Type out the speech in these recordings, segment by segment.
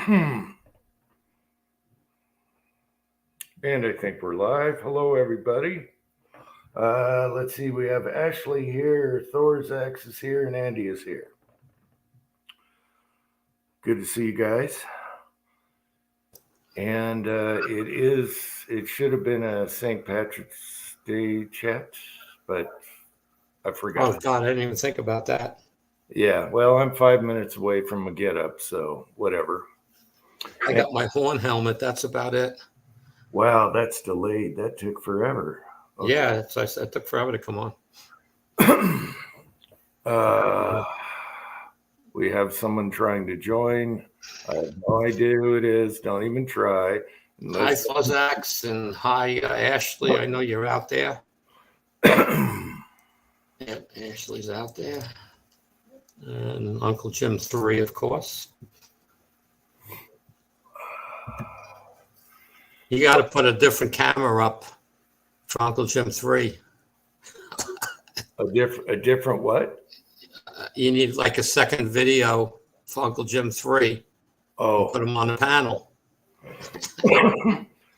And I think we're live. Hello, everybody. Let's see. We have Ashley here, Thor's Axe is here, and Andy is here. Good to see you guys. And it should have been a St. Patrick's Day chat, but I forgot. Oh, God, I didn't even think about that. Yeah, well, I'm 5 minutes away from a get up, so whatever. I got my horn helmet. That's about it. Wow, that's delayed. That took forever. Okay. Yeah, it took forever to come on. We have someone trying to join. I have no idea who it is. Don't even try. Hi, Fuzzax, and hi, Ashley. I know you're out there. Yep, Ashley's out there. And Uncle Jim 3, of course. You got to put a different camera up for Uncle Jim 3. A different what? You need like a second video for Uncle Jim 3. Oh. Put him on a panel.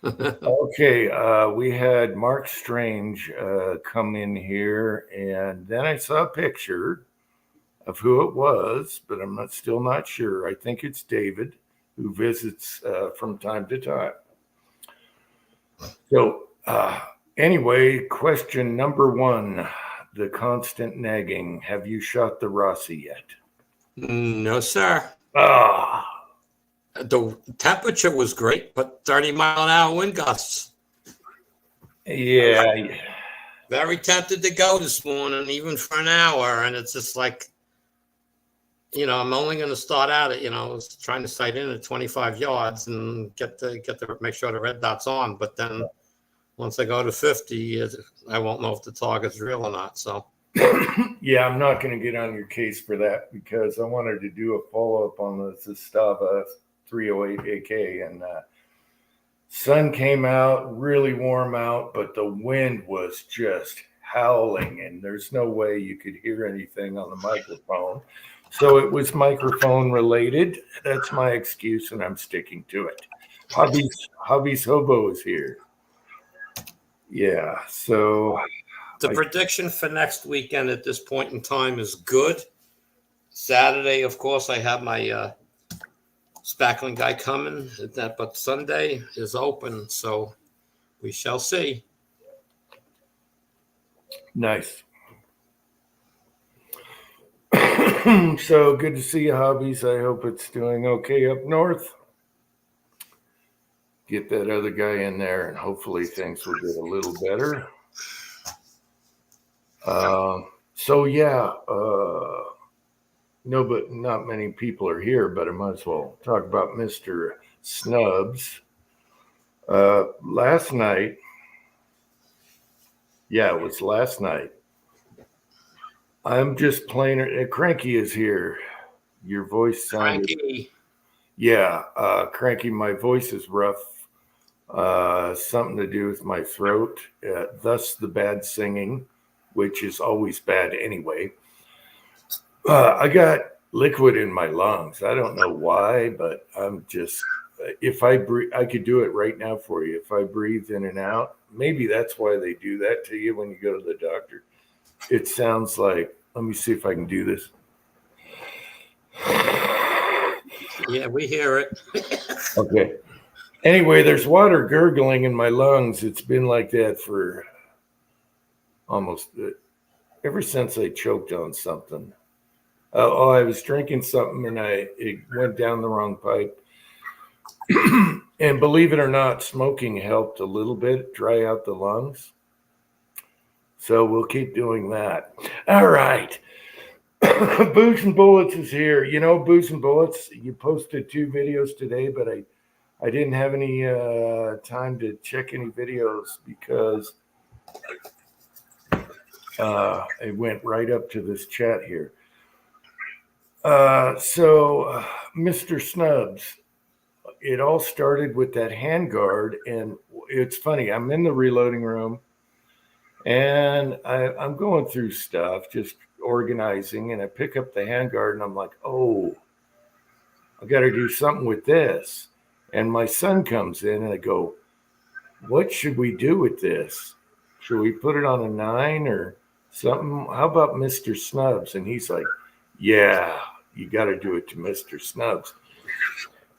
Okay, we had Mark Strange come in here, and then I saw a picture of who it was, but I'm still not sure. I think it's David, who visits from time to time. So anyway, question number one, the constant nagging. Have you shot the Rossi yet? No, sir. The temperature was great, but 30-mile-an-hour wind gusts. Yeah. Very tempted to go this morning, even for an hour, and it's just like, I'm only going to start out at, trying to sight in at 25 yards and make sure the red dot's on. But then once I go to 50, I won't know if the target's real or not. So, yeah, I'm not going to get on your case for that because I wanted to do a follow-up on the Zastava 308 AK, and sun came out, really warm out, but the wind was just howling, and there's no way you could hear anything on the microphone. So it was microphone related. That's my excuse, and I'm sticking to it. Hobby's Hobo is here. Yeah, so the prediction for next weekend at this point in time is good. Saturday, of course, I have my spackling guy coming, but Sunday is open, so we shall see. Nice. So good to see you, Hobbies. I hope it's doing okay up north. Get that other guy in there, and hopefully things will get a little better. No, but not many people are here, but I might as well talk about Mr. Snubs. Last night, it was last night. I'm just playing. Cranky is here. Your voice sounded. Cranky. Yeah, Cranky. My voice is rough. Something to do with my throat. Thus the bad singing, which is always bad anyway. I got liquid in my lungs. I don't know why, but I'm just. If I breathe, I could do it right now for you. If I breathe in and out, maybe that's why they do that to you when you go to the doctor. It sounds like, let me see if I can do this. Yeah, we hear it. Okay. Anyway, there's water gurgling in my lungs. It's been like that for almost ever since I choked on something. I was drinking something and it went down the wrong pipe. And believe it or not, smoking helped a little bit dry out the lungs. So we'll keep doing that. All right. Booze and Bullets is here. Booze and Bullets, you posted 2 videos today, but I didn't have any time to check any videos because it went right up to this chat here. So Mr. Snubs, it all started with that handguard, and it's funny. I'm in the reloading room. And I'm going through stuff, just organizing, and I pick up the handguard, and I'm like, oh, I got to do something with this. And my son comes in and I go, what should we do with this? Should we put it on a 9 or something? How about Mr. Snubs? And he's like, yeah, you got to do it to Mr. Snubs.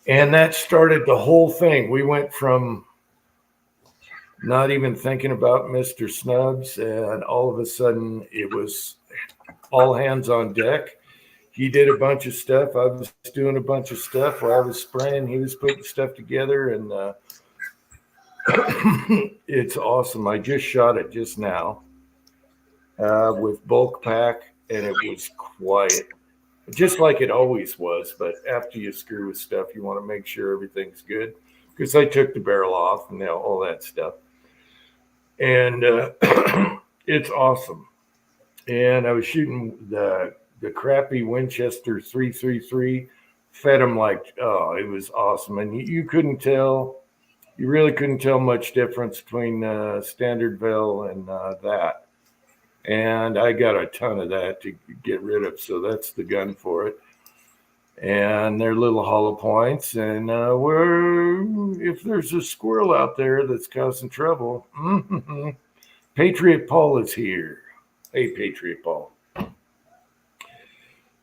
And that started the whole thing. We went from not even thinking about Mr. Snubs, and all of a sudden it was all hands on deck. He did a bunch of stuff. I was doing a bunch of stuff. While I was spraying, he was putting stuff together, and it's awesome. I just shot it just now with bulk pack, and it was quiet, just like it always was. But after you screw with stuff, you want to make sure everything's good, because I took the barrel off and all that stuff. And it's awesome. And I was shooting the crappy Winchester 333, fed him like, oh, it was awesome. And you couldn't tell, you really couldn't tell much difference between standard Vel and that. And I got a ton of that to get rid of. So that's the gun for it. And they're little hollow points. And if there's a squirrel out there that's causing trouble, Patriot Paul is here. Hey, Patriot Paul.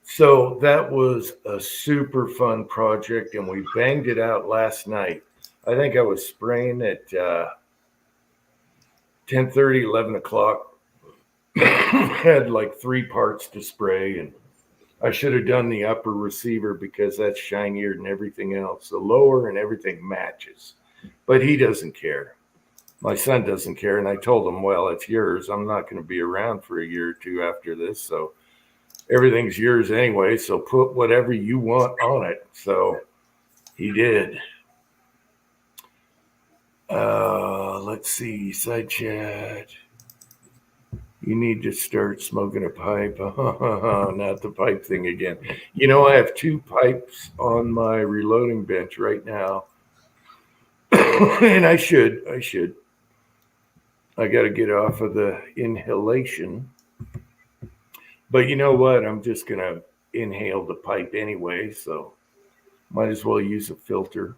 So that was a super fun project, and we banged it out last night. I think I was spraying at 10:30, 11 o'clock. Had like 3 parts to spray, and I should have done the upper receiver because that's shinier than everything else. The lower and everything matches, but he doesn't care. My son doesn't care, and I told him, well, it's yours. I'm not going to be around for a year or two after this, so everything's yours anyway, so put whatever you want on it. So he did. Let's see, side chat. You need to start smoking a pipe. Not the pipe thing again. You know, I have 2 pipes on my reloading bench right now. And I should. I got to get off of the inhalation. But you know what? I'm just going to inhale the pipe anyway, so might as well use a filter.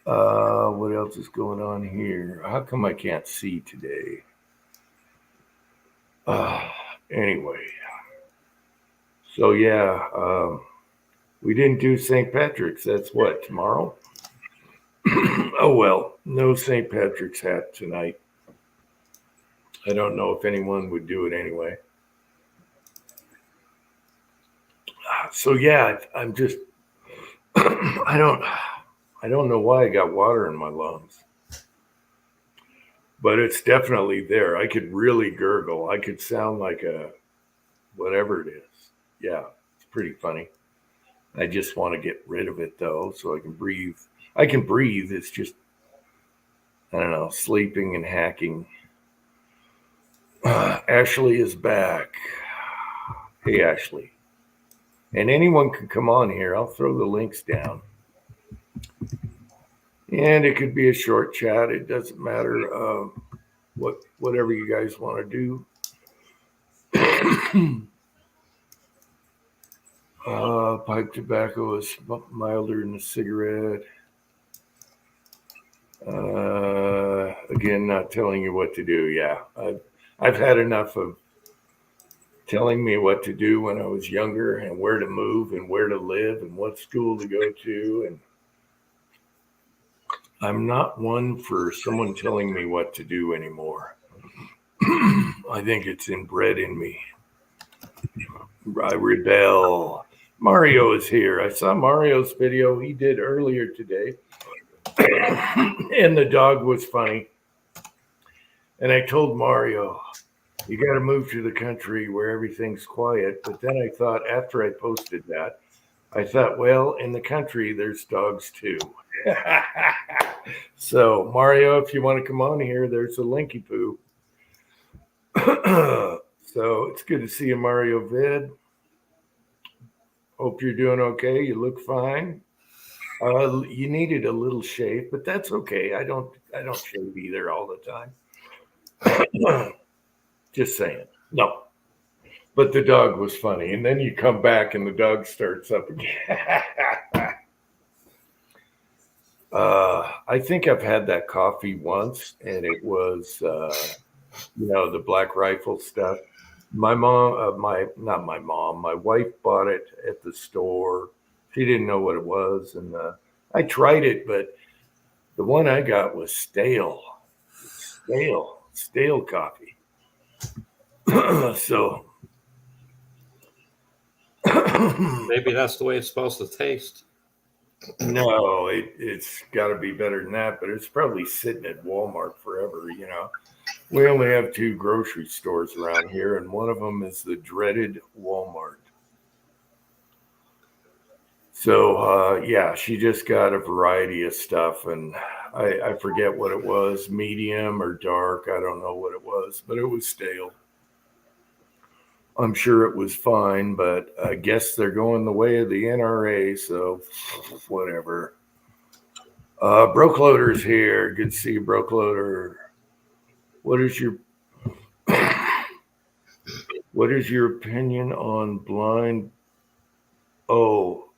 What else is going on here? How come I can't see today? Anyway. So yeah, we didn't do St. Patrick's. That's what, tomorrow? Oh well, no St. Patrick's hat tonight. I don't know if anyone would do it anyway. So yeah, I'm just I don't know why I got water in my lungs. But it's definitely there. I could really gurgle. I could sound like a whatever it is. Yeah, it's pretty funny. I just want to get rid of it though, so I can breathe. I can breathe. It's just, I don't know, sleeping and hacking. Ashley is back. Hey, Ashley. And anyone can come on here. I'll throw the links down. And it could be a short chat. It doesn't matter whatever you guys want to do. Pipe tobacco is milder than a cigarette. Again, not telling you what to do. Yeah, I've had enough of telling me what to do when I was younger and where to move and where to live and what school to go to. And I'm not one for someone telling me what to do anymore. I think it's inbred in me. I rebel. Mario is here. I saw Mario's video he did earlier today. And the dog was funny. And I told Mario, you got to move to the country where everything's quiet. But then I thought, after I posted that, I thought, well, in the country, there's dogs too. So, Mario, if you want to come on here, there's a linky poo. So, it's good to see you, Mario Vid. Hope you're doing okay. You look fine. You needed a little shave, but that's okay. I don't shave either all the time. Just saying. No, But the dog was funny. And then you come back and the dog starts up again. I think I've had that coffee once, and it was, the Black Rifle stuff. My mom, not my mom, my wife bought it at the store. She didn't know what it was, and I tried it, but the one I got was stale coffee. So Maybe that's the way it's supposed to taste. no, it's got to be better than that, but it's probably sitting at Walmart forever, We only have 2 grocery stores around here, and one of them is the dreaded Walmart. So, yeah, she just got a variety of stuff, and I forget what it was, medium or dark. I don't know what it was, but it was stale. I'm sure it was fine, but I guess they're going the way of the NRA, so whatever. Broke Loader's here. Good to see you, Broke Loader. What is your opinion on blind? Oh,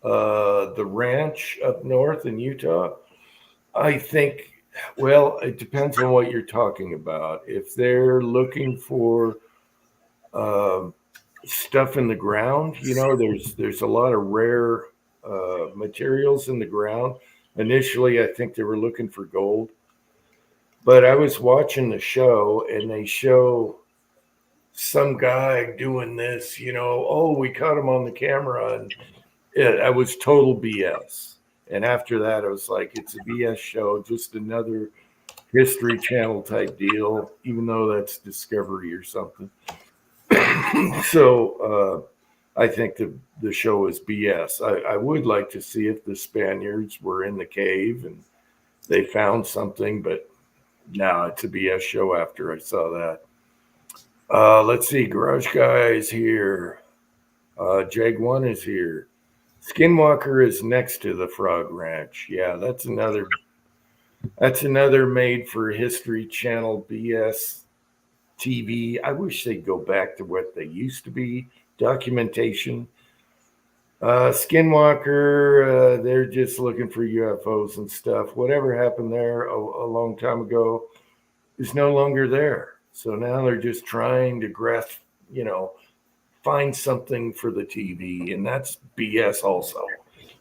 the ranch up north in Utah. I think. Well, it depends on what you're talking about. If they're looking for stuff in the ground, there's a lot of rare materials in the ground. Initially, I think they were looking for gold. But I was watching the show, and they show some guy doing this, we caught him on the camera, and I was total BS. And after that, I was like, it's a BS show, just another History Channel type deal, even though that's Discovery or something. So I think the show is BS. I would like to see if the Spaniards were in the cave and they found something, but no, it's a BS show after I saw that. Let's see. Garage Guy is here. Jag1 is here. Skinwalker is next to the Frog Ranch. Yeah, that's another made for History Channel BS TV. I wish they'd go back to what they used to be. Documentation. Skinwalker, they're just looking for UFOs and stuff. Whatever happened there a long time ago is no longer there. So now they're just trying to grasp, find something for the TV, and that's BS also.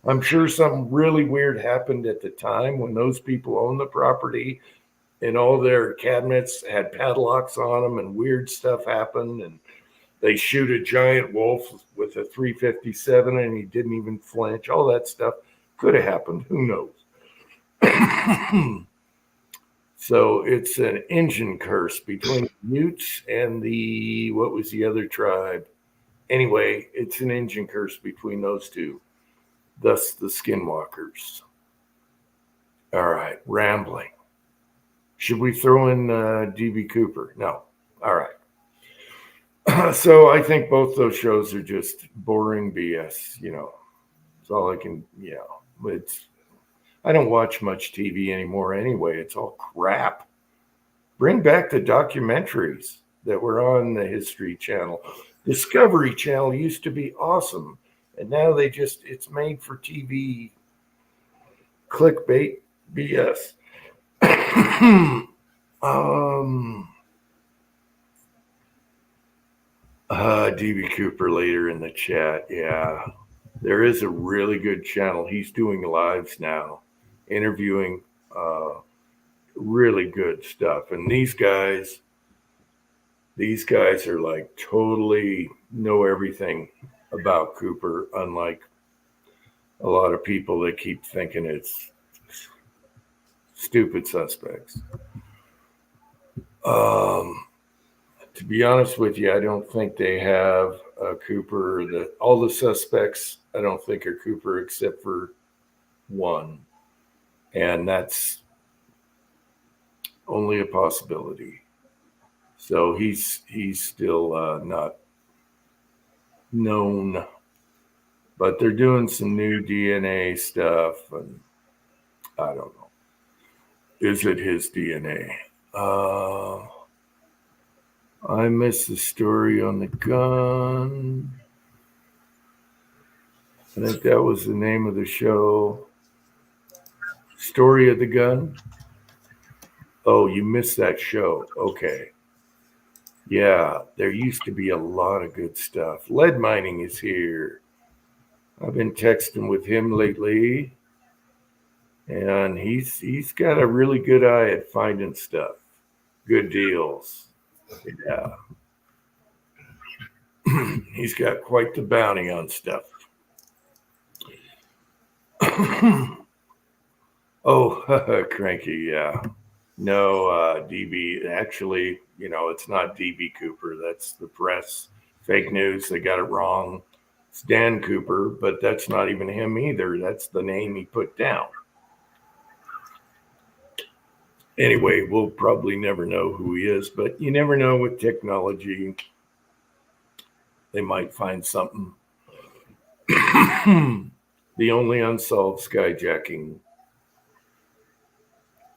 I'm sure something really weird happened at the time when those people owned the property and all their cabinets had padlocks on them and weird stuff happened, and they shoot a giant wolf with a 357 and he didn't even flinch. All that stuff could have happened. Who knows? So it's an engine curse between the Utes and what was the other tribe? Anyway, it's an engine curse between those two. Thus the Skinwalkers. All right, rambling. Should we throw in DB Cooper? No. All right. So I think both those shows are just boring BS. It's all I can. I don't watch much TV anymore anyway. It's all crap. Bring back the documentaries that were on the History Channel. Discovery Channel used to be awesome, and now it's made for TV clickbait BS. DB Cooper later in the chat. Yeah, there is a really good channel. He's doing lives now, interviewing really good stuff. And these guys are like totally know everything about Cooper, unlike a lot of people that keep thinking it's stupid suspects. To be honest with you, I don't think they have Cooper. All the suspects, I don't think are Cooper except for one. And that's only a possibility. So he's still not known. But they're doing some new DNA stuff, and I don't know. Is it his DNA? I missed the story on the gun. I think that was the name of the show. Story of the gun. Oh, you missed that show. Okay. Yeah, there used to be a lot of good stuff. Lead mining is here. I've been texting with him lately, and he's got a really good eye at finding stuff. Good deals. Yeah. He's got quite the bounty on stuff. Oh, cranky, yeah. No, DB. Actually, it's not DB Cooper. That's the press. Fake news. They got it wrong. It's Dan Cooper, but that's not even him either. That's the name he put down. Anyway, we'll probably never know who he is, but you never know with technology. They might find something. The only unsolved skyjacking.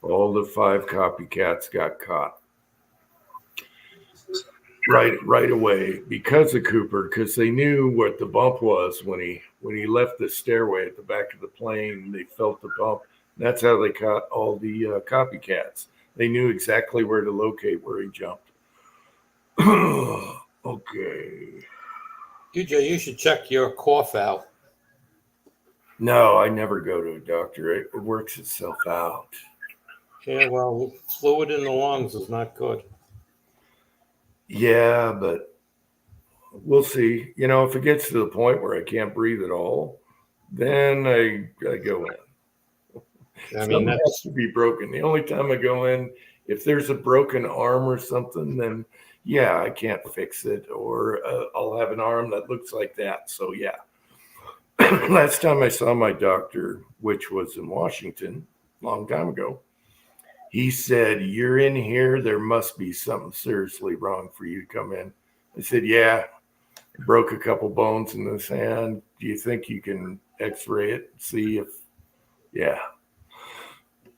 All the 5 copycats got caught right away because of Cooper, because they knew what the bump was when he left the stairway at the back of the plane. They felt the bump. That's how they caught all the copycats. They knew exactly where to locate where he jumped. Okay. DJ, you should check your cough out. No, I never go to a doctor. It works itself out. Yeah, well, fluid in the lungs is not good. Yeah, but we'll see. If it gets to the point where I can't breathe at all, then I go in. Something has to be broken. The only time I go in, if there's a broken arm or something, then yeah, I can't fix it, or I'll have an arm that looks like that. So yeah. Last time I saw my doctor, which was in Washington, a long time ago, he said, "You're in here. There must be something seriously wrong for you to come in." I said, "Yeah, I broke a couple bones in this hand. Do you think you can x-ray it, see if, yeah."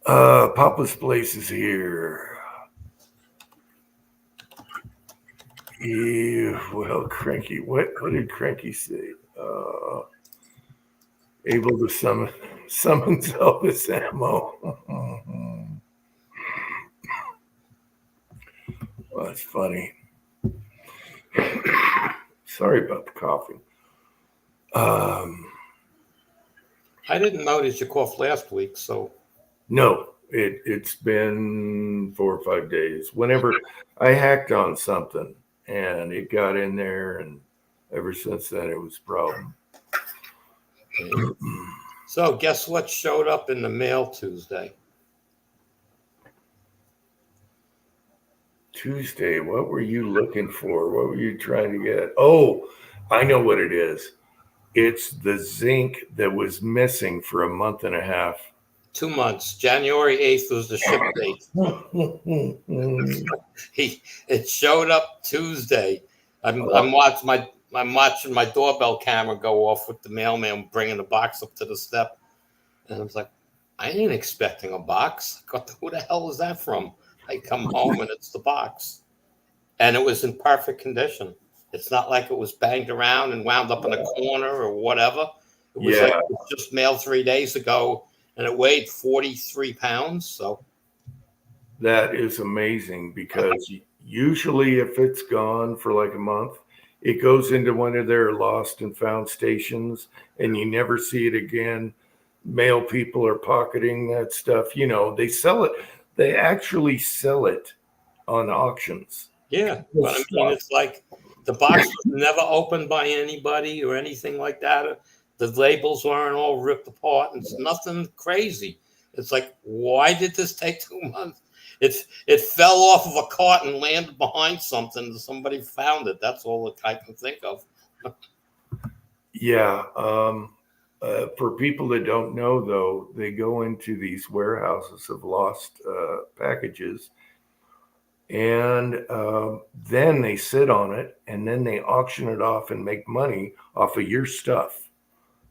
Papa's place is here. Well, Cranky, what did Cranky say? Able to summon Elvis ammo. Well, that's funny. Sorry about the coughing. I didn't notice you coughed last week, so. No, it's been 4 or 5 days. Whenever I hacked on something and it got in there, and ever since then it was a problem. So guess what showed up in the mail Tuesday? Tuesday, what were you looking for? What were you trying to get? Oh, I know what it is. It's the zinc that was missing for a month and a half. 2 months. January 8th was the ship date. It showed up Tuesday. I'm watching my doorbell camera go off with the mailman bringing the box up to the step, and I was like, I ain't expecting a box. Who the hell is that from? I come home and it's the box, and it was in perfect condition. It's not like it was banged around and wound up in a corner or whatever. It was like it was just mailed 3 days ago, and it weighed 43 pounds. So that is amazing, because usually if it's gone for like a month, it goes into one of their lost and found stations and you never see it again. Mail people are pocketing that stuff. They sell it. They actually sell it on auctions. Yeah, but I mean, it's like the box was never opened by anybody or anything like that. The labels weren't all ripped apart. It's nothing crazy. It's like, why did this take 2 months? It fell off of a cart and landed behind something. Somebody found it. That's all that I can think of. Yeah. For people that don't know, though, they go into these warehouses of lost packages, and then they sit on it, and then they auction it off and make money off of your stuff.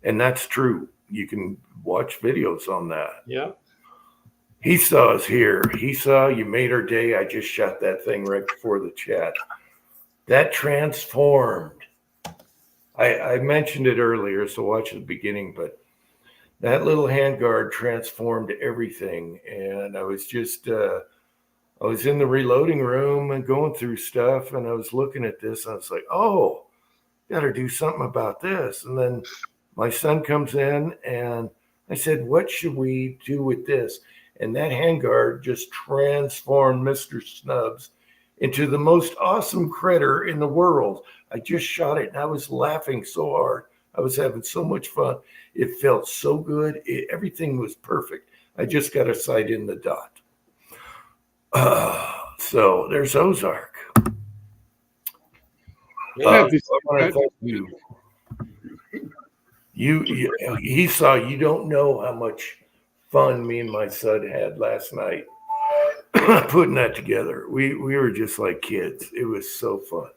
And that's true. You can watch videos on that. Yeah. He saw us here. He saw you made our day. I just shot that thing right before the chat. that transformed. I mentioned it earlier, so watch the beginning, but that little handguard transformed everything. And I was just, I was in the reloading room and going through stuff, and I was looking at this, and I was like, oh, got to do something about this. And then my son comes in, and I said, what should we do with this? And that handguard just transformed Mr. Snubs into the most awesome critter in the world. I just shot it, and I was laughing so hard. I was having so much fun. It felt so good. Everything was perfect. I just got a sight in the dot. So there's Ozark. Yeah. He saw, you don't know how much fun me and my son had last night putting that together. We were just like kids. It was so fun.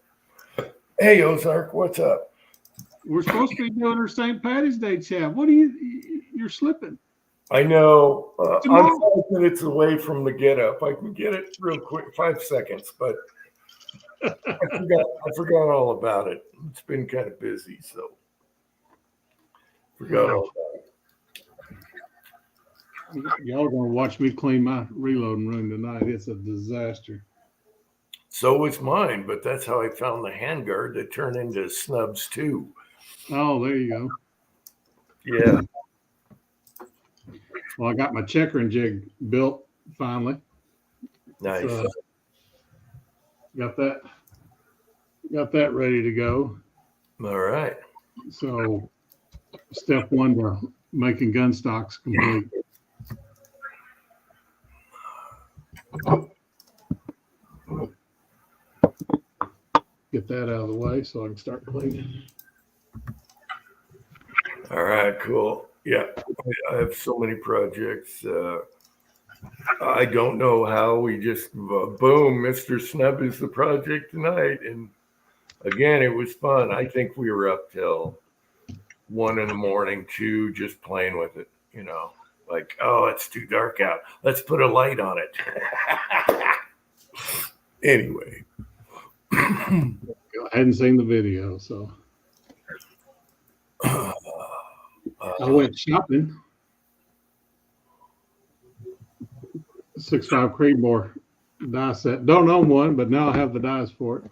Hey, Ozark, what's up? We're supposed to be doing our St. Patty's Day chat. What are you're slipping? I know. I'm 5 minutes away from the get up. I can get it real quick, 5 seconds, but I forgot all about it. It's been kind of busy, so forgot all about it. Y'all are going to watch me clean my reloading room tonight. It's a disaster. So was mine, but that's how I found the handguard that turned into Snubs too. Oh, there you go. Yeah. Well, I got my checkering jig built finally. Nice. Got that ready to go. All right. So step one to making gun stocks complete. Get that out of the way so I can start cleaning. All right, cool. Yeah, I have so many projects. I don't know how we just boom, Mr. Snub is the project tonight. And again, it was fun. I think we were up till 1 a.m, 2, just playing with it, like, oh, it's too dark out. Let's put a light on it. Anyway. I hadn't seen the video, so I went shopping. 6.5 Creedmoor die set. Don't own one, but now I have the dies for it.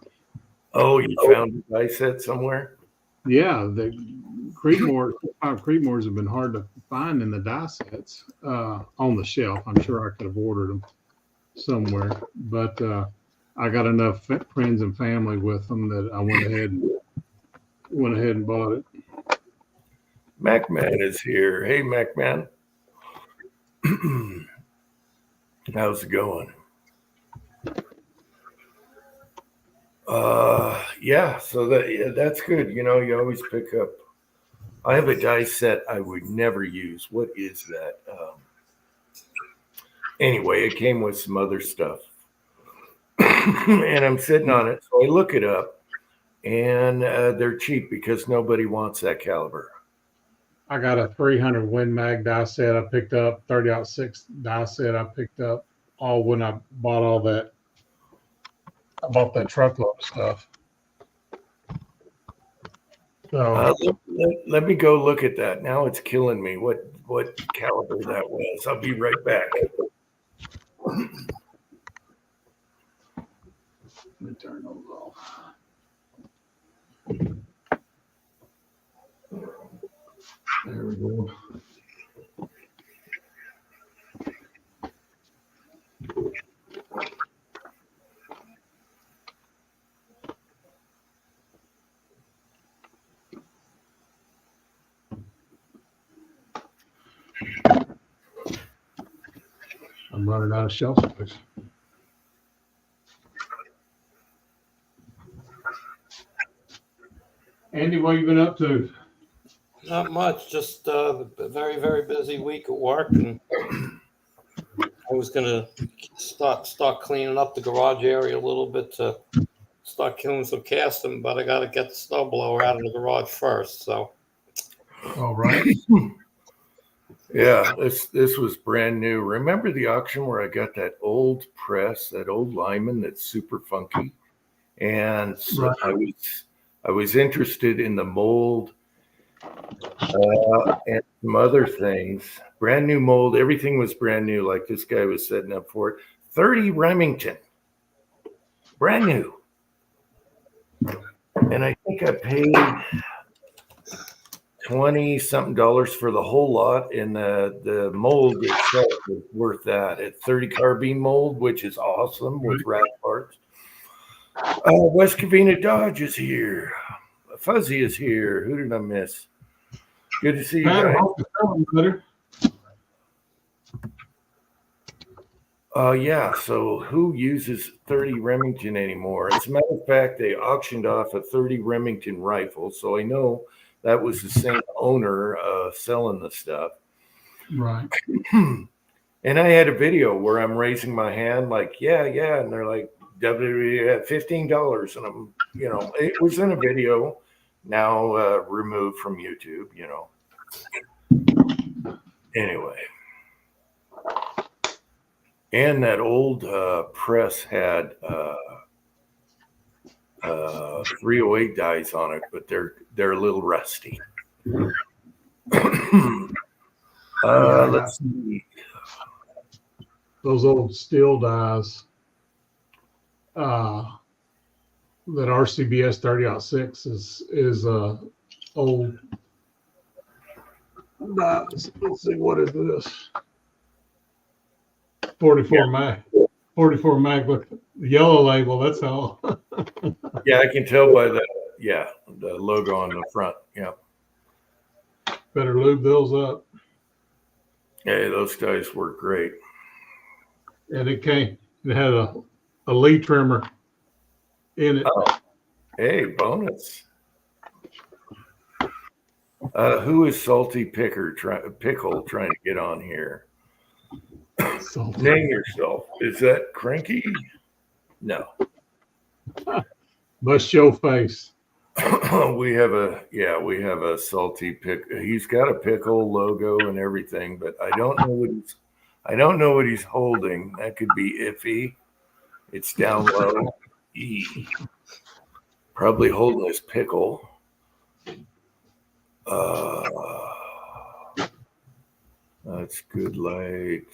Oh, you found a die set somewhere? Yeah, the Creedmoor 6.5 Creedmoors have been hard to find in the die sets on the shelf. I'm sure I could have ordered them somewhere, but I got enough friends and family with them that I went ahead and bought it. MacMan is here. Hey, MacMan. How's it going? Yeah, so that's good. You always pick up. I have a die set I would never use. What is that? Anyway, it came with some other stuff. And I'm sitting on it. So I look it up, and they're cheap because nobody wants that caliber. I got a 300 Win Mag die set I picked up, 30-06 die set I picked up, all when I bought all that. I bought that truckload of stuff. So let me go look at that. Now it's killing me. What caliber that was? I'll be right back. let me turn those off. There we go. I'm running out of shelf space. Andy, what have you been up to? Not much, just a very, very busy week at work, and I was gonna start cleaning up the garage area a little bit to start killing some casting, but I got to get the snowblower out of the garage first. So, All right. Yeah, this was brand new. Remember the auction where I got that old press, that old Lyman that's super funky, And so I was interested in the mold and some other things. Brand new mold. Everything was brand new. Like this guy was setting up for it. 30 Remington. Brand new. And I think I paid $20-something for the whole lot. And the mold itself was worth that. It's 30 carbine mold, which is awesome with rack parts. West Covina Dodge is here. Fuzzy is here. Who did I miss? Good to see you guys. Yeah, so who uses 30 Remington anymore? As a matter of fact, they auctioned off a 30 Remington rifle, so I know that was the same owner selling the stuff. Right. And I had a video where I'm raising my hand like, yeah, and they're like, WWE at $15, and I'm, it was in a video, now removed from YouTube, Anyway. And that old press had 308 dies on it, but they're a little rusty. Let's see. Those old steel dies, that RCBS 30-06 is old. Let's see, what is this? 44 mag. 44 mag with the yellow label, that's all. Yeah, I can tell by the logo on the front. Yeah. Better lube those up. Hey, those guys work great. And it had a lead trimmer in it. Oh, hey, bonus. Who is Salty Pickle trying to get on here? Salty. Name yourself. Is that Cranky? No. Must show face. we have a Salty Pickle. He's got a pickle logo and everything, but I don't know what he's holding. That could be iffy. It's down low. Probably holding his pickle. That's good light.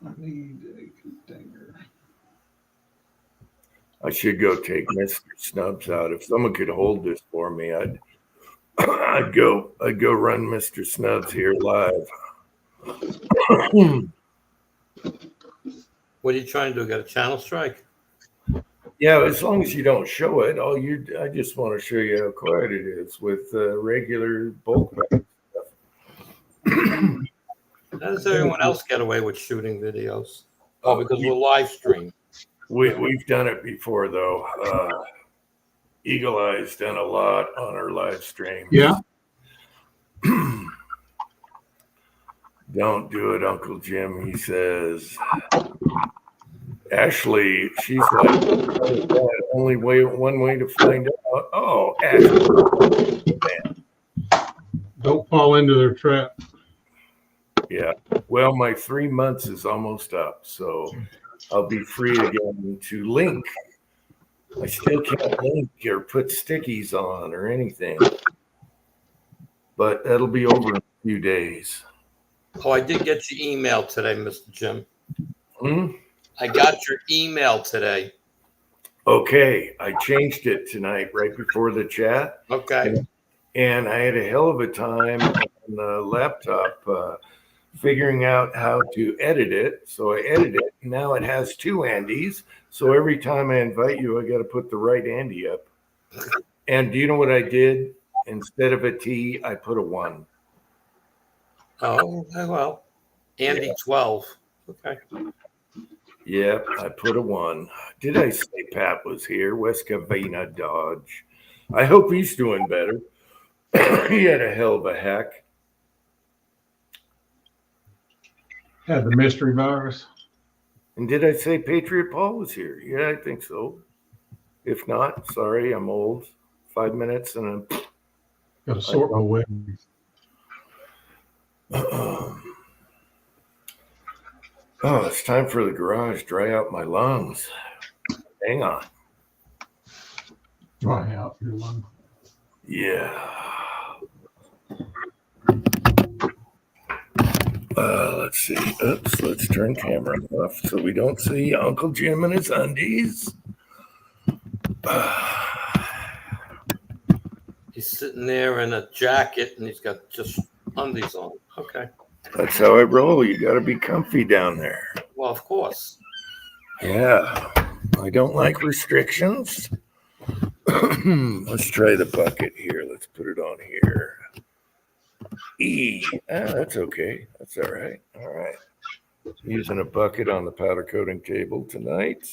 I need a container. I should go take Mr. Snubs out. If someone could hold this for me, I'd go run Mr. Snubs here live. What are you trying to do? Get a channel strike? Yeah, as long as you don't show it. I just want to show you how quiet it is with regular bulk stuff. How does everyone else get away with shooting videos? Oh, because we're live streaming. We've done it before, though. Eagle Eye's done a lot on our live stream. Yeah. Don't do it, Uncle Jim, he says. Ashley, she's like, one way to find out. Oh, Ashley. Don't fall into their trap. Yeah. Well, my 3 months is almost up, so I'll be free again to link. I still can't link or put stickies on or anything, but that'll be over in a few days. Oh, I did get your email today, Mr. Jim. I got your email today. Okay, I changed it tonight right before the chat. Okay. And I had a hell of a time on the laptop figuring out how to edit it. So I edited it. Now it has two Andys. So every time I invite you, I got to put the right Andy up. And do you know what I did? Instead of a T, I put a 1. Oh, well. Andy 12. Okay. Yep, I put a 1. Did I say Pat was here? West Covina Dodge. I hope he's doing better. He had a hell of a hack. Had the mystery virus. And did I say Patriot Paul was here? Yeah, I think so. If not, sorry, I'm old. 5 minutes and I'm... Got to sort my weddings. Oh, it's time for the garage. Dry out my lungs. Hang on. Dry out your lung. Yeah. Let's see. Oops, let's turn camera off so we don't see Uncle Jim and his undies. He's sitting there in a jacket and he's got just undies on. Okay. That's how I roll. You got to be comfy down there. Well, of course. Yeah. I don't like restrictions. Let's try the bucket here. Let's put it on here. That's okay. That's all right. All right. Using a bucket on the powder coating table tonight.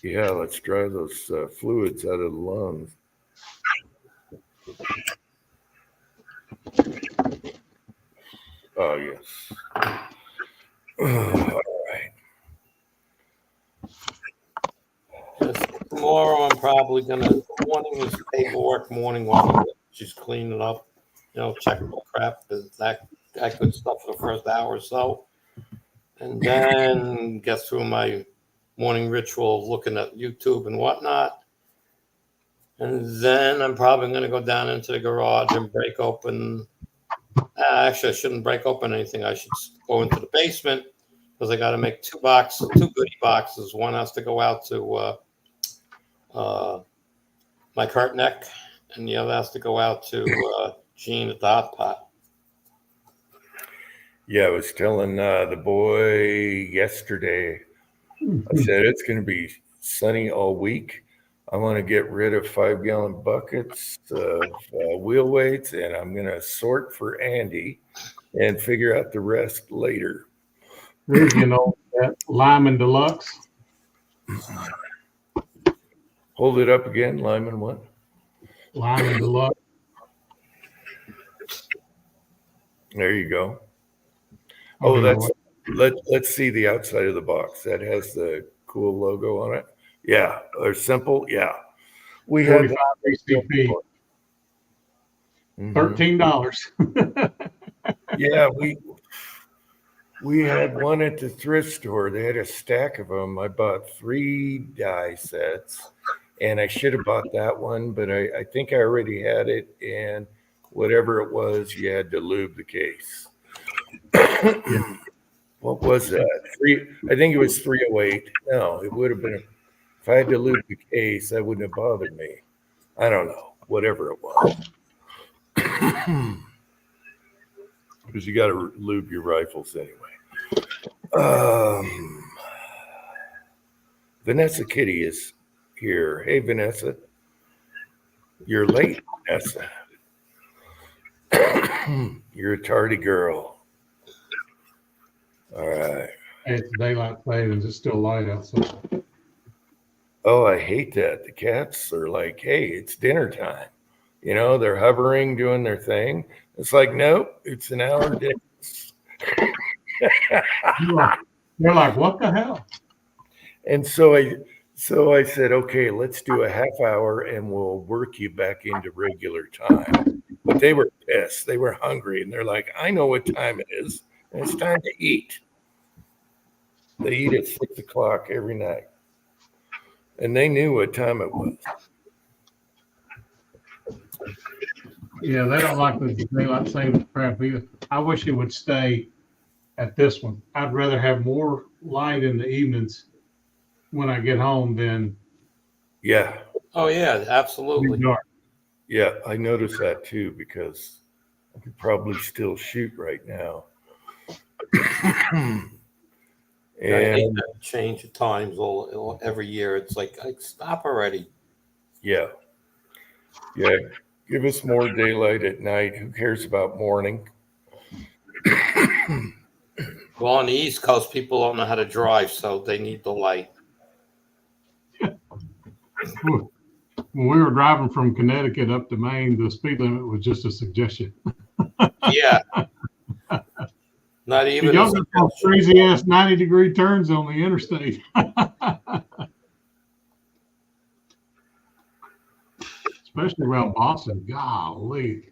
Yeah, let's dry those fluids out of the lungs. Oh, yes. All right. Tomorrow I'm probably morning is paperwork morning while she's cleaning up, checkable crap, that good stuff for the first hour or so. And then get through my morning ritual of looking at YouTube and whatnot. And then I'm probably going to go down into the garage and break open. Actually, I shouldn't break open anything. I should go into the basement because I got to make two goodie boxes. One has to go out to Mike Hartneck, and the other has to go out to Gene at the Hot Pot. Yeah, I was telling the boy yesterday, I said it's going to be sunny all week. I want to get rid of 5-gallon buckets of wheel weights, and I'm going to sort for Andy and figure out the rest later. That Lyman Deluxe. Hold it up again, Lyman. What? Lyman Deluxe. There you go. Oh, let's see the outside of the box. That has the cool logo on it. Yeah, they're simple. Yeah, we had HCP. $13. Yeah, we had one at the thrift store. They had a stack of them. I bought 3 die sets, and I should have bought that one, but I think I already had it. And whatever it was, you had to lube the case. What was that? I think it was 308. No, it would have been. If I had to lube the case, that wouldn't have bothered me. I don't know. Whatever it was. Because you got to lube your rifles anyway. Vanessa Kitty is here. Hey, Vanessa. You're late, Vanessa. You're a tardy girl. All right. It's daylight savings. It's still light outside. Oh, I hate that. The cats are like, hey, it's dinner time. They're hovering, doing their thing. It's like, nope, it's an hour difference. They're like, what the hell? And so I said, okay, let's do a half hour and we'll work you back into regular time. But they were pissed. They were hungry. And they're like, I know what time it is. And it's time to eat. They eat at 6 o'clock every night. And they knew what time it was. Yeah, they don't like the daylight savings crap either. I wish it would stay at this one. I'd rather have more light in the evenings when I get home than. Yeah. Oh, yeah, absolutely. Dark. Yeah, I noticed that too because I could probably still shoot right now. I hate that change of times every year. It's like stop already. Yeah. Give us more daylight at night. Who cares about morning? Well, on the East Coast, people don't know how to drive, so they need the light. When we were driving from Connecticut up to Maine, the speed limit was just a suggestion. Yeah. Not even. Y'all got those crazy ass 90-degree turns on the interstate. Especially around Boston. Golly.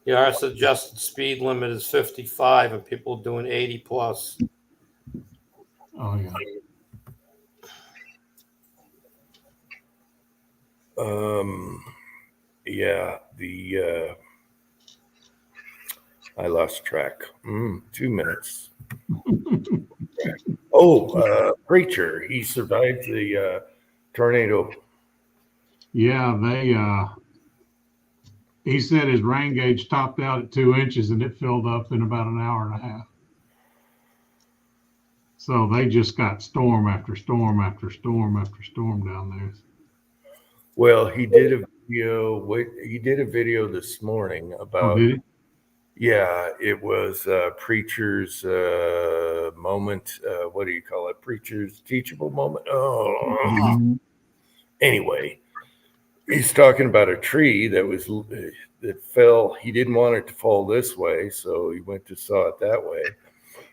Yeah, our suggested speed limit is 55 and people doing 80 plus. Oh yeah. Yeah, I lost track. 2 minutes. Preacher, he survived the tornado. Yeah, he said his rain gauge topped out at 2 inches and it filled up in about an hour and a half. So they just got storm after storm after storm after storm down there. Well, he did a video. He did a video this morning about. Oh, did he? Yeah, it was preacher's moment. What do you call it? Preacher's teachable moment. Oh, anyway, he's talking about a tree that fell. He didn't want it to fall this way, so he went to saw it that way.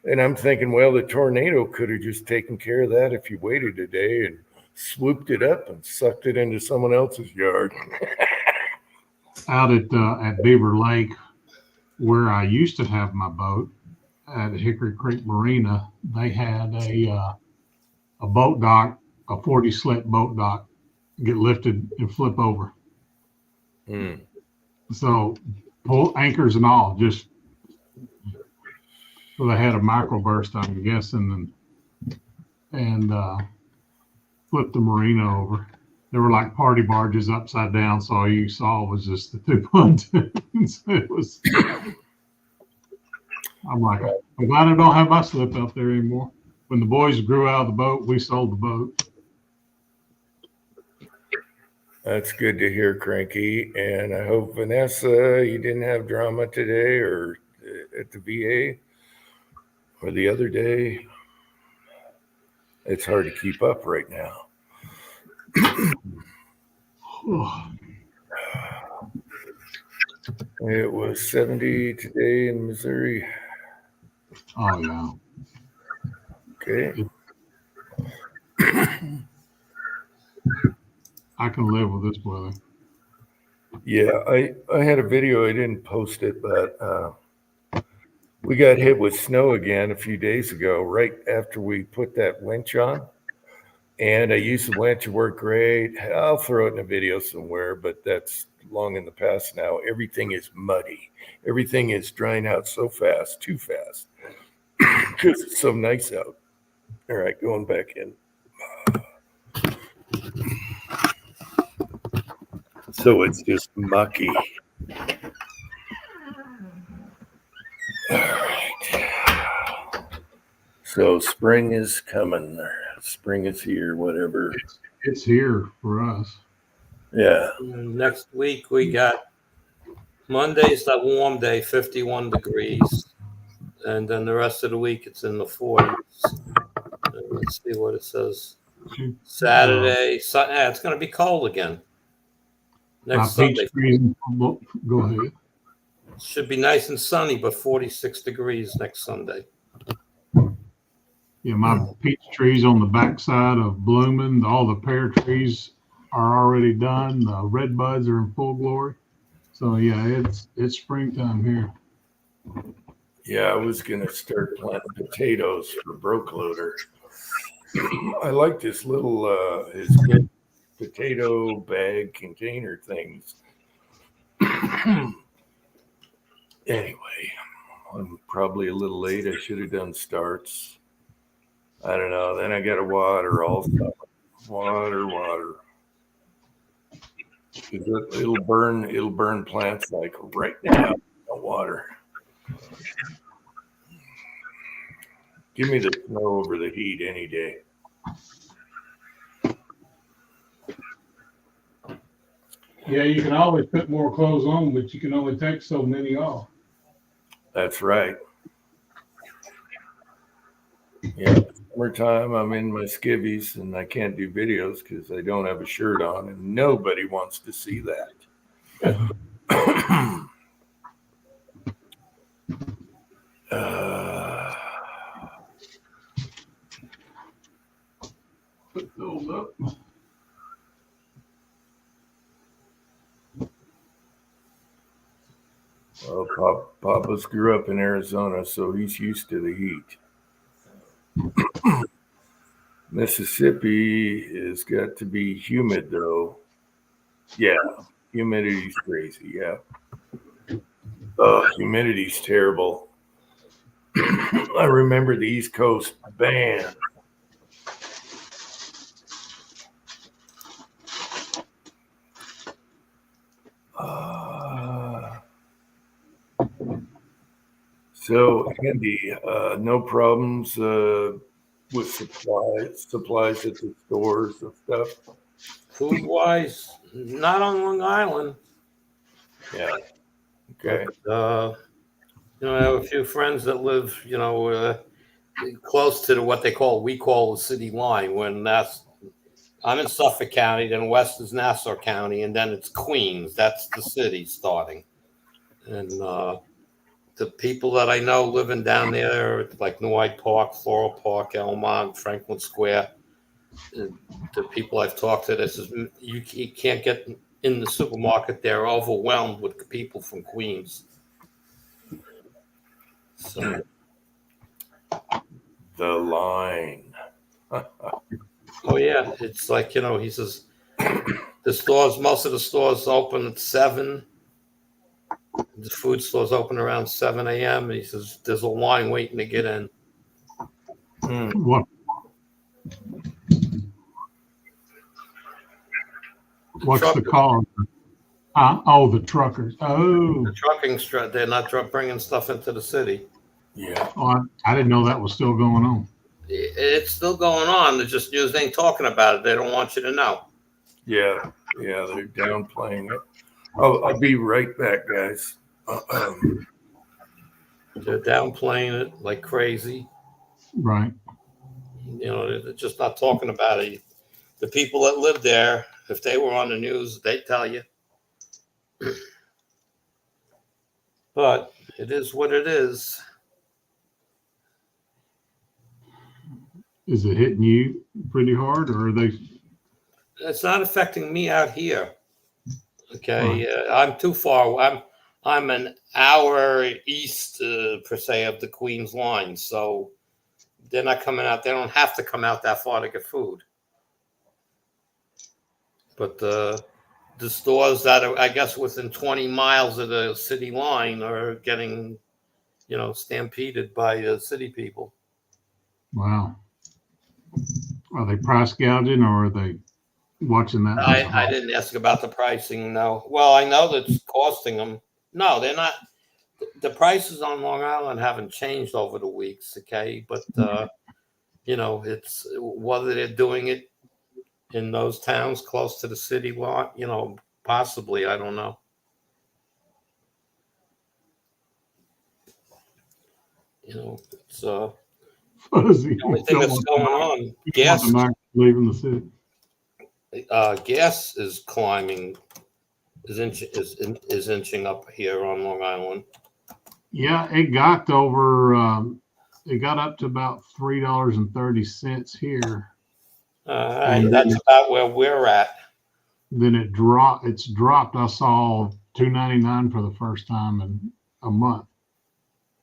And I'm thinking, well, the tornado could have just taken care of that if you waited a day and swooped it up and sucked it into someone else's yard. Out at Beaver Lake, where I used to have my boat at Hickory Creek Marina, they had a boat dock, a 40-slit boat dock, get lifted and flip over. So pull anchors and all, just so they had a microburst, I'm guessing, and flipped the marina over. They were like party barges upside down, so all you saw was just the two pontoons. It was. I'm like, I'm glad I don't have my slip out there anymore. When the boys grew out of the boat, we sold the boat. That's good to hear, Cranky. And I hope, Vanessa, you didn't have drama today or at the VA or the other day. It's hard to keep up right now. It was 70 today in Missouri. Oh, yeah. Okay. I can live with this weather. Yeah, I had a video. I didn't post it, but we got hit with snow again a few days ago, right after we put that winch on. And I used the winch. It worked great. I'll throw it in a video somewhere, but that's long in the past now. Everything is muddy. Everything is drying out so fast, too fast, because it's so nice out. All right, going back in. So it's just mucky. All right. So spring is coming. Spring is here, whatever. It's here for us. Yeah. Next week we got Monday's the warm day, 51 degrees. And then the rest of the week it's in the 40s. Let's see what it says. Saturday, it's going to be cold again. Next Sunday. Go ahead. Should be nice and sunny, but 46 degrees next Sunday. Yeah, my peach trees on the backside of blooming. All the pear trees are already done. The red buds are in full glory. So yeah, it's springtime here. Yeah, I was gonna start planting potatoes for broke loader. I like this little his potato bag container things. Anyway, I'm probably a little late. I should have done starts. I don't know. Then I got to water all stuff. Water. It'll burn plants like right now. Water. Give me the snow over the heat any day. Yeah, you can always put more clothes on, but you can only take so many off. That's right. Yeah, summertime, I'm in my skivvies and I can't do videos because I don't have a shirt on, and nobody wants to see that. Put those up. Papa's grew up in Arizona, so he's used to the heat. Mississippi has got to be humid, though. Yeah, humidity's crazy. Yeah. Humidity's terrible. I remember the East Coast ban. So, Andy, no problems with supplies at the stores and stuff? Food wise, not on Long Island. Yeah. Okay. But, I have a few friends that live, close to what we call the city line. I'm in Suffolk County, then west is Nassau County, and then it's Queens. That's the city starting. And the people that I know living down there, like Noy Park, Floral Park, Elmont, Franklin Square, the people I've talked to, this is you can't get in the supermarket. They're overwhelmed with people from Queens. So the line. Oh yeah, it's like he says most of the stores open at 7. The food stores open around 7 a.m. And he says there's a line waiting to get in. What? What's the cause? The truckers. Oh, the trucking. They're not bringing stuff into the city. Yeah. Oh, I didn't know that was still going on. It's still going on. They're just news ain't talking about it. They don't want you to know. Yeah, they're downplaying it. I'll be right back, guys. They're downplaying it like crazy. Right. They're just not talking about it. The people that live there, if they were on the news, they'd tell you. But it is what it is. Is it hitting you pretty hard, or are they? It's not affecting me out here. Okay, I'm too far. I'm an hour east, per se, of the Queens line, so they're not coming out. They don't have to come out that far to get food. But the stores that are, I guess, within 20 miles of the city line are getting, stampeded by the city people. Wow. Are they price gouging, or are they watching that? I didn't ask about the pricing, no. Well, I know that's costing them. No, they're not. The prices on Long Island haven't changed over the weeks, okay? But, it's whether they're doing it in those towns close to the city, possibly, I don't know. It's Fuzzy. the only thing that's going on. Gas, leaving the city. Gas is climbing, is inching up here on Long Island. Yeah, it got up to about $3.30 here. That's about where we're at. Then it's dropped. I saw $2.99 for the first time in a month.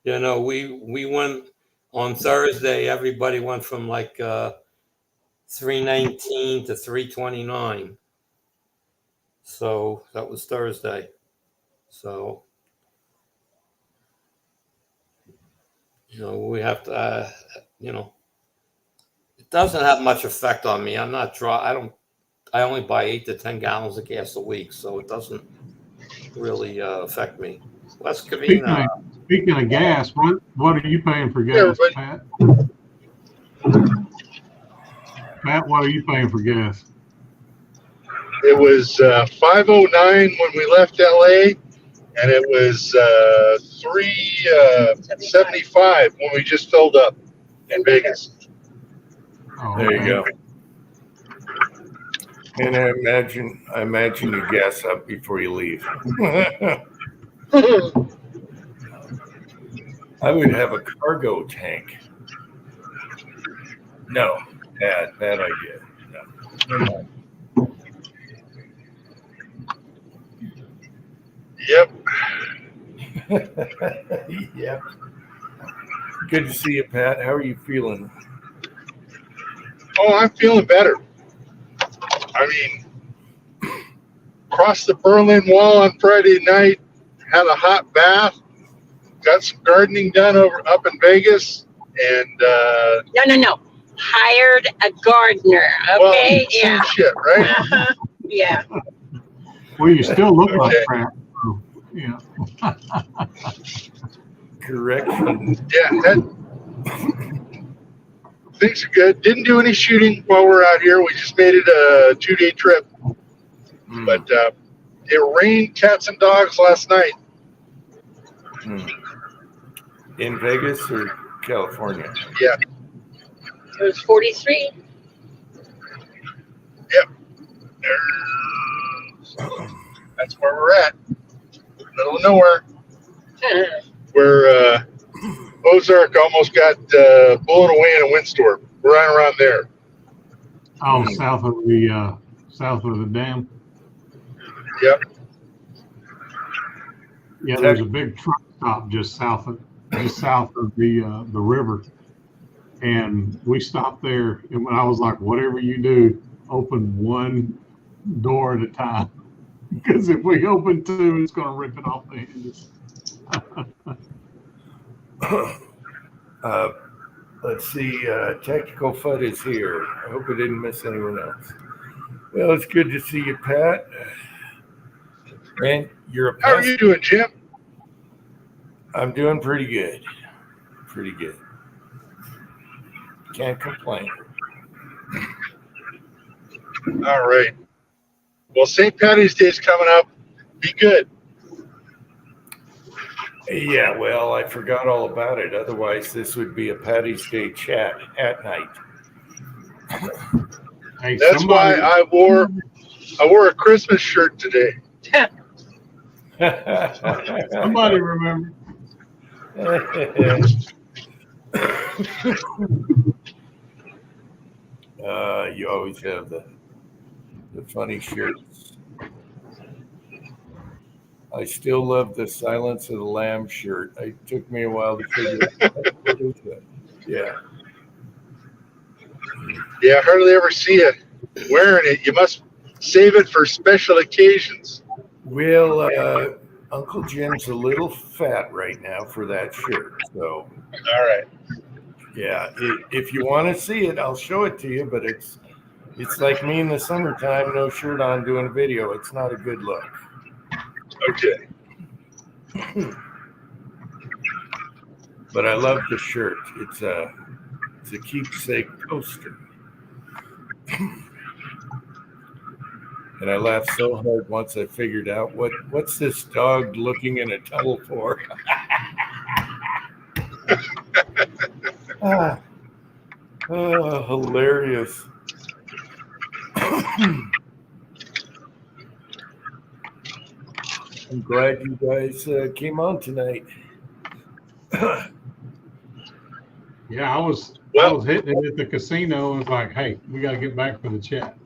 We went on Thursday. Everybody went from like $3.19 to $3.29. So that was Thursday. So we have to. It doesn't have much effect on me. I'm not I only buy 8 to 10 gallons of gas a week, so it doesn't really affect me. Less convenient. Speaking of gas, what are you paying for gas, Pat? Pat, what are you paying for gas? It was $5.09 when we left LA, and it was $3.75 when we just filled up in Vegas. Oh, There you go. And I imagine you gas up before you leave. I would have a cargo tank. No, bad idea. No. Yep. Yeah. Good to see you, Pat. How are you feeling? Oh, I'm feeling better. I mean, crossed the Berlin Wall on Friday night, had a hot bath, got some gardening done up in Vegas, and No. Hired a gardener. well, Okay. same Yeah. shit, right? Uh-huh. Yeah. Well, you still look like Okay. crap. So, yeah. Correction. Yeah, things are good. Didn't do any shooting while we're out here. We just made it a 2-day trip. Mm, But it rained cats and dogs last night. mm. In Vegas or California? Yeah, It was 43. that's where we're at. Middle of nowhere. Uh-huh. Where Ozark almost got blown away in a windstorm. We're right around there. Oh, south of the dam. Yep. Yeah, there's a big truck stop just south of the river, and we stopped there. And when I was like, whatever you do, open one door at a time, because if we open two, it's going to rip it off the hinges. Let's see. Tactical FUD is here. I hope I didn't miss anyone else. Well, it's good to see you, Pat. And you're a How are pest. you doing, Jim? I'm doing pretty good. Pretty good. Can't complain. All right. Well, St. Patty's Day is coming up. Be good. Yeah, well, I forgot all about it. Otherwise, this would be a Patty's Day chat at night. Hey, That's why I wore a Christmas shirt today. somebody remember. You always have the funny shirts. I still love the Silence of the Lambs shirt. It took me a while to figure out what is that. Yeah. Yeah, I hardly ever see you wearing it. You must save it for special occasions. Well, Uncle Jim's a little fat right now for that shirt. So, All right. yeah, if you want to see it, I'll show it to you. But it's like me in the summertime, no shirt on, doing a video. It's not a good look. Okay. But I love the shirt. It's a keepsake poster. And I laughed so hard once I figured out what's this dog looking in a tunnel for? Hilarious. I'm glad you guys came on tonight. Yeah, I was hitting it at the casino and was like, hey, we got to get back for the chat.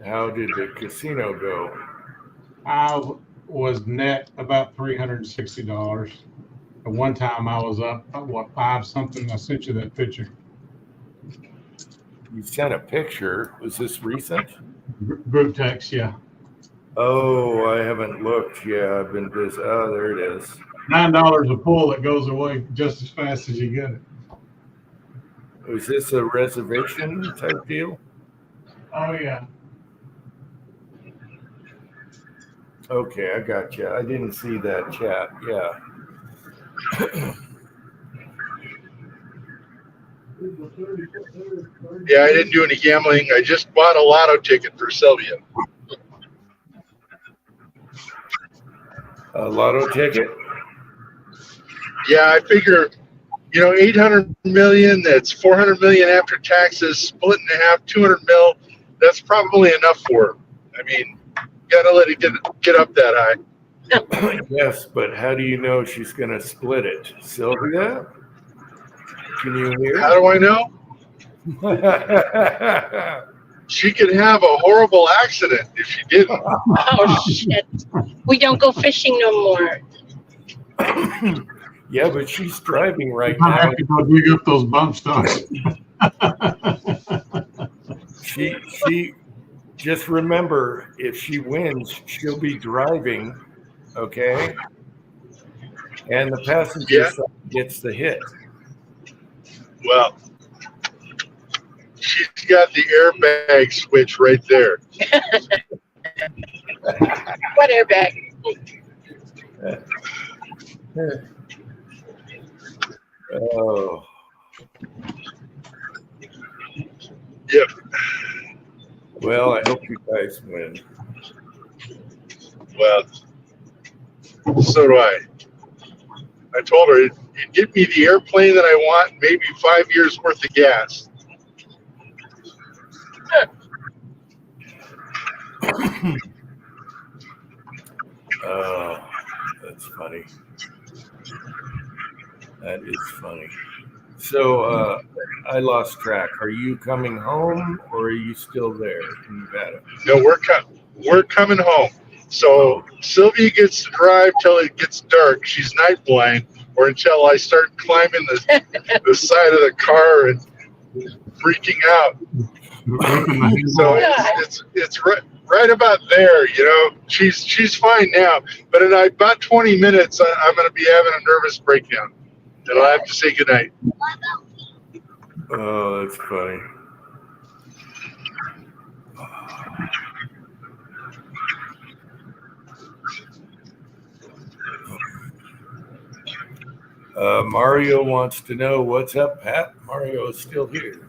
How did the casino go? I was net about $360. At one time I was up, five something. I sent you that picture. You sent a picture. Was this recent? Group text, yeah. Oh, I haven't looked. Yeah, I've been busy. Oh, there it is. $9 a pull that goes away just as fast as you get it. Was this a reservation type deal? Oh yeah. Okay, I got you. I didn't see that chat. Yeah. Yeah, I didn't do any gambling. I just bought a lotto ticket for Sylvia. A lotto ticket? Yeah, I figure, 800 million, that's 400 million after taxes, split in half, 200 mil. That's probably enough for her. I mean, gotta let it get up that high. Yes, but how do you know she's going to split it? Sylvia? Can you hear? How do I know? She could have a horrible accident if she didn't. Oh, shit. We don't go fishing no more. Yeah, but she's driving right I now. have to go dig up those bump stocks. She just remember, if she wins, she'll be driving, okay? And the passenger Yeah. side gets the hit. Well, she's got the airbag switch right there. What airbag? Oh, Yep. well, I hope you guys win. Well, so do I. I told her, you get me the airplane that I want, maybe 5 years worth of gas. Oh, that's funny. That is funny. So I lost track. Are you coming home or are you still there in Nevada? No, we're coming home. So Sylvia gets to drive till it gets dark. She's night blind, or until I start climbing the side of the car and freaking out. So it's right about there. You know, she's fine now, but in about 20 minutes, I'm going to be having a nervous breakdown, and I'll have to say goodnight. Oh, that's funny. Mario wants to know what's up, Pat. Mario is still here.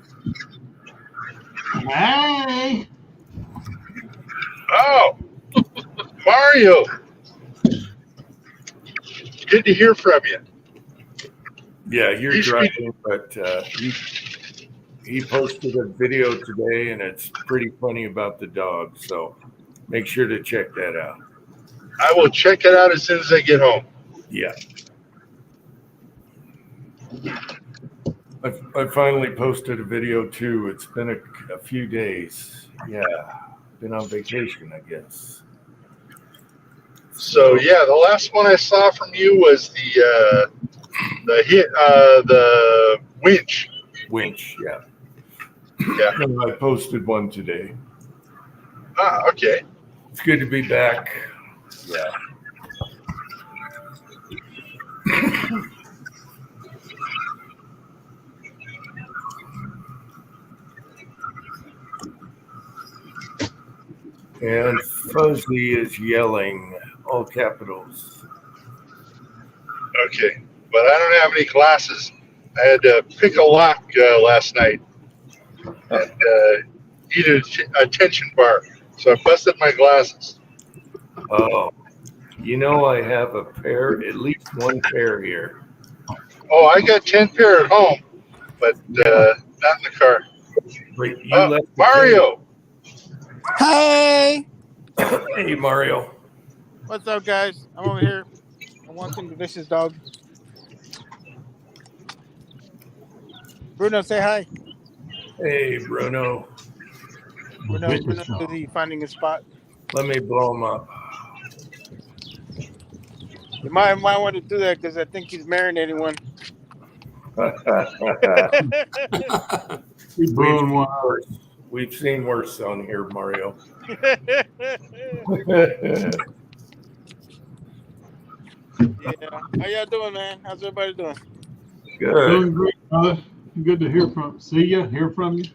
Hey, Oh, Mario, good to hear from you. Yeah, you're You should be- driving, but he posted a video today, and it's pretty funny about the dog. So make sure to check that out. I will check it out as soon as I get home. Yeah. I finally posted a video too. It's been a few days. Yeah, been on vacation, I guess. So yeah, the last one I saw from you was the winch. Winch, yeah. Yeah. And I posted one today. Ah, okay. It's good to be back. Yeah. And Fuzzy is yelling, all capitals. Okay, but I don't have any glasses. I had to pick a lock last night and eat a tension bar, so I busted my glasses. Oh, you know, I have a pair, at least one pair here. Oh, I got 10 pair at home, but not in the car. Wait, you left the Mario, Hey, pair. Hey, Mario. what's up, guys? I'm over here. I'm walking the vicious dog. Bruno, say hi. Hey, Bruno. Bruno is he finding a spot? Let me blow him up. You might want to do that because I think he's marinating one. he's blowing one up. Worse. We've seen worse on here, Mario. Yeah. How y'all doing, man? How's everybody doing? Good. Doing great, brother. Good to hear from you.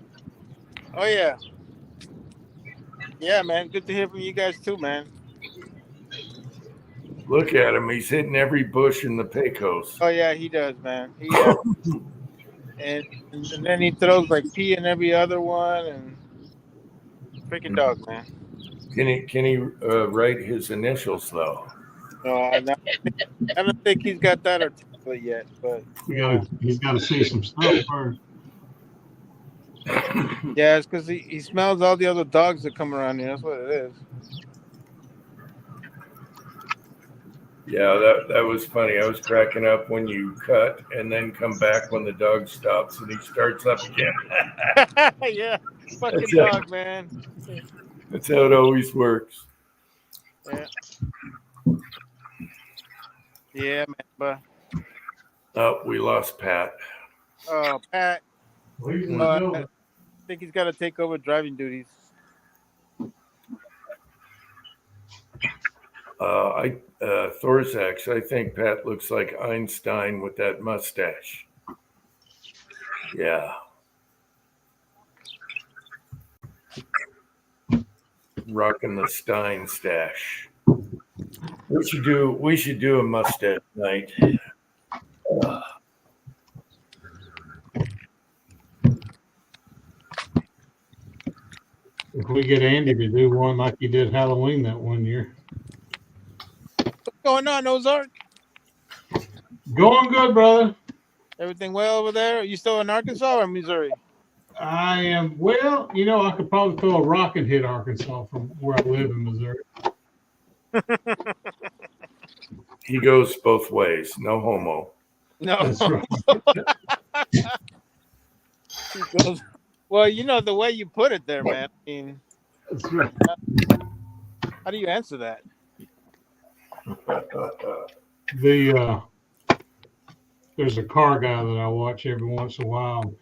Oh yeah. Yeah, man. Good to hear from you guys too, man. Look at him. He's hitting every bush in the Pecos. Oh yeah, he does, man. He and then he throws like pee in every other one, and freaking dog, man. Can he write his initials though? No, I don't think he's got that articulate yet, but He's got to see some stuff first. yeah, it's because he smells all the other dogs that come around here. That's what it is. Yeah, that was funny. I was cracking up when you cut and then come back when the dog stops and he starts up again. Yeah, fucking That's dog, man. That's how it always works. Yeah. Yeah, man. But Oh, we lost Pat. Pat, He's in Uh, the building. I think he's got to take over driving duties. Thorzax, I think Pat looks like Einstein with that mustache. Yeah. Rocking the Stein stash. We should do a mustache night. If we get Andy to do one like he did Halloween that one year. What's going on, Ozark? Going good, brother. Everything well over there? Are you still in Arkansas or Missouri? I am, well, you know, I could probably throw a rock and hit Arkansas from where I live in Missouri. He goes both ways. No homo. No. That's right. He goes, well, you know the way you put it there, man. I mean, That's right. how do you answer that? There's a car guy that I watch every once in a while.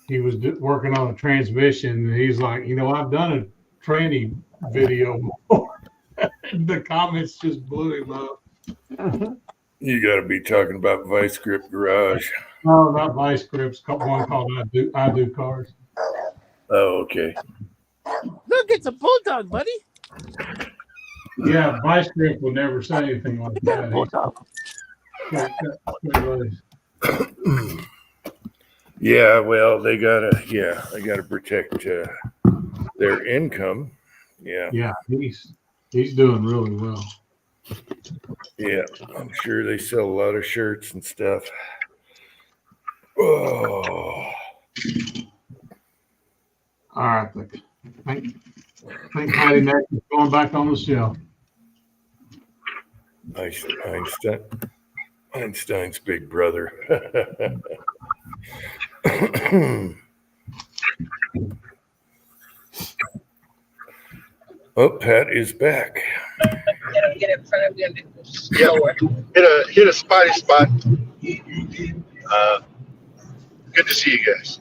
He was working on a transmission, and he's like, you know, I've done a tranny video before. The comments just blew him up. You got to be talking about Vice Grip Garage. No, not Vice Grips. One called I Do Cars. Oh, okay. Look, it's a bulldog, buddy. Yeah, Vice Grip would never say anything like that. Yeah, well, they gotta protect their income. Yeah. Yeah, he's doing really well. Yeah, I'm sure they sell a lot of shirts and stuff. Oh, All right, I think Patty Neck is going back on the shelf. Einstein's big brother. Oh, Pat is back. Get in front of you. Yeah, hit a spotty spot. Good to see you guys.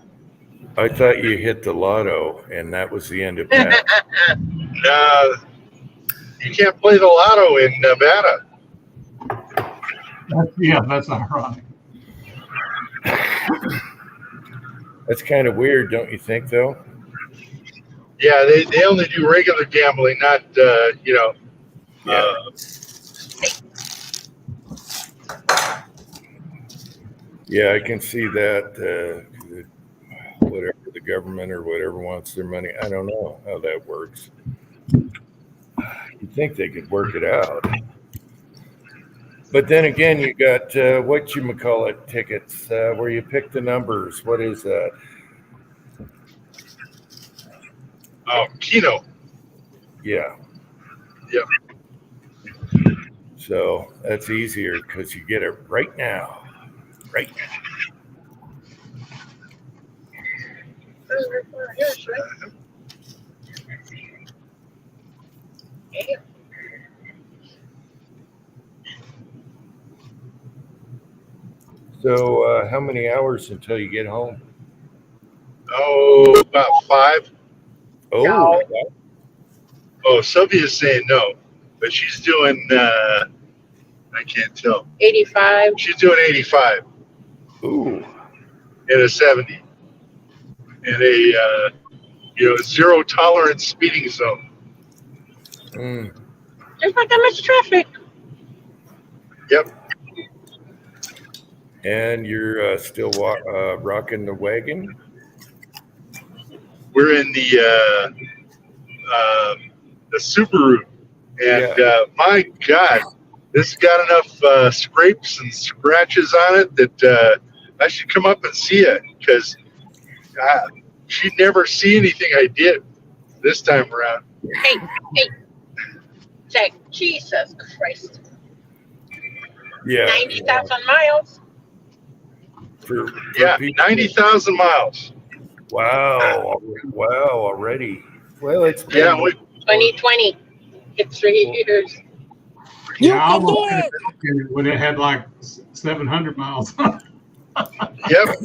I thought you hit the lotto, and that was the end of Pat. You can't play the lotto in Nevada. That's ironic. That's kind of weird, don't you think, though? Yeah, they only do regular gambling, not Yeah, I can see that. Whatever the government or whatever wants their money. I don't know how that works. You'd think they could work it out. But then again, you got whatchamacallit tickets where you pick the numbers. What is that? Keno. Yeah. Yep. So that's easier because you get it right now. Right now. So how many hours until you get home? Oh, about 5. Oh, No. Oh, Sylvia's saying no, but she's doing, I can't tell. 85. She's doing 85 ooh. in a 70 in a, zero tolerance speeding zone. Mm. There's not that much traffic. Yep. And you're still rocking the wagon? We're in the Subaru, and my God, this got enough scrapes and scratches on it that I should come up and see it because she'd never see anything I did this time around. Hey. Say, Jesus Christ. Yeah. 90,000 miles. For 90,000 miles. Wow. Already. Well, it's been, Yeah, 2020. It's 3 years. Yeah, I almost had it when it had like 700 miles. Yep.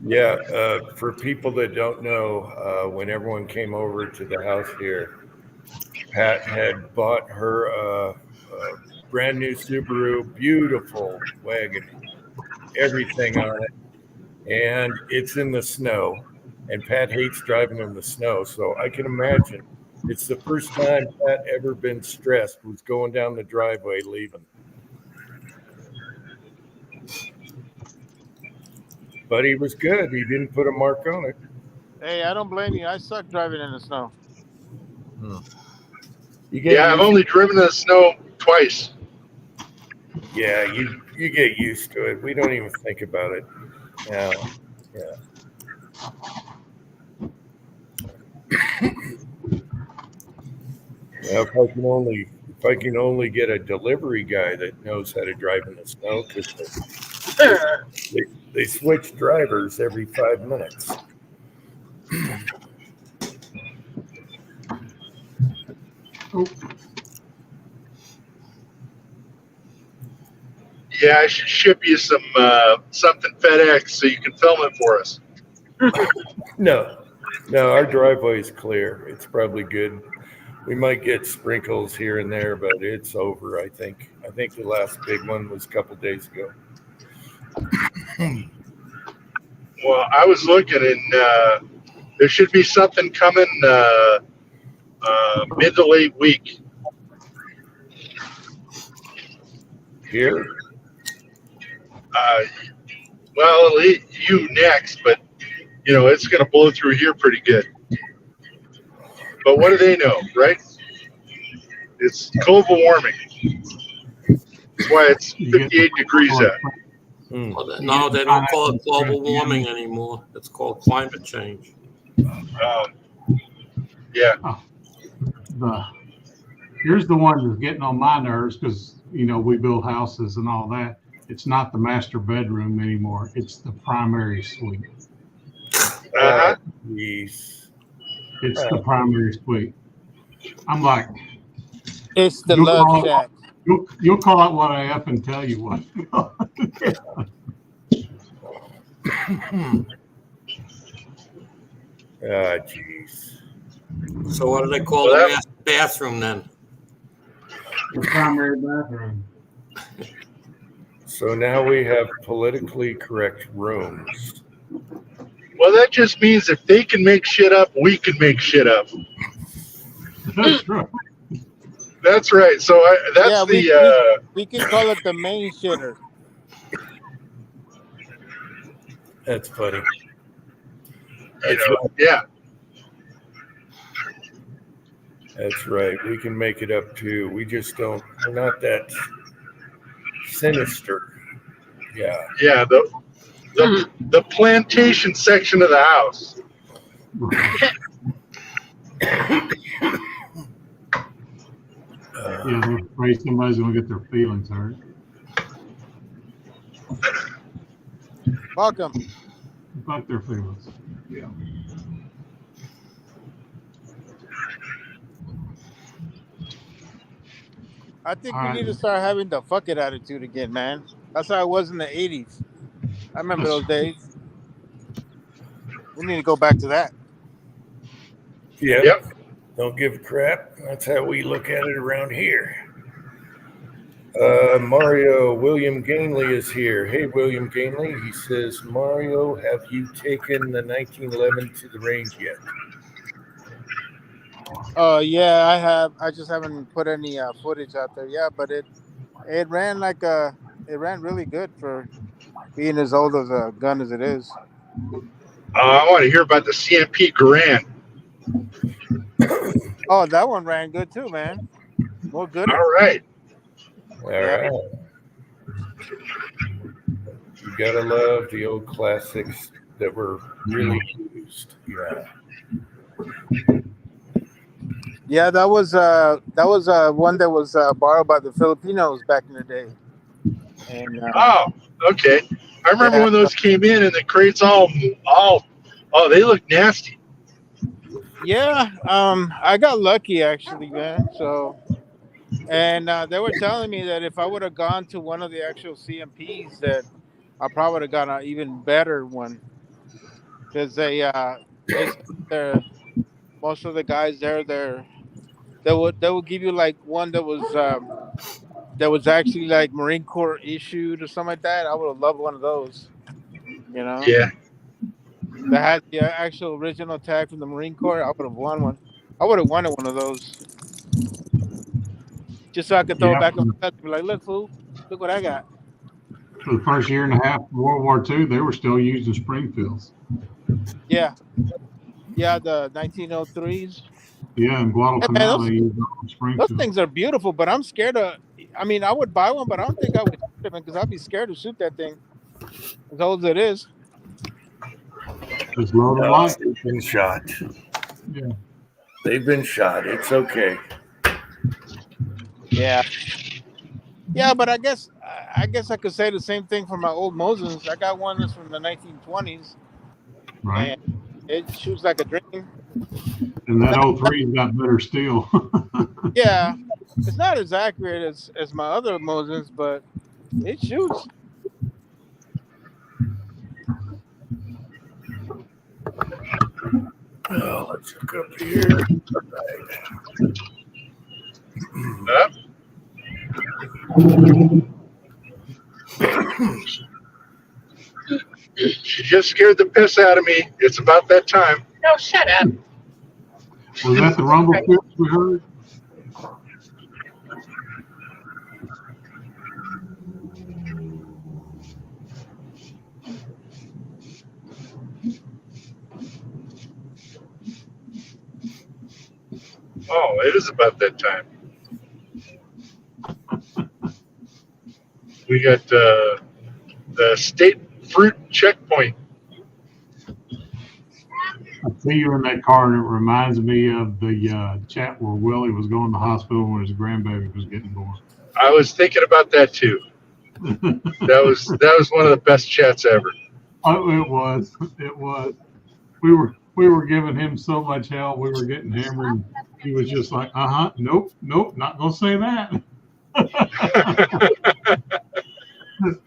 Yeah, for people that don't know, when everyone came over to the house here, Pat had bought her a brand new Subaru, beautiful wagon, everything on it, and it's in the snow. And Pat hates driving in the snow, so I can imagine it's the first time Pat ever been stressed was going down the driveway leaving. But he was good. He didn't put a mark on it. Hey, I don't blame you. I suck driving in the snow. You get Yeah, I've used, only driven in the snow twice. yeah, you get used to it. We don't even think about it now. Yeah. Now, if I can only get a delivery guy that knows how to drive in the snow, because they switch drivers every 5 minutes. Yeah, I should ship you some something FedEx so you can film it for us. No, our driveway is clear. It's probably good. We might get sprinkles here and there, but it's over, I think. I think the last big one was a couple days ago. Well, I was looking, and there should be something coming mid to late week. Here? Well, you next, but you know it's going to blow through here pretty good. But what do they know, right? It's global warming. That's why it's 58 degrees out. No, they don't call it global warming anymore. It's called climate change. Yeah. Here's the one that's getting on my nerves because, you know, we build houses and all that. It's not the master bedroom anymore. It's the primary suite. Uh-huh. Jeez. It's the primary suite. I'm like, It's the You'll love call it- shack. you'll call it what I F and tell you what. Jeez. So what do they call Well, the bathroom then? The primary bathroom. So now we have politically correct rooms. Well, that just means if they can make shit up, we can make shit up. That's right. That's right. So that's We can call it the main shitter. That's funny. yeah. That's right. We can make it up too. We just don't. We're not that sinister. Yeah. Yeah, the plantation section of the house. Yeah, I'm afraid somebody's gonna get their feelings hurt. Welcome. Fuck their feelings. Yeah. I think All we right. need to start having the fuck it attitude again, man. That's how it was in the 80s. I remember those days. We need to go back to that. Yeah. Yep. Don't give a crap. That's how we look at it around here. Mario William Gainley is here. Hey, William Gainley. He says, Mario, have you taken the 1911 to the range yet? Yeah, I have. I just haven't put any footage out there. Yeah, but it ran it ran really good for being as old as a gun as it is. I want to hear about the CMP Garand. Oh, that one ran good too, man. More good. All right. All right. You gotta love the old classics that were really used. Yeah. Yeah, that was one that was borrowed by the Filipinos back in the day. And Oh, okay. I remember Yeah. when those came in and the crates all they look nasty. yeah, I got lucky actually, man. So And they were telling me that if I would have gone to one of the actual CMPs, that I probably would have got an even better one because they're most of the guys there they would give you like one that was actually like Marine Corps issued or something like that. I would have loved one of those. You know, Yeah. that had the actual original tag from the Marine Corps. I would have won one. I would have wanted one of those just so I could throw it Yeah, back on my cousin. Be like, look, fool, look what I got. for the first year and a half of World War II, they were still using Springfields. Yeah, yeah, the 1903s. Yeah, in Hey, man, Guadalcanal, those they used those Springfield. things are beautiful, but I'm scared of. I mean, I would buy one, but I don't think I would shoot it because I'd be scared to shoot that thing as old as it is. It's loaded No, light. they've been shot. Yeah. They've been shot. It's okay. Yeah, yeah, but I guess I could say the same thing for my old Mosins. I got one that's from the 1920s, Right. and it shoots like a dream. And that 03's got better steel. Yeah, it's not as accurate as my other Mosins, but it shoots. Oh, let's look up here. Huh? She just scared the piss out of me. It's about that time. No, shut up. Was that the rumble strips we heard? Oh, it is about that time. We got the state fruit checkpoint. I see you in that car, and it reminds me of the chat where Willie was going to the hospital when his grandbaby was getting born. I was thinking about that too. That was one of the best chats ever. Oh, it was. It was. We were giving him so much hell. We were getting hammered. And he was just like, nope, not gonna say that.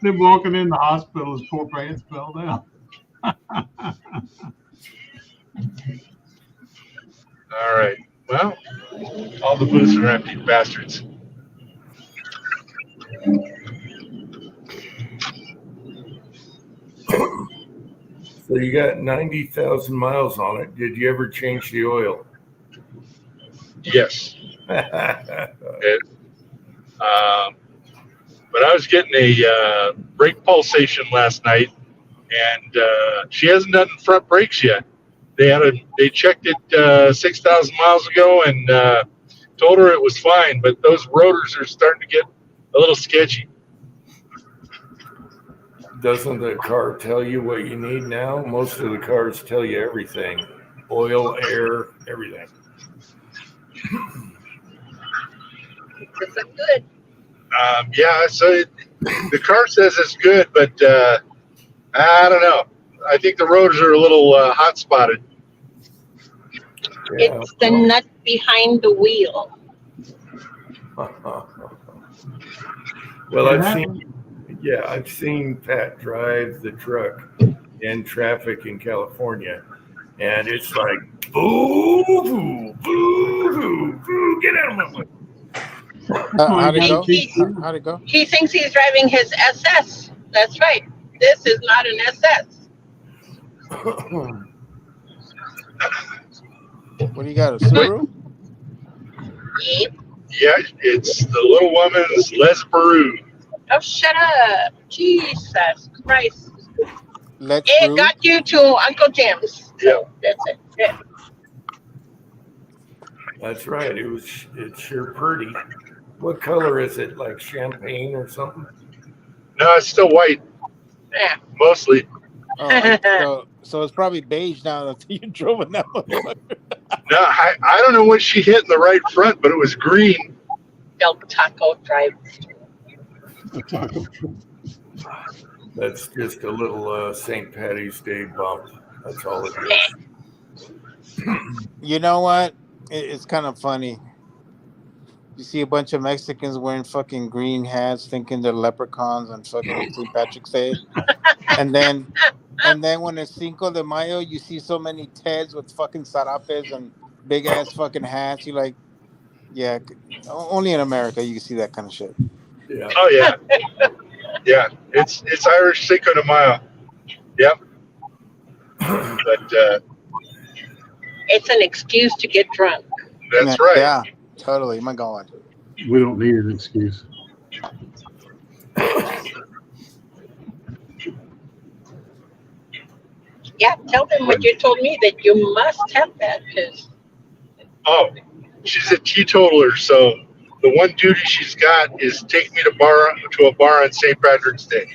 Then walking in the hospital, his poor pants fell down. All right. Well, all the booths are empty, bastards. So you got 90,000 miles on it. Did you ever change the oil? Yes. But I was getting a brake pulsation last night, and she hasn't done front brakes yet. They checked it 6,000 miles ago and told her it was fine, but those rotors are starting to get a little sketchy. Doesn't the car tell you what you need now? Most of the cars tell you everything. Oil, air, everything. It's a good. Yeah, so the car says it's good, but I don't know. I think the rotors are a little hot spotted. Yeah. It's the nut behind the wheel. Well, I've seen Pat drive the truck in traffic in California, and it's like, boo, boo, boo, boo, boo, get out of my way. How'd it go? He- How'd it go? He thinks he's driving his SS. That's right. This is not an SS. What do you got? A Subaru? Yep. Yeah, it's the little woman's Les Baru. Oh, shut up. Jesus Christ. Let's It Brew? got you to Uncle Jim's. Yeah. That's it. Yeah. That's right. It's sure pretty. What color is it? Like champagne or something? No, it's still white, Yeah. mostly. Oh, so it's probably beige now that you drove in that motherfucker. No, I don't know what she hit in the right front, but it was green. Del Taco Drive. That's just a little St. Patty's Day bump. That's all it is. You know what? It's kind of funny. You see a bunch of Mexicans wearing fucking green hats, thinking they're leprechauns on fucking St. Patrick's Day, and then when it's Cinco de Mayo, you see so many Teds with fucking sarapes and big ass fucking hats. You're like, yeah, only in America you can see that kind of shit. Yeah. Oh yeah, yeah. It's Irish Cinco de Mayo. Yep. But It's an excuse to get drunk. that's right. Yeah, totally. My God. We don't need an excuse. Yeah, tell them what you told me, that you must have that, because Oh, she's a teetotaler, so the one duty she's got is take me to a bar on St. Patrick's Day,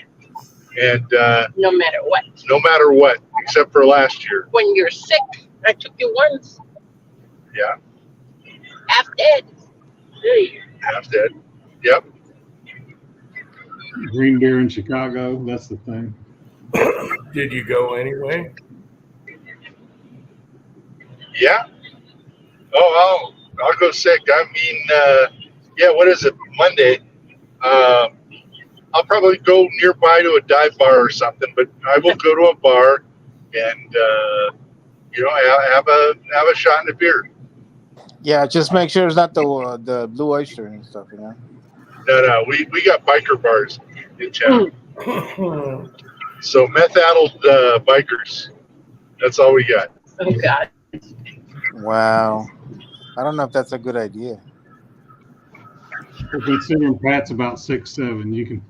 and no matter what. no matter what, except for last year. When you're sick, I took you once, Yeah, half dead. Hey, half dead. Yep. Green beer in Chicago, that's the thing. Did you go anyway? Yeah. Oh, I'll go sick. I mean, yeah. What is it? Monday. I'll probably go nearby to a dive bar or something, but I will go to a bar and have a shot and a beer. Yeah, just make sure it's not the Blue Oyster and stuff, you know. No, we got biker bars in town. So meth-addled bikers. That's all we got. oh God. Wow. I don't know if that's a good idea. Well, considering Pat's about 6'7",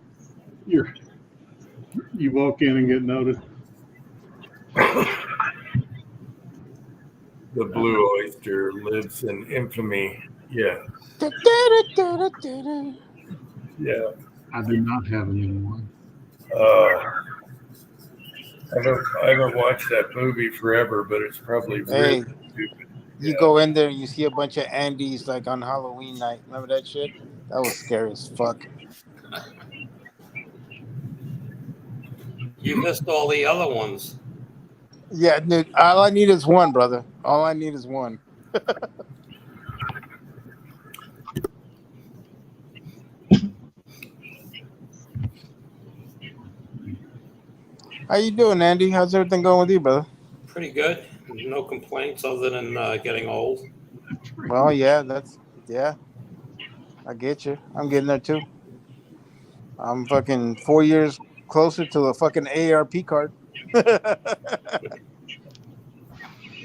you walk in and get noticed. The Blue Oyster lives in infamy. Yeah. Yeah. I do not have any one. I haven't watched that movie forever, but it's probably really stupid. You go in there and you see a bunch of Andes like on Halloween night. Remember that shit? That was scary as fuck. You missed all the other ones. Yeah, dude. All I need is one, brother. All I need is one. How you doing, Andy? How's everything going with you, brother? Pretty good. No complaints other than getting old. Well, yeah, I get you. I'm getting there too. I'm fucking 4 years closer to a fucking AARP card.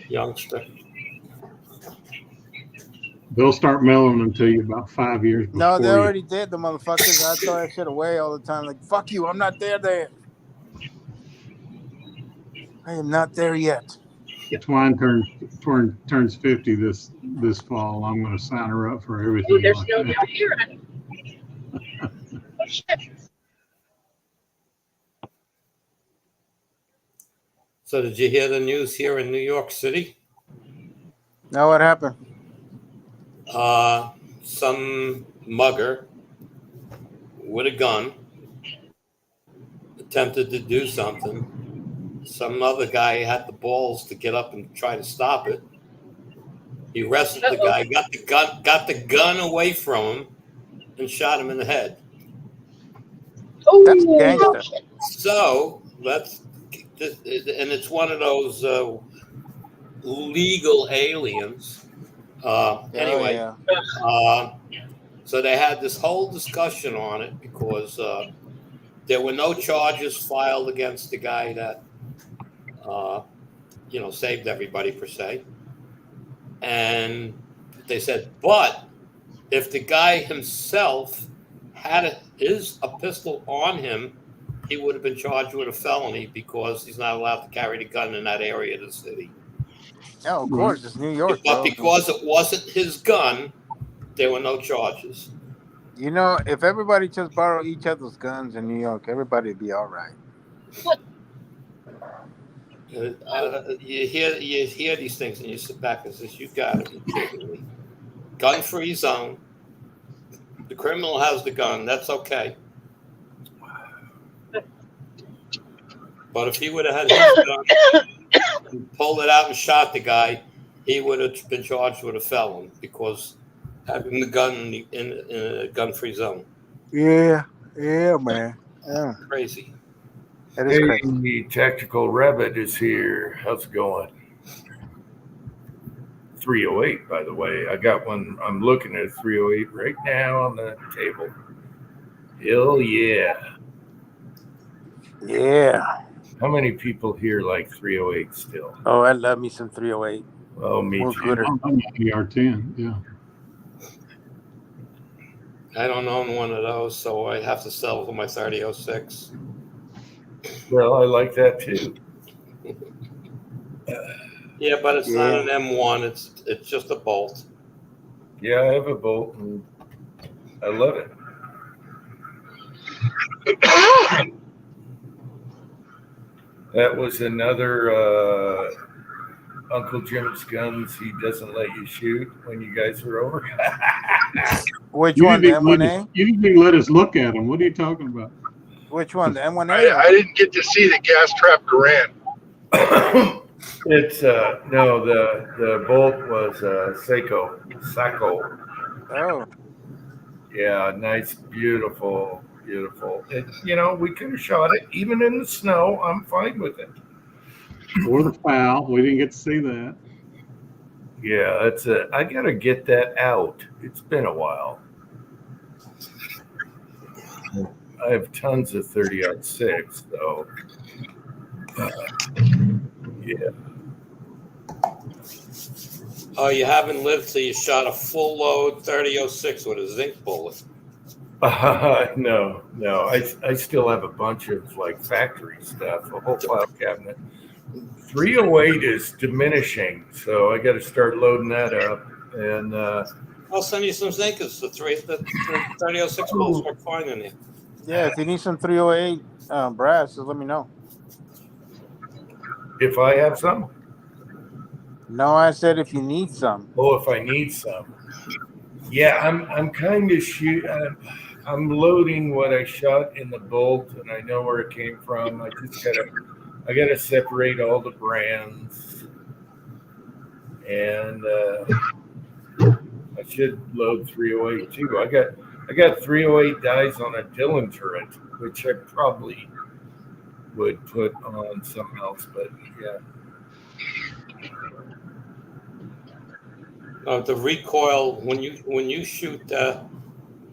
Youngster. They'll start mailing them to you about 5 years before. No, they you- already did, the motherfuckers. I throw that shit away all the time. Like, fuck you, I'm not there. I am not there yet. Twine turns 50 this fall. I'm going to sign her up for everything. Ooh, there's like no that. down here, honey. Oh, shit. So did you hear the news here in New York City? Now what happened? Some mugger with a gun attempted to do something. Some other guy had the balls to get up and try to stop it. He arrested the guy, got the gun away from him, and shot him in the head. Oh, That's gangster. So and it's one of those legal aliens. Anyway, yeah. So they had this whole discussion on it because there were no charges filed against the guy that saved everybody per se. And they said, but if the guy himself had a pistol on him, he would have been charged with a felony because he's not allowed to carry the gun in that area of the city. Oh, of course, it's New York. But bro. because it wasn't his gun, there were no charges. You know, if everybody just borrow each other's guns in New York, everybody would be all right. You hear these things and you sit back and says, "You got it." Gun-free zone. The criminal has the gun. That's okay. But if he would have had his gun, pulled it out and shot the guy, he would have been charged with a felon because having the gun in a gun-free zone. Yeah, man. Yeah, Crazy. that is crazy. The Tactical Rabbit is here. How's it going? 308, by the way. I got one. I'm looking at a 308 right now on the table. Hell yeah. Yeah. How many people here like 308 still? Oh, I love me some 308. Oh, me More too. gooder. I'm an AR-10. Yeah. I don't own one of those, so I have to sell for my 3006. Well, I like that too. Yeah, but it's not an M1. It's just a bolt. Yeah, I have a bolt and I love it. That was another Uncle Jim's guns. He doesn't let you shoot when you guys are over. Which You one? The didn't, let us, M1A? you didn't let us look at them. What are you talking about? Which one? The M1A? I didn't get to see the gas trap Garand. It's no, the bolt was Sacco. Oh, Yeah, nice, beautiful. It, we could have shot it even in the snow. I'm fine with it. Or the foul. We didn't get to see that. Yeah, that's it. I gotta get that out. It's been a while. I have tons of 30-06, so yeah. Oh, you haven't lived till you shot a full load 3006 with a zinc bullet. No. I still have a bunch of like factory stuff, a whole file cabinet. 308 is diminishing, so I got to start loading that up. And I'll send you some zinkers. The 3006 bullets work fine in here. yeah. If you need some 308 brass, just let me know. if I have some, No, I said if you need some. if I need some, yeah, I'm kind of I'm loading what I shot in the bolt, and I know where it came from. I gotta separate all the brands, and I should load 308 too. I got 308 dies on a Dillon turret, which I probably would put on something else, but yeah. The recoil when you shoot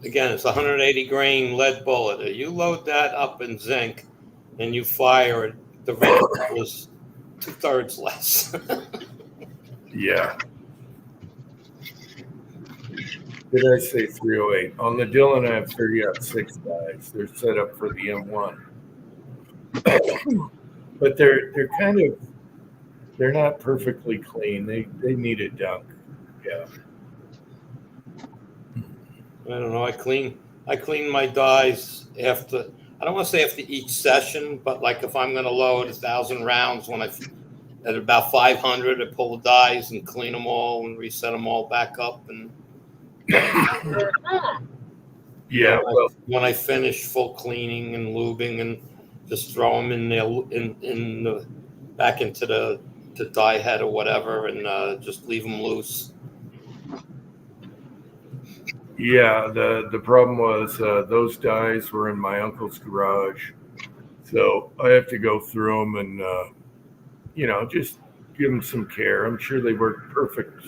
again, it's a 180 grain lead bullet. You load that up in zinc, and you fire it. The recoil is 2/3 less. Yeah. Did I say 308? On the Dillon, I have 30-06 dies. They're set up for the M1. But they're not perfectly clean. They need a dunk. Yeah. I don't know. I clean my dies after. I don't want to say after each session, but like if I'm going to load 1,000 rounds, when at about 500, I pull the dies and clean them all and reset them all back up. And Yeah. Well, when I finish full cleaning and lubing, and just throw them in there in the back into the die head or whatever, and just leave them loose. yeah. The problem was those dies were in my uncle's garage, so I have to go through them and just give them some care. I'm sure they work perfect.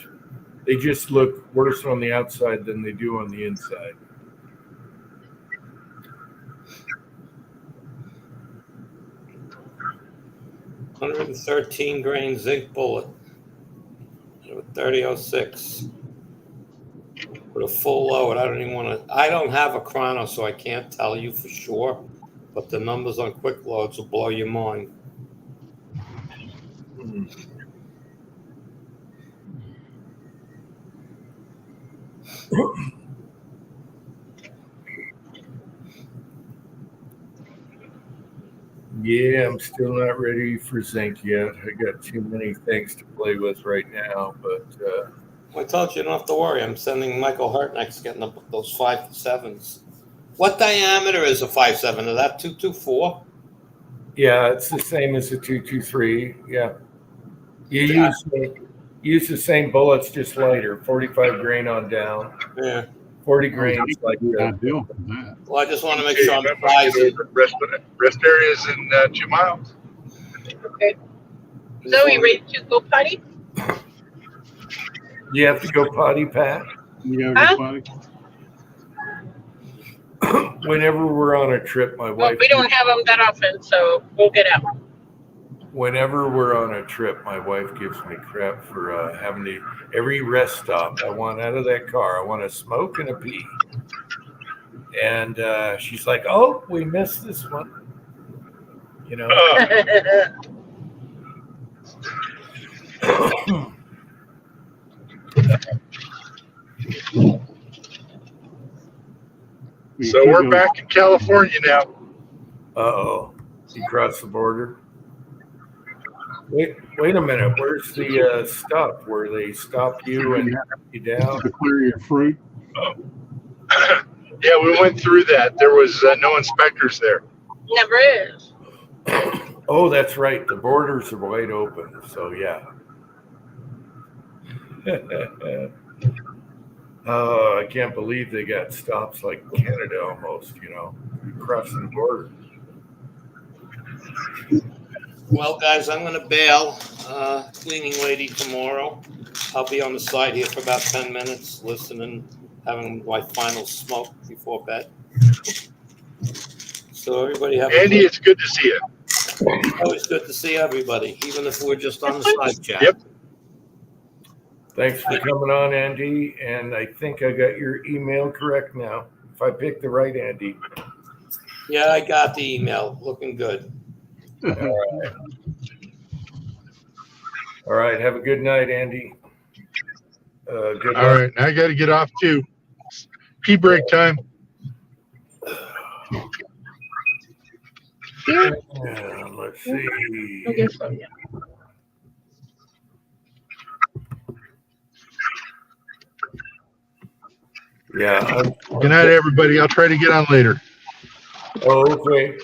They just look worse on the outside than they do on the inside. $113 grain zinc bullet with 3006 with a full load. I don't even want to. I don't have a chrono, so I can't tell you for sure. But the numbers on quick loads will blow your mind. Yeah, I'm still not ready for zinc yet. I got too many things to play with right now, but I told you don't have to worry. I'm sending Michael Hartneck's getting those 5.7s. What diameter is a 5.7? Is that 224? yeah, it's the same as the 223. Yeah, you Use the same bullets, just lighter. 45 grain on down. Yeah. 40 grains like Good that. idea for that. Well, I just want to make Okay, sure I'm that might get sizing. over rest areas in 2 miles. Okay. Zoe, ready to go potty? You have to go potty, Pat. You gotta Huh? go potty. Whenever we're on a trip, my Well, wife. we don't have them that often, so we'll get out. Whenever we're on a trip, my wife gives me crap for having to every rest stop. I want out of that car. I want to smoke and a pee. And she's like, "Oh, we missed this one." You know. So we're back in California now. Uh-oh. You crossed the border. Wait a minute. Where's the stop where they stop you and pat you down? To clear your fruit. Yeah, we went through that. There was no inspectors there. Never is. Oh, that's right. The borders are wide open. So yeah. Oh, I can't believe they got stops like Canada almost, you know, crossing the border. Well, guys, I'm going to bail. Cleaning lady tomorrow. I'll be on the side here for about 10 minutes, listening, having my final smoke before bed. So everybody have Andy, it's good to see you. always good to see everybody, even if we're just on the side chat. Yep. Thanks for coming on, Andy. And I think I got your email correct now. If I picked the right Andy. Yeah, I got the email. Looking good. All right. Have a good night, Andy. Good All right, I got to get off too. Pee break time. Here? Let's see. I guess so, yeah. Yeah. Good night, everybody. I'll try to get on later. Oh, okay.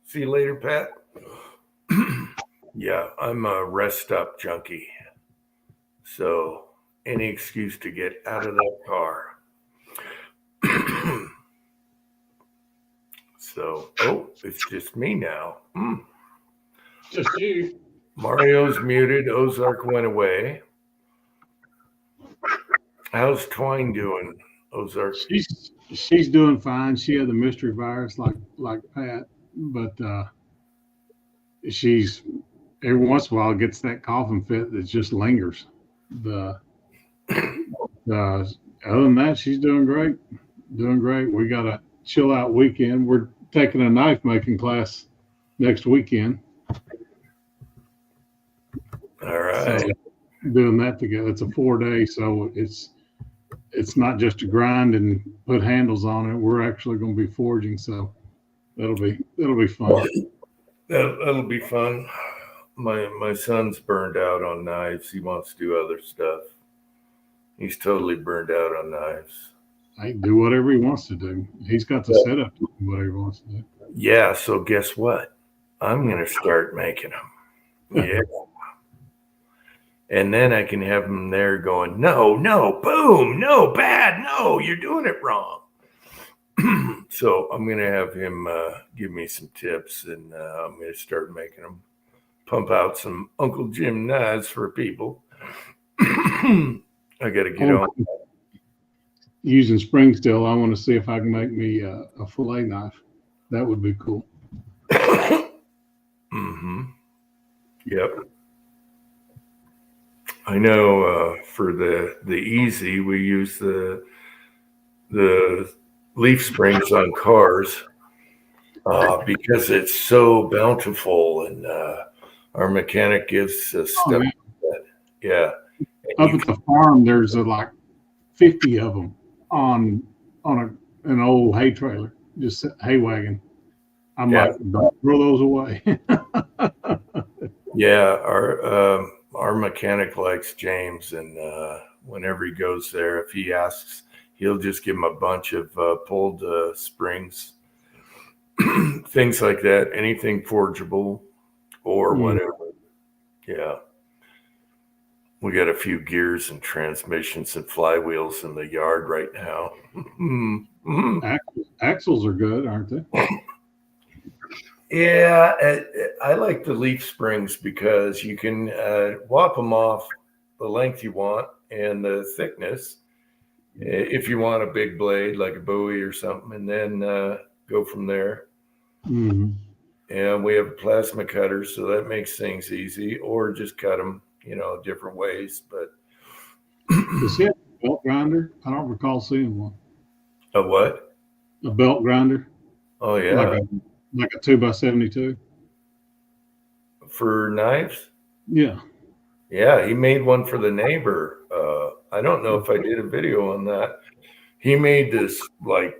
See you later, Pat. Yeah, I'm a rest stop junkie. So any excuse to get out of that car. So, oh, it's just me now. Just you. Mario's muted. Ozark went away. How's Twine doing, Ozark? She's doing fine. She had the mystery virus like Pat, but she's every once in a while gets that coughing fit that just lingers. Other than that, she's doing great. Doing great. We got a chill out weekend. We're taking a knife making class next weekend. All right. So doing that together. It's a 4-day, so it's not just a grind and put handles on it. We're actually going to be forging, so that'll be fun. That'll be fun. My son's burned out on knives. He wants to do other stuff. He's totally burned out on knives. I do whatever he wants to do. He's got the setup to do whatever he wants to do. Yeah, so guess what? I'm going to start making them. Yeah. And then I can have him there going, no, boom, no, bad, no, you're doing it wrong. So I'm going to have him give me some tips, and I'm going to start making them, pump out some Uncle Jim knives for people. I got to get on. Using spring steel, I want to see if I can make me a fillet knife. That would be cool. Mm-hmm. Yep. I know for the easy, we use the leaf springs on cars because it's so bountiful, and our mechanic gives us stuff. Yeah. Up at the farm, there's like 50 of them on an old hay trailer, just hay wagon. I'm like, don't throw those away. Yeah, our mechanic likes James, and whenever he goes there, if he asks, he'll just give him a bunch of pulled springs, things like that, anything forgeable or whatever. Yeah. We got a few gears and transmissions and flywheels in the yard right now. Axles are good, aren't they? Yeah, I like the leaf springs because you can whop them off the length you want and the thickness if you want a big blade like a Bowie or something, and then go from there. Mm-hmm. And we have a plasma cutter, so that makes things easy, or just cut them, different ways. But Does he have a belt grinder? I don't recall seeing one. a what? A belt grinder? Oh yeah, Like a 2x72? for knives. Yeah. Yeah, he made one for the neighbor. I don't know if I did a video on that. He made this like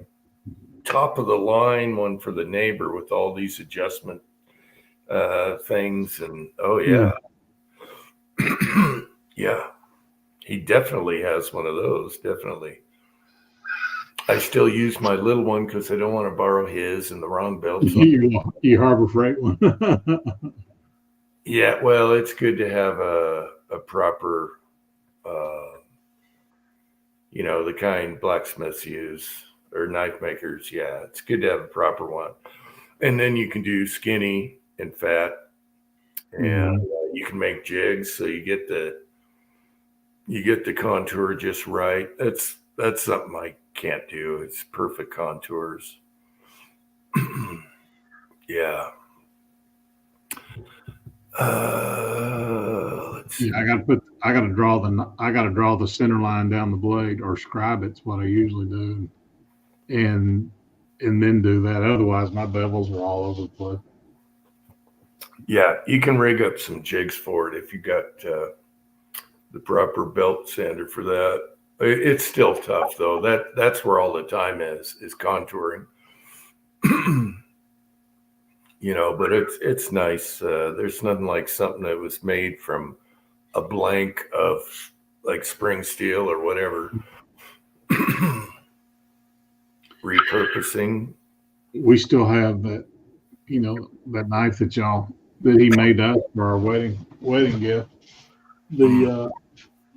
top of the line one for the neighbor with all these adjustment things, and oh yeah. Yeah, he definitely has one of those. Definitely. I still use my little one because I don't want to borrow his and the wrong belt. You Harbor Freight one. Yeah, well, it's good to have a proper, the kind blacksmiths use or knife makers. Yeah, it's good to have a proper one. And then you can do skinny and fat, and you can make jigs, so you get the contour just right. That's something I can't do. It's perfect contours. Yeah. Let's see. Yeah, I gotta draw the center line down the blade or scribe it's what I usually do. And then do that. Otherwise my bevels are all over the place. Yeah, you can rig up some jigs for it if you got the proper belt sander for that. It's still tough though. That's where all the time is contouring. But it's nice. There's nothing like something that was made from a blank of like spring steel or whatever. Repurposing. We still have that, that knife that he made us for our wedding gift.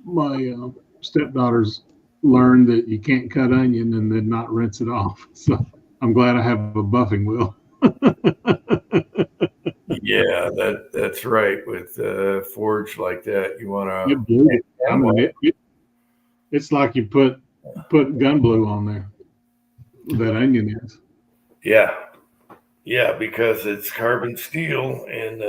My stepdaughters learned that you can't cut onion and then not rinse it off. So I'm glad I have a buffing wheel. Yeah, that's right. With forge like that, you want to. It's like you put gun blue on there. That onion is. Yeah, because it's carbon steel and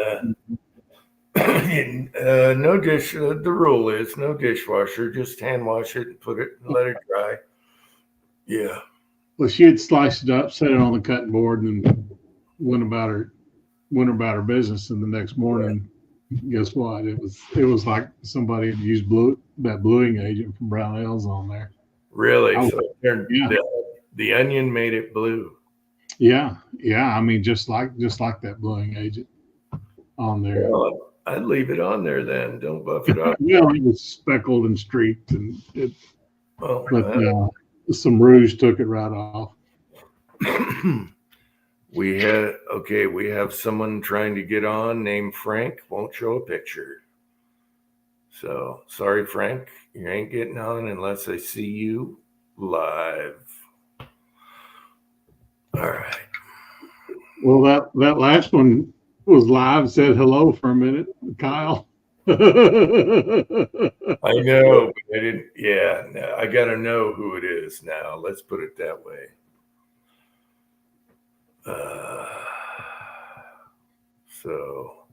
no dish. The rule is no dishwasher. Just hand wash it and put it and let it dry. Yeah. Well, she had sliced it up, set it on the cutting board, and went about her business. And the next morning, guess what? It was like somebody had used that bluing agent from Brownells on there. Really? The onion made it blue. Yeah. I mean, just like that bluing agent on there. Well, I'd leave it on there then. Don't buff it up. Well, it was speckled and streaked, and some rouge took it right off. We have someone trying to get on named Frank, won't show a picture. So sorry, Frank, you ain't getting on unless I see you live. All right. Well, that last one was live, said hello for a minute, Kyle. I know, but I didn't. Yeah, no, I got to know who it is now. Let's put it that way. So,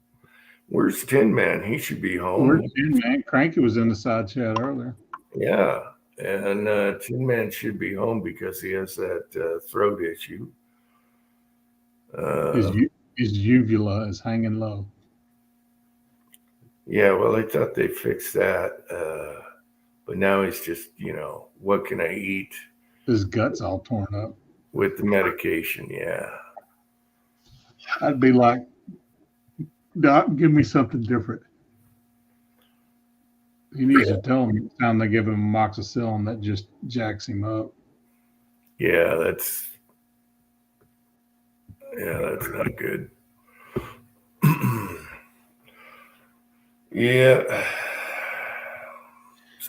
where's Tin Man? He should be home. Where's Tin Man? Cranky was in the side chat earlier. Yeah, and Tin Man should be home because he has that throat issue. His uvula is hanging low. Yeah, well, I thought they fixed that, but now he's just, what can I eat? His gut's all torn up. With the medication, yeah. I'd be like, Doc, give me something different. He needs to tell him it's time they give him amoxicillin. That just jacks him up. Yeah, that's not good. Yeah.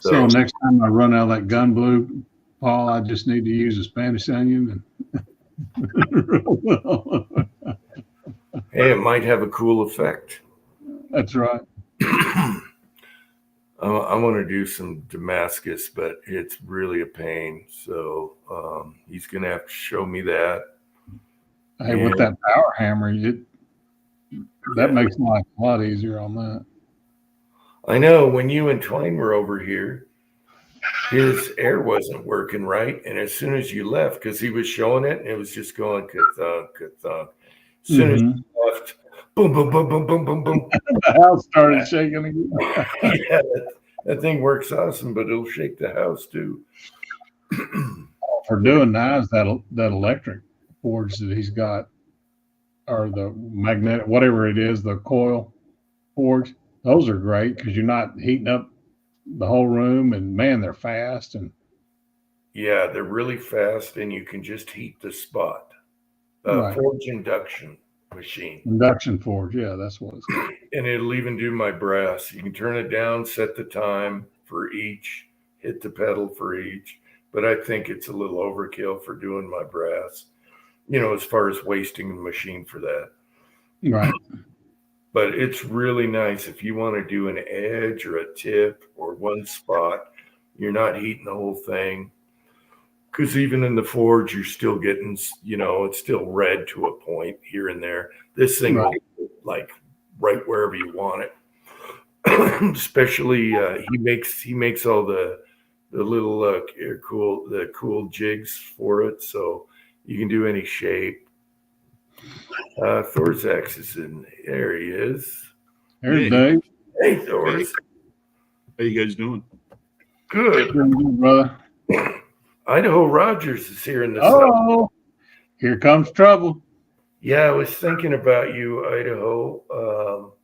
So next time I run out of that gun blue, Paul, I just need to use a Spanish onion. Hey, it might have a cool effect. That's right. I want to do some Damascus, but it's really a pain. So he's going to have to show me that. Hey, with that power hammer, that makes life a lot easier on that. I know when you and Twain were over here, his air wasn't working right. And as soon as you left, because he was showing it, and it was just going ka-thunk, ka-thunk. As soon as you left, boom, boom, boom, boom, boom, boom, boom. The house started shaking again. Yeah, that thing works awesome, but it'll shake the house too. All we're doing now is that electric forge that he's got, or the magnetic, whatever it is, the coil forge. Those are great because you're not heating up the whole room, and man, they're fast. And yeah, they're really fast, and you can just heat the spot. Right. Forge induction machine. Induction forge, yeah, that's what it's called. And it'll even do my brass. You can turn it down, set the time for each, hit the pedal for each. But I think it's a little overkill for doing my brass, as far as wasting the machine for that. Right. But it's really nice if you want to do an edge or a tip or one spot, you're not heating the whole thing. Because even in the forge, you're still getting, it's still red to a point here and there. This thing will be like right wherever you want it. Especially, he makes all the little cool jigs for it, so you can do any shape. Thorzax is in there. He is. There's Dave. Hey, Thors. How you guys doing? Good. Good, brother. Idaho Rogers is here in the Oh, here comes trouble. Yeah, I was thinking about you, Idaho.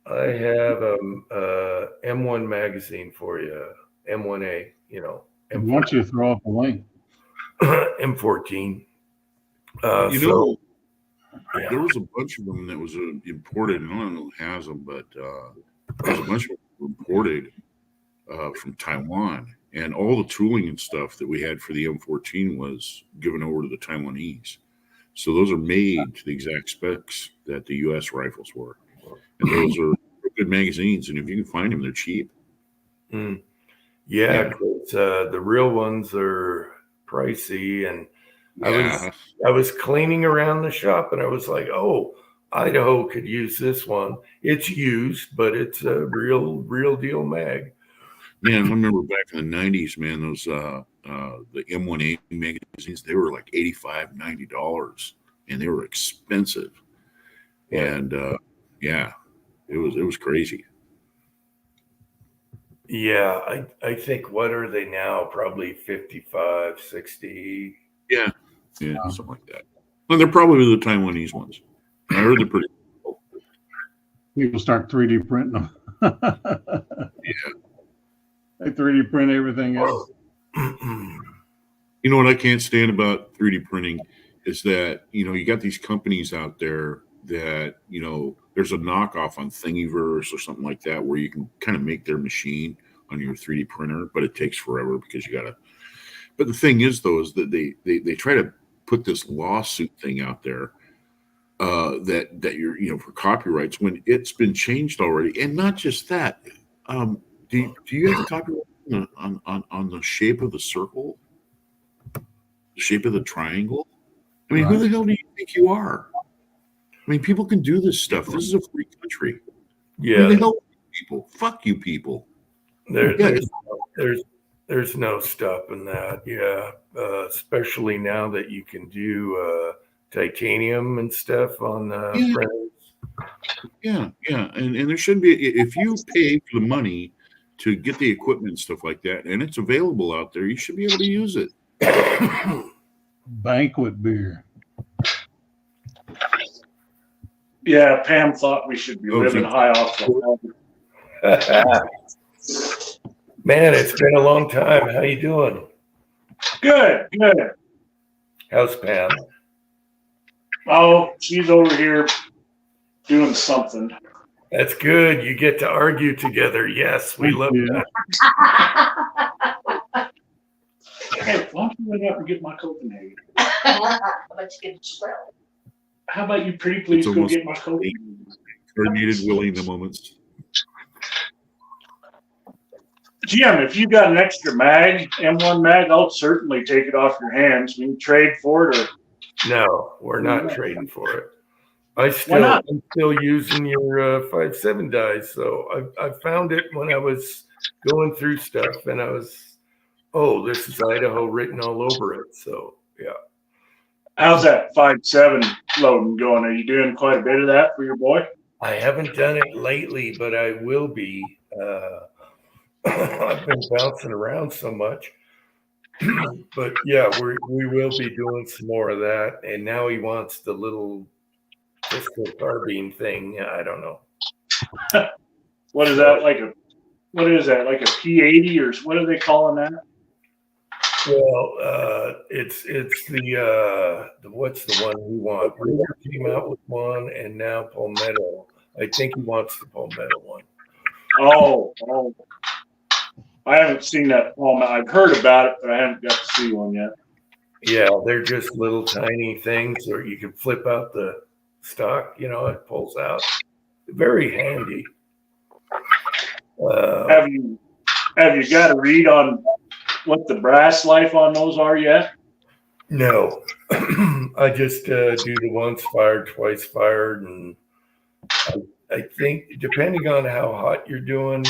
I have a M1 magazine for you, M1A, I want you to throw up a link. M14. There was a bunch of them that was imported, and I don't know who has them, but there's a bunch of them imported from Taiwan. And all the tooling and stuff that we had for the M14 was given over to the Taiwanese. So those are made to the exact specs that the U.S. rifles were. And those are good magazines. And if you can find them, they're cheap. Yeah, 'cause, the real ones are pricey. And I was cleaning around the shop, and I was like, oh, Idaho could use this one. It's used, but it's a real deal mag. Man, I remember back in the 90s, man, those the M1A magazines, they were like $85, $90, and they were expensive. And it was crazy. Yeah, I think, what are they now? Probably 55, 60. Yeah, something like that. Well, they're probably the Taiwanese ones. I heard they're pretty cool. People start 3D printing them. Yeah. They 3D print everything else. You know what I can't stand about 3D printing is that, you got these companies out there that, there's a knockoff on Thingiverse or something like that where you can kind of make their machine on your 3D printer, but it takes forever because you got to. But the thing is, though, is that they try to put this lawsuit thing out there that you're, for copyrights when it's been changed already. And not just that. Do you have the copyright on the shape of the circle? The shape of the triangle? I mean, Who the hell do you think you are? I mean, people can do this stuff. This is a free country. Yeah. Who the hell are you people? Fuck you people. There's no stopping that. Yeah. Especially now that you can do titanium and stuff on printers. Yeah. And there shouldn't be, if you pay for the money to get the equipment and stuff like that, and it's available out there, you should be able to use it. Banquet beer. Yeah, Pam thought we should be living high off the Man, it's been a long time. How you doing? Good. How's Pam? Oh, she's over here doing something. That's good. You get to argue together. Yes, we love Yeah. that. Hey, why don't you run up and get my Copenhagen? Let's get it spread. How about you pretty please It's go almost get my Copenhagen? Coordinated willing the moments. Jim, if you got an extra mag, M1 mag, I'll certainly take it off your hands. We can trade for it, or No, we're not trading for it. Why not? I'm still using your 5.7 dies. So I found it when I was going through stuff, and I was, oh, this is Idaho written all over it. So yeah. how's that 5.7 loading going? Are you doing quite a bit of that for your boy? I haven't done it lately, but I will be. I've been bouncing around so much. But yeah, we will be doing some more of that. And now he wants the little pistol carbine thing. I don't know. What is that like a P80 or what are they calling that? Well, it's the what's the one we want? Ruger came out with one, and now Palmetto. I think he wants the Palmetto one. Oh. I haven't seen that poem. I've heard about it, but I haven't got to see one yet. Yeah, they're just little tiny things, or you can flip out the stock. It pulls out. Very handy. Have you got a read on what the brass life on those are yet? No, I just do the once fired, twice fired, and I think depending on how hot you're doing,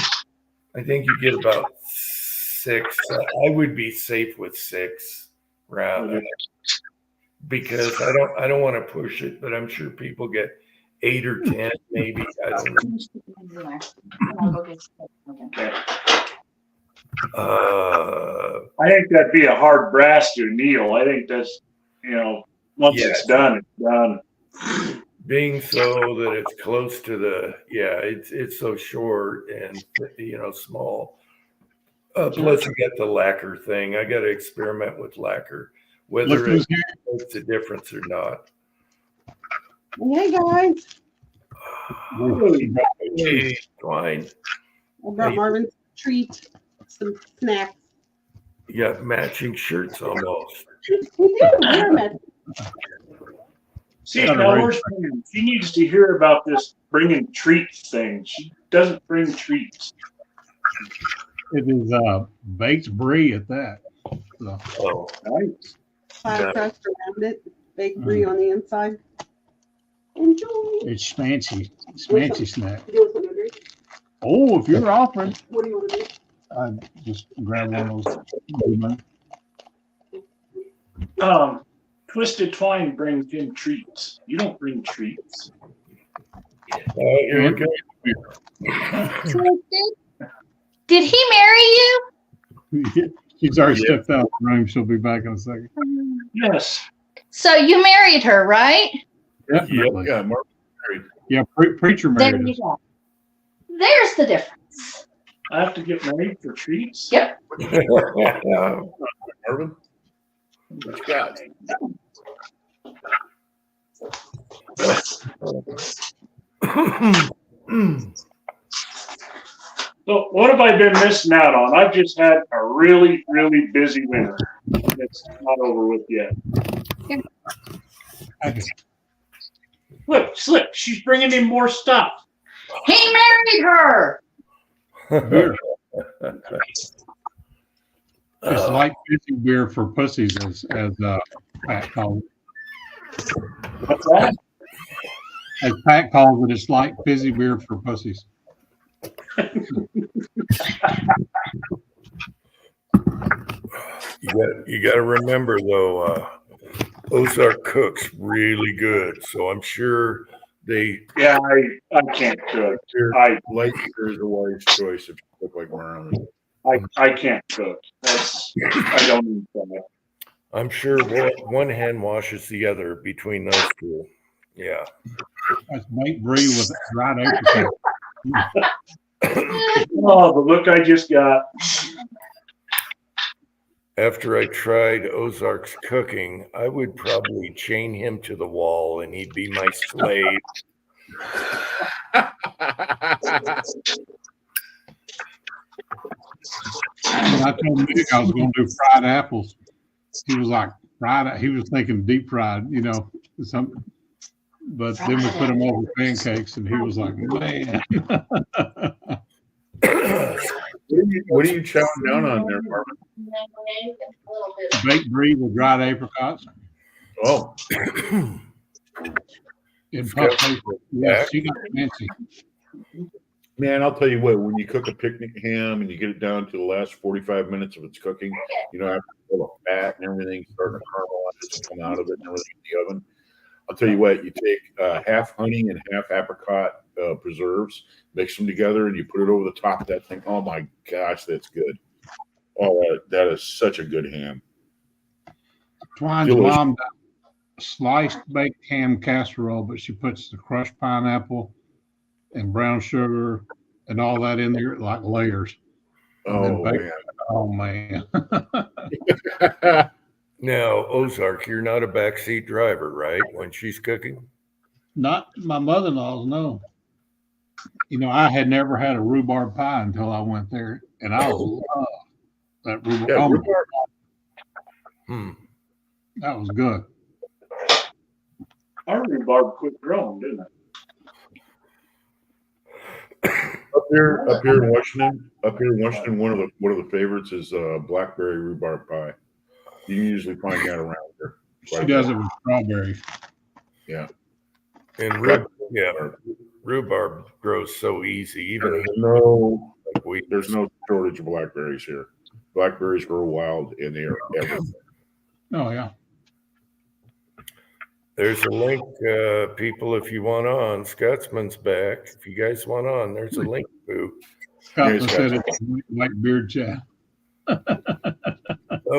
I think you get about 6. I would be safe with 6 rounds because I don't want to push it, but I'm sure people get 8 or 10, maybe. I don't know. Okay. I think that'd be a hard brass to anneal. I think that's, once it's done, it's done. Being so that it's close to it's so short and small. Plus you get the lacquer thing. I got to experiment with lacquer, whether it makes a difference or not. Hey guys, Hey, fine. I brought Marvin's treat, some snacks. You got matching shirts almost. We do. We're matching. See, now she needs to hear about this bringing treats thing. She doesn't bring treats. It is baked brie at that. So. Oh, nice. Pie crust around it, baked brie on the inside. Enjoy. It's fancy. It's fancy snack. You want something to drink? Oh, if you're offering, What do you want to do? I'd just grab one of those. Twisted Twine brings in treats. You don't bring treats. you're okay. Did he marry you? She's already stepped out of the room. She'll be back in a second. Yes. So you married her, right? Definitely. Yeah, Mark married. Yeah, preacher There married you us. go. There's the difference. I have to get married for treats? Yep. Marvin? What you got? So what have I been missing out on? I've just had a really, really busy winter. It's not over with yet. Look, Slip, she's bringing in more stuff. He married her. It's like fizzy beer for pussies, as Pat calls it. What's that? As Pat calls it, it's like fizzy beer for pussies. You got to remember though, Ozark cooks really good, so I'm sure they. Yeah, I can't cook. Light beer is a wise choice if you look like Marvin. I can't cook. I don't need that. I'm sure one hand washes the other between those two. Yeah. That's baked brie with dried apricot. Oh, the look I just got. After I tried Ozark's cooking, I would probably chain him to the wall and he'd be my slave. I told Nick I was going to do fried apples. He was like, fried. He was thinking deep fried, you know, something. But then we put him over pancakes, and he was like, man. What are you chowing down on there, Marvin? Baked brie with dried apricots. Oh. And puff paper. Yeah, she got fancy. Man, I'll tell you what, when you cook a picnic ham and you get it down to the last 45 minutes of its cooking, you know, after all the fat and everything starting to caramelize and come out of it and everything in the oven, I'll tell you what, you take half honey and half apricot preserves, mix them together, and you put it over the top of that thing. Oh my gosh, that's good. Oh, that is such a good ham. Twine's mom does sliced baked ham casserole, but she puts the crushed pineapple and brown sugar and all that in there like layers. Oh man. Oh man. Now, Ozark, you're not a backseat driver, right? When she's cooking? Not my mother-in-law's, no. You know, I had never had a rhubarb pie until I went there, and I love that rhubarb. Yeah, Hmm. That was good. Our rhubarb quit growing, didn't it? Up here in Washington, one of the favorites is blackberry rhubarb pie. You can usually find that around here. She does it with strawberries. Yeah. And rhubarb grows so easy. Even there's no shortage of blackberries here. Blackberries grow wild and they are everywhere. Oh yeah. There's a link, people, if you want on. Scotsman's back. If you guys want on, there's a link, boo. Scotsman said it's like beard chat.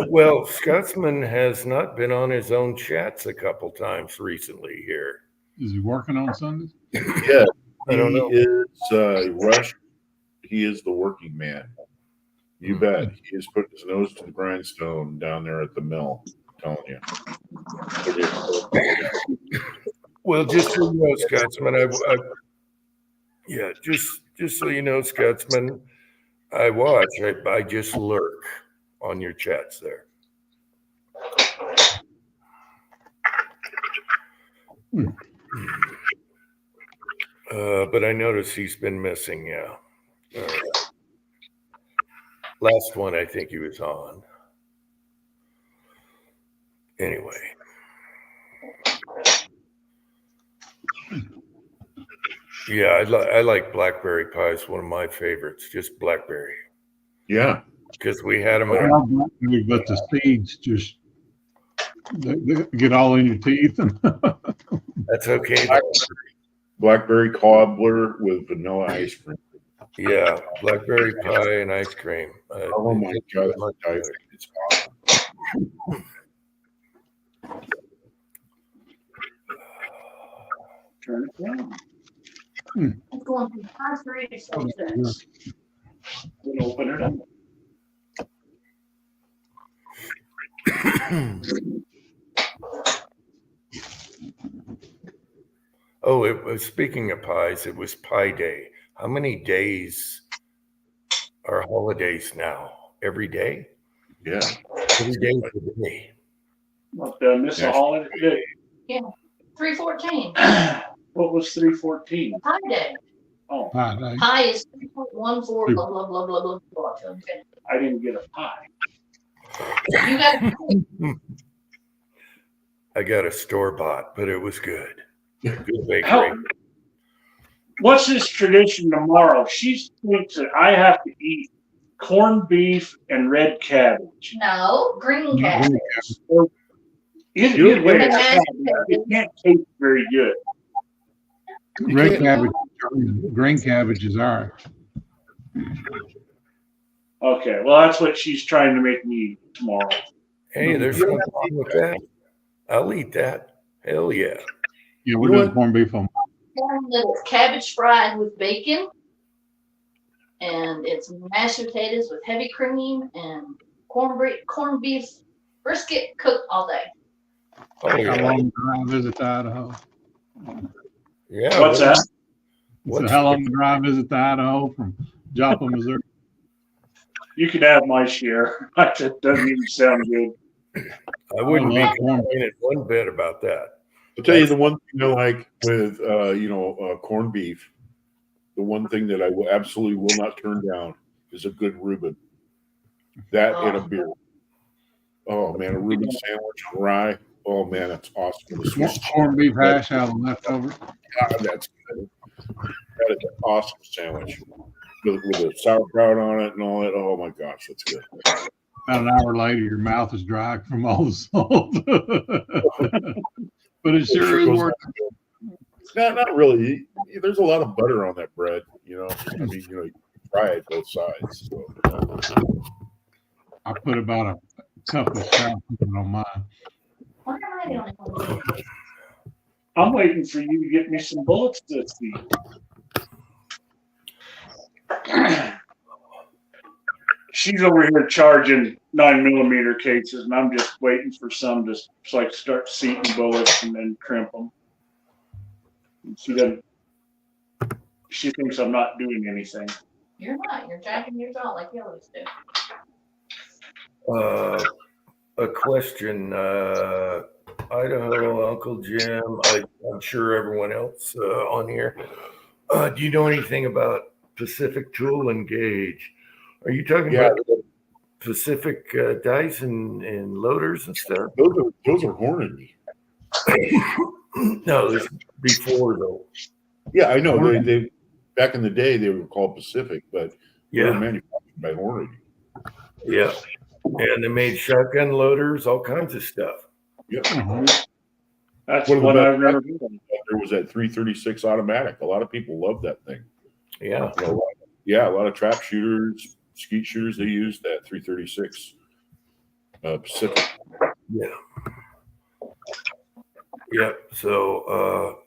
Well, Scotsman has not been on his own chats a couple times recently here. Is he working on Sundays? Yeah. I don't know. He is Rush. He is the working man. You bet. He is putting his nose to the grindstone down there at the mill. I'm telling you. Well, just so you know, Scotsman, just so you know, Scotsman, I watch. I just lurk on your chats there. But I notice he's been missing. Yeah. Last one, I think he was on. Anyway. Yeah, I like blackberry pie. It's one of my favorites, just blackberry. Yeah. Because we had them. But the seeds just they get all in your teeth. That's okay. Blackberry cobbler with vanilla ice cream. Yeah, blackberry pie and ice cream. Oh my God, it's awesome. Turn it down. It's going from 5-3 to 6. Then open it up. Oh, it was, speaking of pies, it was Pie Day. How many days are holidays now? Every day? Yeah. Every day is a day. What, did I miss a holiday? Yeah. 314. What was 314? Pie Day. Oh, Pie is 3.14, blah, blah, blah, blah, blah, blah. Okay. I didn't get a pie. You got I got a store bought, but it was good. Good bakery. What's this tradition tomorrow? She thinks that I have to eat corned beef and red cabbage. no green cabbage. Either way, it can't taste very good. Red cabbage, green cabbage is ours. Okay, well, that's what she's trying to make me eat tomorrow. Hey, there's nothing wrong with that. I'll eat that. Hell yeah. Yeah, we're doing corned beef on. It's cabbage fried with bacon, and it's mashed potatoes with heavy cream and corned beef brisket cooked all day. Oh, yeah. How long did I visit Idaho? Yeah. What's that? So how long the drive is it to Idaho from Joplin, Missouri? You could have my share. That doesn't even sound good. I wouldn't be love corn. complaining one bit about that. I'll tell you the one thing I like with corned beef. The one thing that I will absolutely will not turn down is a good Reuben. That and a beer. Oh man, a Reuben sandwich, rye. Oh man, that's awesome. The Swiss Corned beef hash out of leftovers. God, that's good. That is an awesome sandwich with a sauerkraut on it and all that. Oh my gosh, that's good. About an hour later, your mouth is dry from all the salt. But it sure is worth it. Not really. There's a lot of butter on that bread. I mean, you try it both sides. So. I put about a cup of sour cream on mine. Why am I the only one? I'm waiting for you to get me some bullets this week. She's over here charging 9mm cases, and I'm just waiting for some to start seating bullets and then crimp them. She thinks I'm not doing anything. You're not. You're jacking your jaw like you always do. A question, Idaho, Uncle Jim, I'm sure everyone else on here. Do you know anything about Pacific Tool and Gauge? Are you talking about Pacific dice and loaders and stuff? Those are Hornady. No, this is before though. Yeah, I know. They back in the day they were called Pacific, but they were manufactured by Hornady. Yeah. And they made shotgun loaders, all kinds of stuff. Yeah. That's what I've never heard of. There was that 336 automatic. A lot of people love that thing. Yeah. A lot of trap shooters, skeet shooters, they use that 336 Pacific. Yeah. Yep. So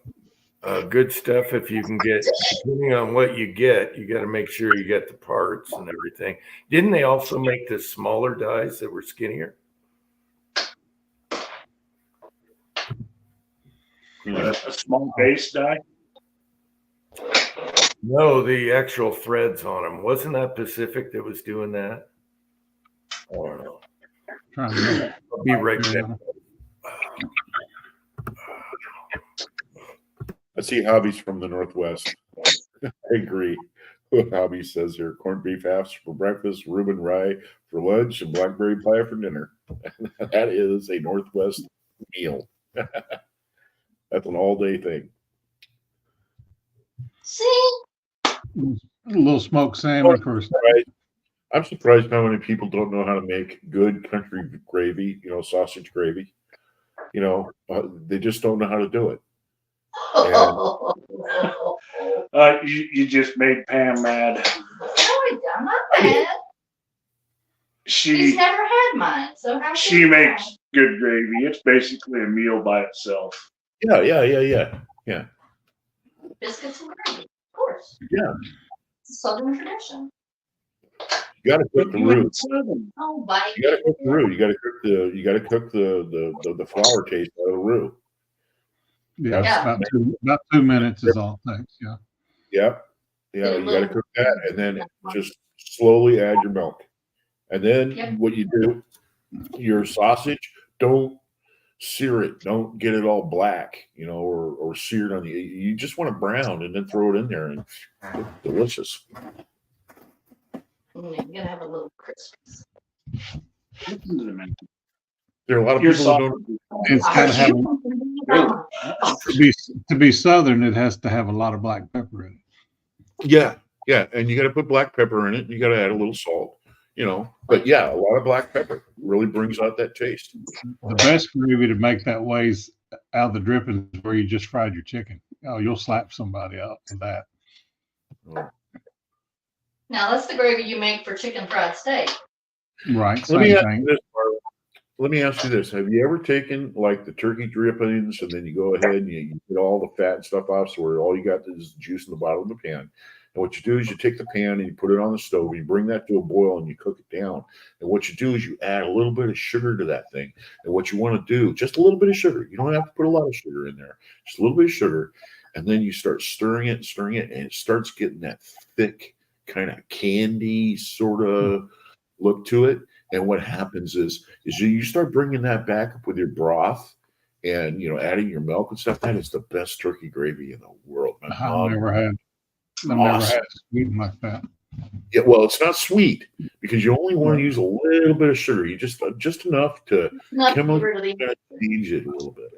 good stuff. If you can get, depending on what you got to make sure you get the parts and everything. Didn't they also make the smaller dies that were skinnier? A small base die? No, the actual threads on them. Wasn't that Pacific that was doing that? I don't know. I'll be right back. I see Hobbies from the Northwest. I agree. Hobby says here, corned beef halves for breakfast, Reuben rye for lunch, and blackberry pie for dinner. That is a Northwest meal. That's an all-day thing. See? A little smoked salmon first. I'm surprised how many people don't know how to make good country gravy, sausage gravy. They just don't know how to do it. You just made Pam mad. I'm not mad. She's never had mine, so how she makes good gravy. It's basically a meal by itself. Yeah. Biscuits and gravy, of course. Yeah. It's a Southern tradition. You got to cook the roux. Oh, bite. You got to cook the roux. You got to cook the flour taste out of the roux. Yeah. About 2 minutes is all it takes. Yeah. Yeah. You got to cook that, and then just slowly add your milk. And then what you do, your sausage, don't sear it. Don't get it all black, or seared on the. You just want it brown, and then throw it in there, and it's delicious. You're gonna have a little Christmas. There are a lot of people who don't. It's got to have to be Southern. It has to have a lot of black pepper in it. Yeah, and you got to put black pepper in it. You got to add a little salt, But yeah, a lot of black pepper really brings out that taste. The best gravy to make that way is out of the drippings where you just fried your chicken. Oh, you'll slap somebody up for that. Now that's the gravy you make for chicken fried steak. Right. Let me ask you this. Have you ever taken like the turkey drippings and then you go ahead and you get all the fat and stuff off, so where all you got is juice in the bottom of the pan? And what you do is you take the pan and you put it on the stove and you bring that to a boil and you cook it down. And what you do is you add a little bit of sugar to that thing. And what you want to do, just a little bit of sugar. You don't have to put a lot of sugar in there. Just a little bit of sugar. and then you start stirring it, and it starts getting that thick kind of candy sort of look to it. And what happens is you start bringing that back up with your broth, and adding your milk and stuff. That is the best turkey gravy in the world. I've never had sweet like that. Yeah, well, it's not sweet because you only want to use a little bit of sugar. You just enough to chemically change it a little bit.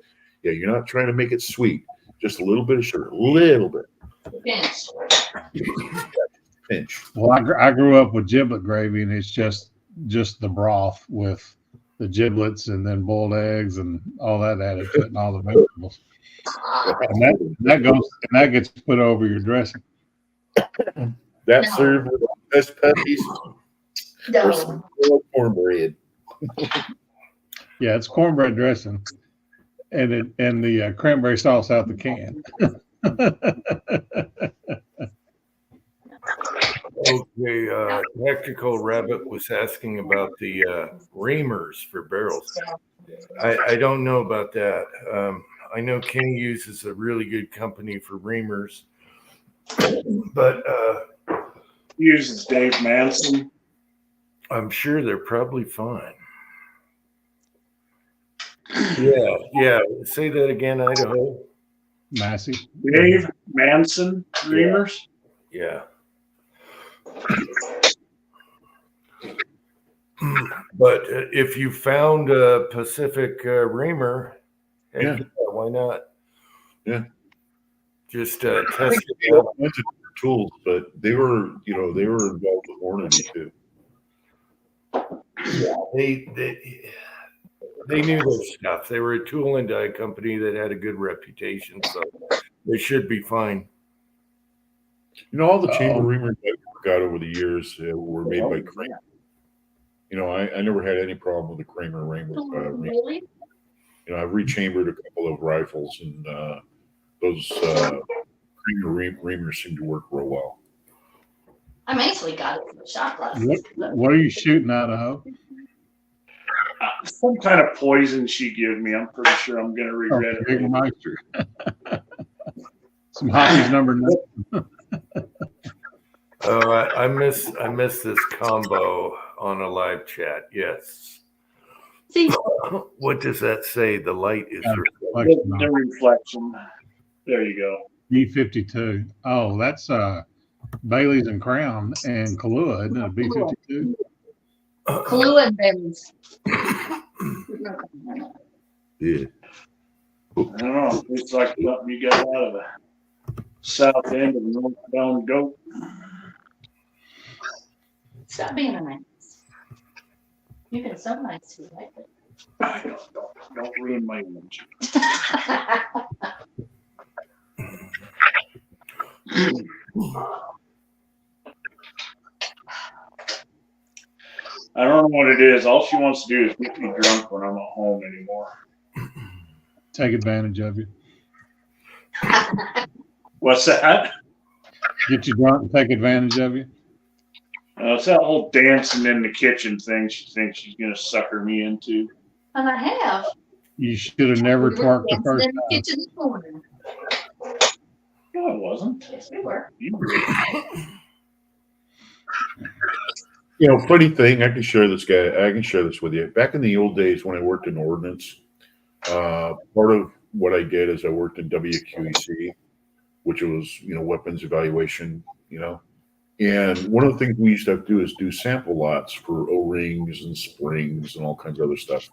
Yeah, you're not trying to make it sweet. Just a little bit of sugar, a little bit. Pinch. Well, I grew up with giblet gravy, and it's just the broth with the giblets and then boiled eggs and all that added to it, and all the vegetables. And that gets put over your dressing. That's served with the best puppies or some cornbread. Yeah, it's cornbread dressing, and the cranberry sauce out the can. Okay, Tactical Rabbit was asking about the reamers for barrels. I don't know about that. I know Kenny uses a really good company for reamers, but He uses Dave Manson. I'm sure they're probably fine. Yeah. Say that again, Idaho. Massey. Dave Manson reamers. Yeah. But if you found a Pacific reamer, Yeah. Why not? Yeah. Just test I think it they out. all went to tools, but they were involved with Hornady too. Yeah, they knew their stuff. They were a tool and die company that had a good reputation, so they should be fine. All the chamber reamers that we got over the years were made by Kramer. I never had any problem with the Kramer reamer. Really? I've rechambered a couple of rifles, and those Kramer reamers seem to work real well. I basically got it from the shop last What are you shooting, Idaho? Some kind of poison she gave me. I'm pretty sure I'm going to regret it. Jägermeister. Some Hockey's number 9. Oh, I miss this combo on a live chat. Yes. See, What does that say? The light is The reflection. There you go. B-52. Oh, that's Bailey's and Crown and Kahlua, isn't it? A B-52. Kahlua and Bailey's. Yeah. I don't know. It's like something you got out of the south end of northbound goat. Stop being a nice. You've been so nice to me lately. I don't ruin my image. I don't know what it is. All she wants to do is get me drunk when I'm not home anymore. Take advantage of you. What's that? Get you drunk and take advantage of you. It's that whole dancing in the kitchen thing she thinks she's going to sucker me into. And I have. You should have never We were twerked the dancing first in the time. kitchen this morning. No, I wasn't. Yes, we were. You were. Funny thing, I can share this with you. Back in the old days when I worked in ordnance, part of what I did is I worked in WQEC, which was, weapons evaluation, And one of the things we used to have to do is do sample lots for O-rings and springs and all kinds of other stuff.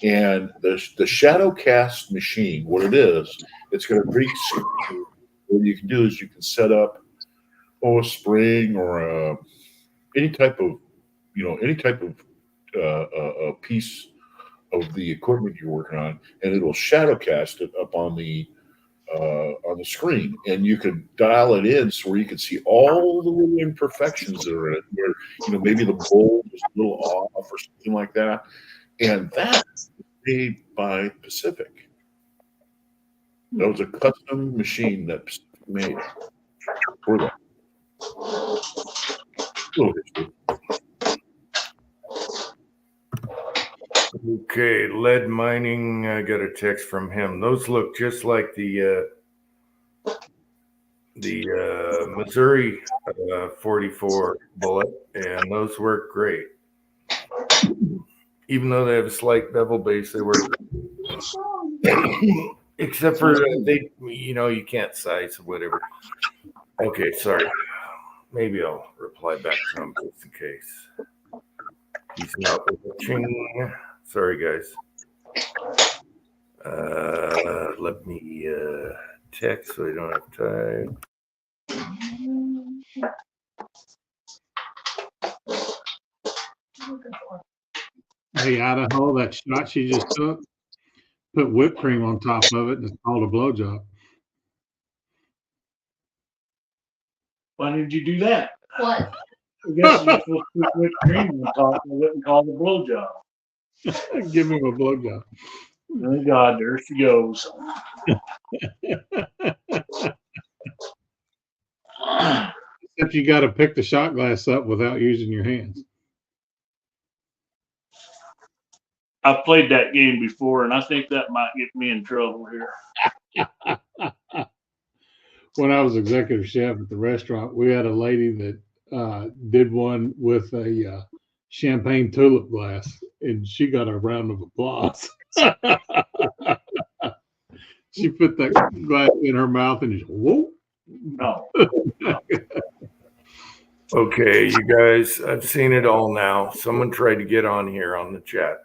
And the shadow cast machine, what it is, it's got a big screen. What you can do is you can set up a spring or any type of a piece of the equipment you're working on, and it'll shadow cast it up on the screen, and you can dial it in so where you can see all the little imperfections that are in it, where maybe the bowl is a little off or something like that, and that's made by Pacific. That was a custom machine that Pacific made for that. Little history. Okay, lead mining. I got a text from him. Those look just like the the Missouri 44 bullet, and those work great. Even though they have a slight bevel base, they work. Except for they, you can't size or whatever. Okay, sorry. Maybe I'll reply back to him just in case. He's not watching. Sorry, guys. Let me text so I don't have time. Hey, Idaho, that shot she just took, put whipped cream on top of it, and it's called a blowjob. Why did you do that? What? I guess you're supposed to put whipped cream on top of it and call it a blowjob. Give him a blowjob. Oh God, there she goes. Except you got to pick the shot glass up without using your hands. I've played that game before, and I think that might get me in trouble here. When I was executive chef at the restaurant, we had a lady that did one with a champagne tulip glass, and she got a round of applause. She put that glass in her mouth and just whoop. No. Okay, you guys, I've seen it all now. Someone tried to get on here on the chat.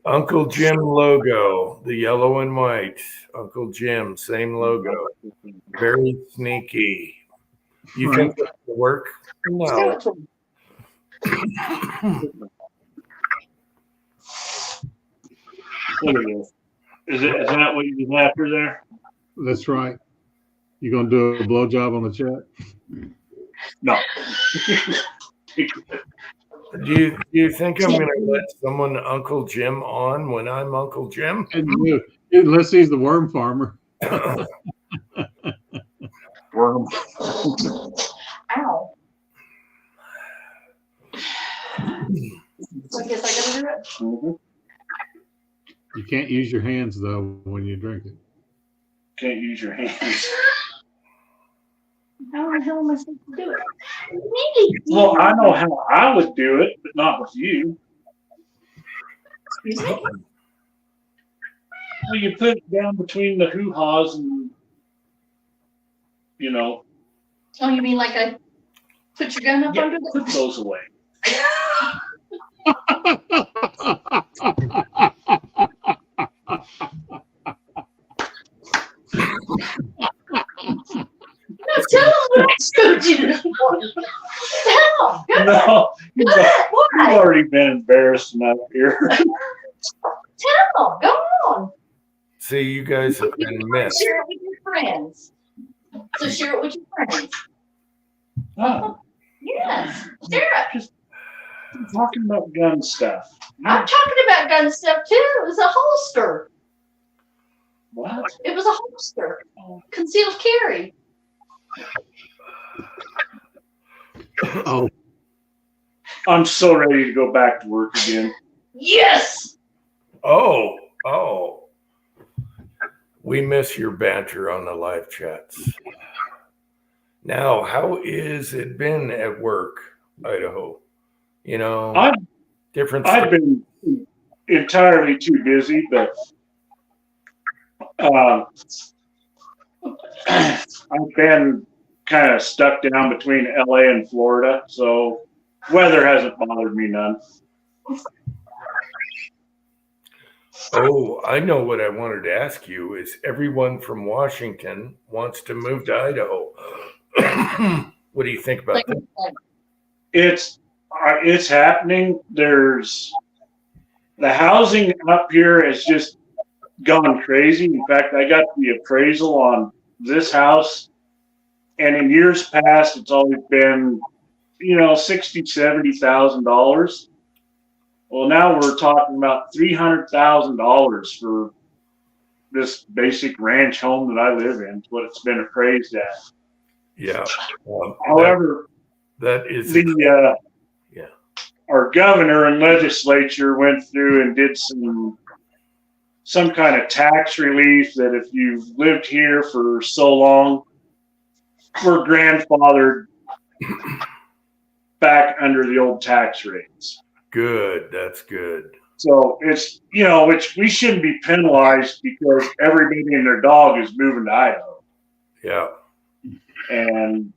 Uncle Jim logo, the yellow and white. Uncle Jim, same logo. Very sneaky. You think that will work? No. Look at this. Is that what you're after there? That's right. You gonna do a blowjob on the chat? No. Do you think I'm going to let someone Uncle Jim on when I'm Uncle Jim? Unless he's the worm farmer. Worm. Ow. So I guess I gotta do it. Mm-hmm. You can't use your hands though when you drink it. Can't use your hands. How the hell am I supposed to do it? Well, I know how I would do it, but not with you. Excuse me? Well, you put it down between the hoo-haws and, Oh, you mean like I put your gun up under put the... those away. Tell them what I'm supposed to do this morning. Tell them. No, you've Why? already been embarrassed enough here. Tell them. Go on. See, you guys have been missed. Share it with your friends. So share it with your friends. Oh, Yes. Share it. just talking about gun stuff. I'm talking about gun stuff too. It was a holster. What? It was a holster. Concealed carry. Oh, I'm so ready to go back to work again. Yes. Oh. We miss your banter on the live chats. Now, how is it been at work, Idaho? Different. I've been entirely too busy, but I've been kind of stuck down between LA and Florida, so weather hasn't bothered me none. Oh, I know what I wanted to ask you is everyone from Washington wants to move to Idaho. What do you think about that? It's happening. There's the housing up here has just gone crazy. In fact, I got the appraisal on this house, and in years past, it's always been, $60,000-$70,000. Well, now we're talking about $300,000 for this basic ranch home that I live in. What it's been appraised at. Yeah. However, that is our governor and legislature went through and did some kind of tax relief that if you've lived here for so long, we're grandfathered back under the old tax rates. Good. That's good. So it's, which we shouldn't be penalized because everybody and their dog is moving to Idaho. Yeah. And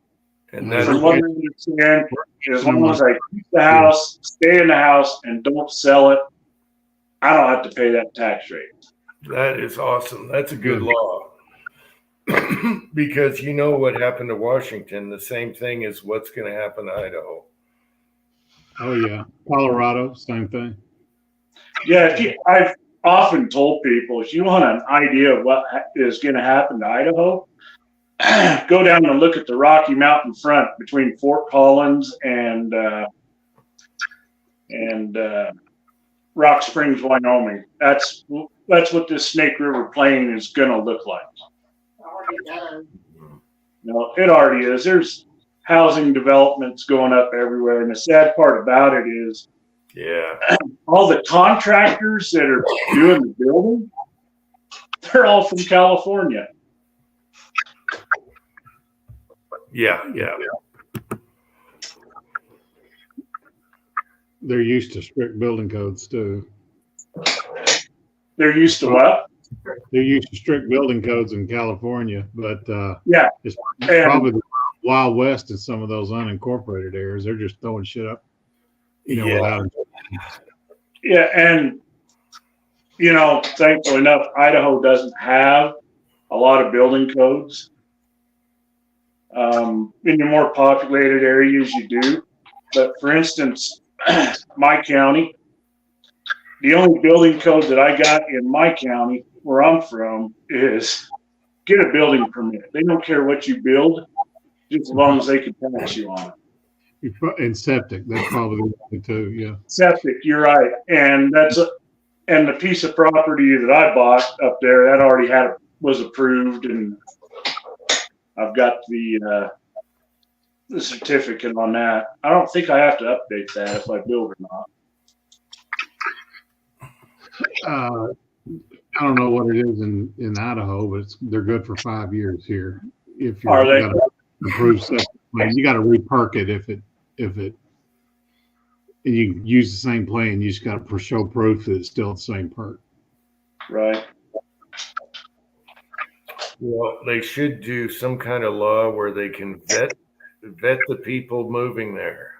that's from what I understand, as long as I keep the house, stay in the house, and don't sell it, I don't have to pay that tax rate. That is awesome. That's a good law. Because you know what happened to Washington, the same thing is what's going to happen to Idaho. Oh yeah, Colorado, same thing. Yeah, I've often told people, if you want an idea of what is going to happen to Idaho, go down and look at the Rocky Mountain front between Fort Collins and Rock Springs, Wyoming. That's what this Snake River Plain is going to look like. No, it already is. There's housing developments going up everywhere, and the sad part about it is, all the contractors that are doing the building, they're all from California. Yeah. They're used to strict building codes too. They're used to what? They're used to strict building codes in California, but it's probably the Wild West in some of those unincorporated areas. They're just throwing shit up, without. Yeah, and thankfully enough, Idaho doesn't have a lot of building codes. In the more populated areas, you do. But for instance, my county, the only building code that I got in my county, where I'm from, is get a building permit. They don't care what you build, just as long as they can tax you on it. And septic, that's probably the thing too. Yeah, septic. You're right, and and the piece of property that I bought up there that already was approved, and I've got the certificate on that. I don't think I have to update that if I build or not. I don't know what it is in Idaho, but they're good for 5 years here. If you're Are they? got an approved septic plan, you got to re-perk it if it. And you use the same plan. You just got to show proof that it's still the same perk. Right. Well, they should do some kind of law where they can vet the people moving there.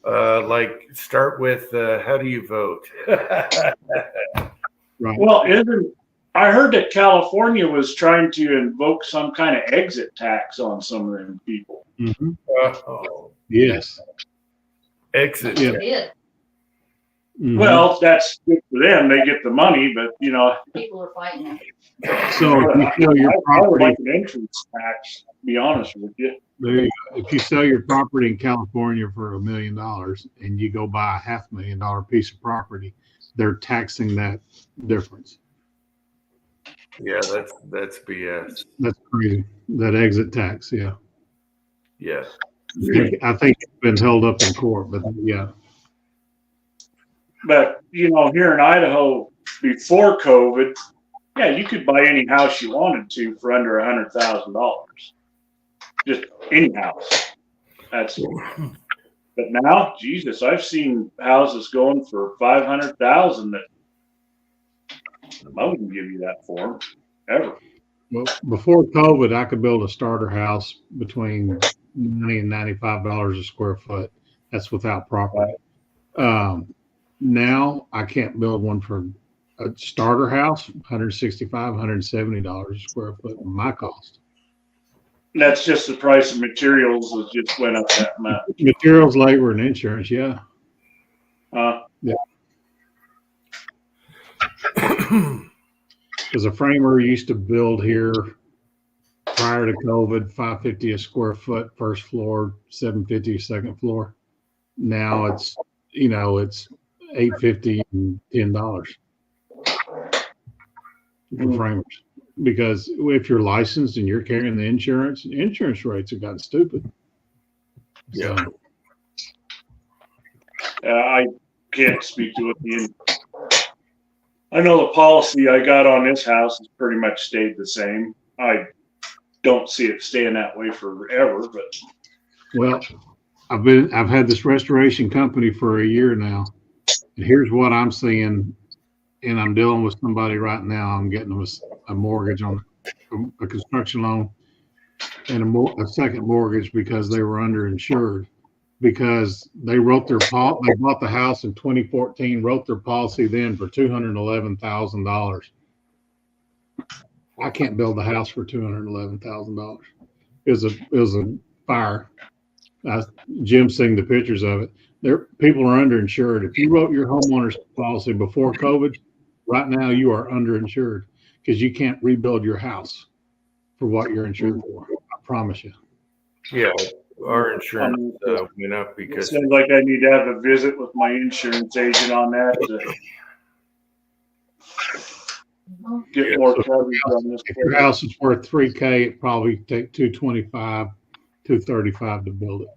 Like start with how do you vote? Right. Well, I heard that California was trying to invoke some kind of exit tax on some of them people. Mm-hmm. Oh, Yes. exit. Yeah. Yeah, Mhm. Well, that's good for them. They get the money, but people are fighting it. So if you sell your I would property, like an entrance tax, to be honest with you. if you sell your property in California for $1 million and you go buy a $500,000 piece of property, they're taxing that difference. Yeah, that's BS. That's crazy. That exit tax, yeah. Yeah. I think it's been held up in court, but yeah. But, here in Idaho, before COVID, yeah, you could buy any house you wanted to for under $100,000. Just any house. But now, Jesus, I've seen houses going for $500,000 that I wouldn't give you that for ever. Well, before COVID, I could build a starter house between $90 and $95 a square foot. That's without property. Now I can't build one for a starter house, $165, $170 a square foot, my cost. That's just the price of materials that just went up that much. Materials, labor, and insurance, yeah. Yeah. Because a framer used to build here prior to COVID, $550 a square foot, first floor, $750 second floor. Now it's $850 and $10 for framers. Because if you're licensed and you're carrying the insurance rates have gotten stupid. Yeah. So, I can't speak to it. I know the policy I got on this house has pretty much stayed the same. I don't see it staying that way forever. But Well, I've had this restoration company for a year now. And here's what I'm seeing, and I'm dealing with somebody right now. I'm getting them a mortgage on a construction loan and a second mortgage because they were underinsured. Because they bought the house in 2014, wrote their policy then for $211,000. I can't build a house for $211,000. It was a fire. Jim's seen the pictures of it. People are underinsured. If you wrote your homeowner's policy before COVID, right now you are underinsured because you can't rebuild your house for what you're insured for. I promise you. Yeah, our insurance went up it because seems like I need to have a visit with my insurance agent on that to get more coverage on this. If your house is worth $3,000, it probably take $225,000, $235,000 to build it.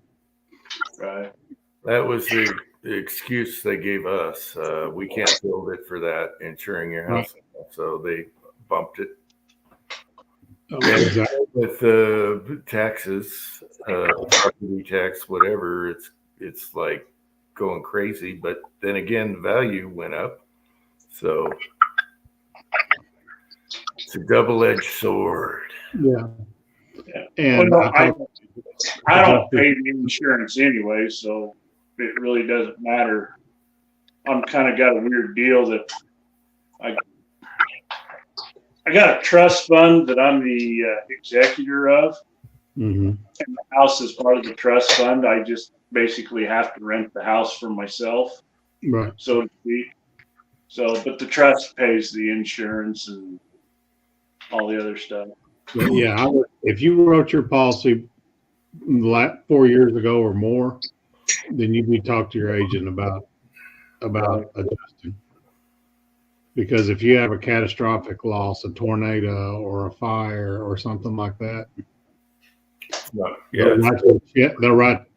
Right. that was the excuse they gave us. We can't build it for that, insuring your house. So they bumped it. Oh, exactly. With taxes, property tax, whatever, it's like going crazy. But then again, the value went up. So it's a double-edged sword. Yeah. Yeah. And Well, no, I don't pay the insurance anyway, so it really doesn't matter. I'm kind of got a weird deal that I got a trust fund that I'm the executor of, mm-hmm. and the house is part of the trust fund. I just basically have to rent the house for myself, Right. so to speak. So, but the trust pays the insurance and all the other stuff. But yeah, if you wrote your policy 4 years ago or more, then you need to talk to your agent about adjusting. Because if you have a catastrophic loss, a tornado or a fire or something like that,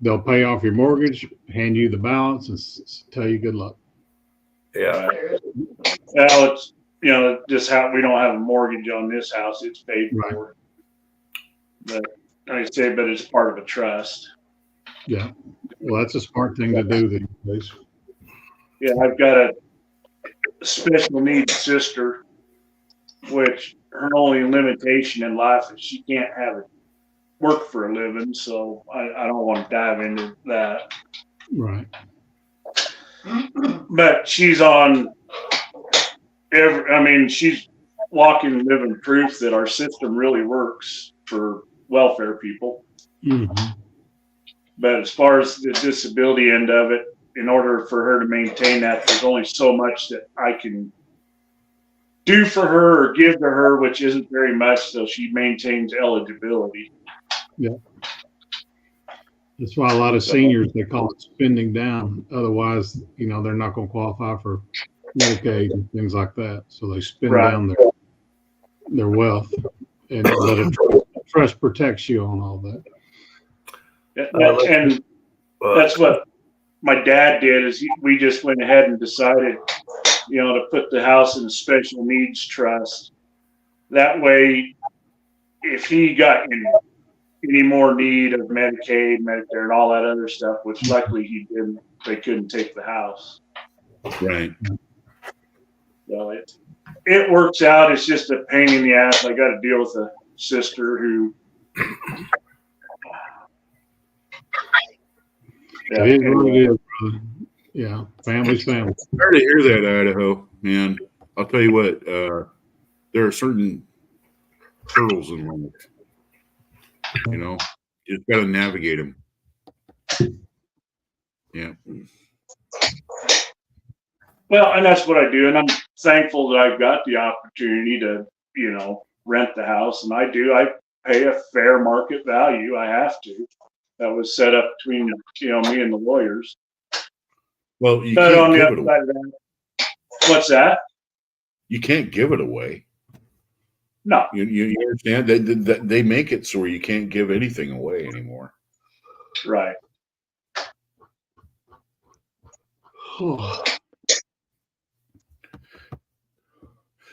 they'll pay off your mortgage, hand you the balance, and tell you good luck. Yeah. Well, it's just how we don't have a mortgage on this house; it's paid Right. for. But like I say, but it's part of a trust. Yeah. Well, that's a smart thing to do these days. Yeah, I've got a special needs sister, which her only limitation in life is she can't have it work for a living. So I don't want to dive into that. Right. But she's on she's walking living proof that our system really works for welfare people. Mm-hmm. But as far as the disability end of it, in order for her to maintain that, there's only so much that I can do for her or give to her, which isn't very much, so she maintains eligibility. Yeah. That's why a lot of seniors, they call it spending down. Otherwise, they're not going to qualify for Medicaid and things like that. So they spend down their wealth, but a trust protects you on all that. And that's what my dad did. Is we just went ahead and decided, to put the house in a special needs trust. That way, if he got any more need of Medicaid, Medicare, and all that other stuff, which luckily he didn't, they couldn't take the house. Right. So it works out. It's just a pain in the ass. I got to deal with a sister who. It is what it is, brother. Yeah, family's family. Sorry to hear that, Idaho, man. I'll tell you what, there are certain hurdles in life. You just got to navigate them. Yeah. Well, and that's what I do. And I'm thankful that I've got the opportunity to, rent the house. And I pay a fair market value. I have to. That was set up between, me and the lawyers. Well, you but can't on the give other it away. side of that, what's that? You can't give it away. No. You understand? They make it so you can't give anything away anymore. Right.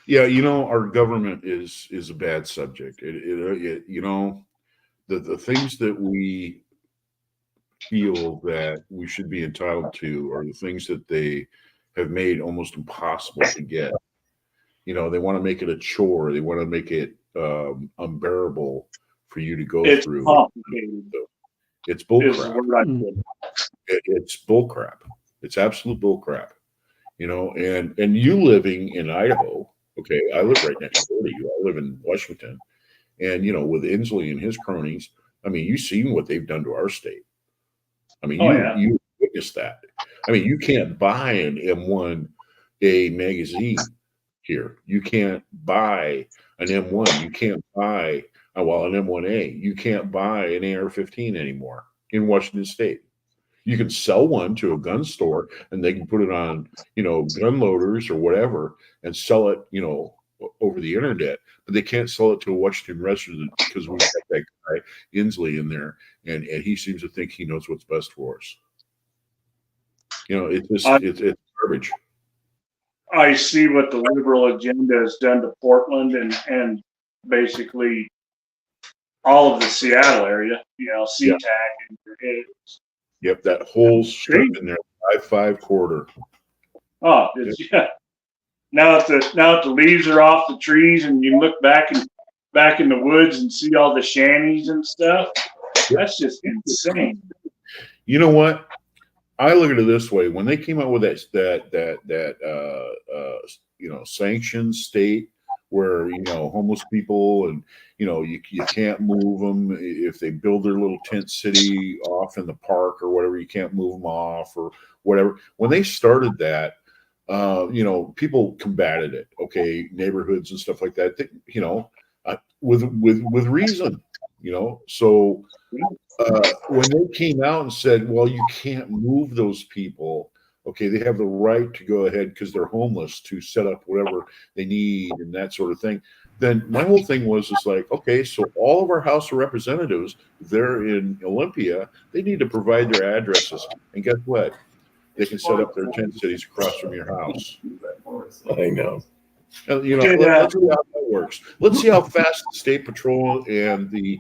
Yeah, our government is a bad subject. It the things that we feel that we should be entitled to are the things that they have made almost impossible to get. They want to make it a chore. They want to make it unbearable for you to go It's through. complicated. It's bull Is crap. the word I put. It's bull crap. It's absolute bull crap. And you living in Idaho, okay, I live right next door to you. I live in Washington. And, with Inslee and his cronies, I mean, you've seen what they've done to our state. I mean, you witnessed that. I mean, you can't buy an M1A magazine here. You can't buy an M1. You can't buy, an M1A. You can't buy an AR-15 anymore in Washington State. You can sell one to a gun store and they can put it on, gun loaders or whatever and sell it, over the internet, but they can't sell it to a Washington resident because we've got that guy Inslee in there and he seems to think he knows what's best for us. It's garbage. I see what the liberal agenda has done to Portland and basically all of the Seattle area, SeaTac and Yep, that whole strip in there, I-5 corridor. Oh, yeah. Now that the leaves are off the trees and you look back in the woods and see all the shanties and stuff, that's just insane. You know what? I look at it this way: when they came out with that sanctioned state where homeless people and you can't move them if they build their little tent city off in the park or whatever, you can't move them off or whatever. When they started that, people combated it. Okay, neighborhoods and stuff like that. With reason. So when they came out and said, well, you can't move those people. Okay, they have the right to go ahead because they're homeless to set up whatever they need and that sort of thing. Then my whole thing was like, okay, so all of our House of Representatives, they're in Olympia, they need to provide their addresses. And guess what? They can set up their tent cities across from your house. I know. Let's see how that works. Let's see how fast the State Patrol and the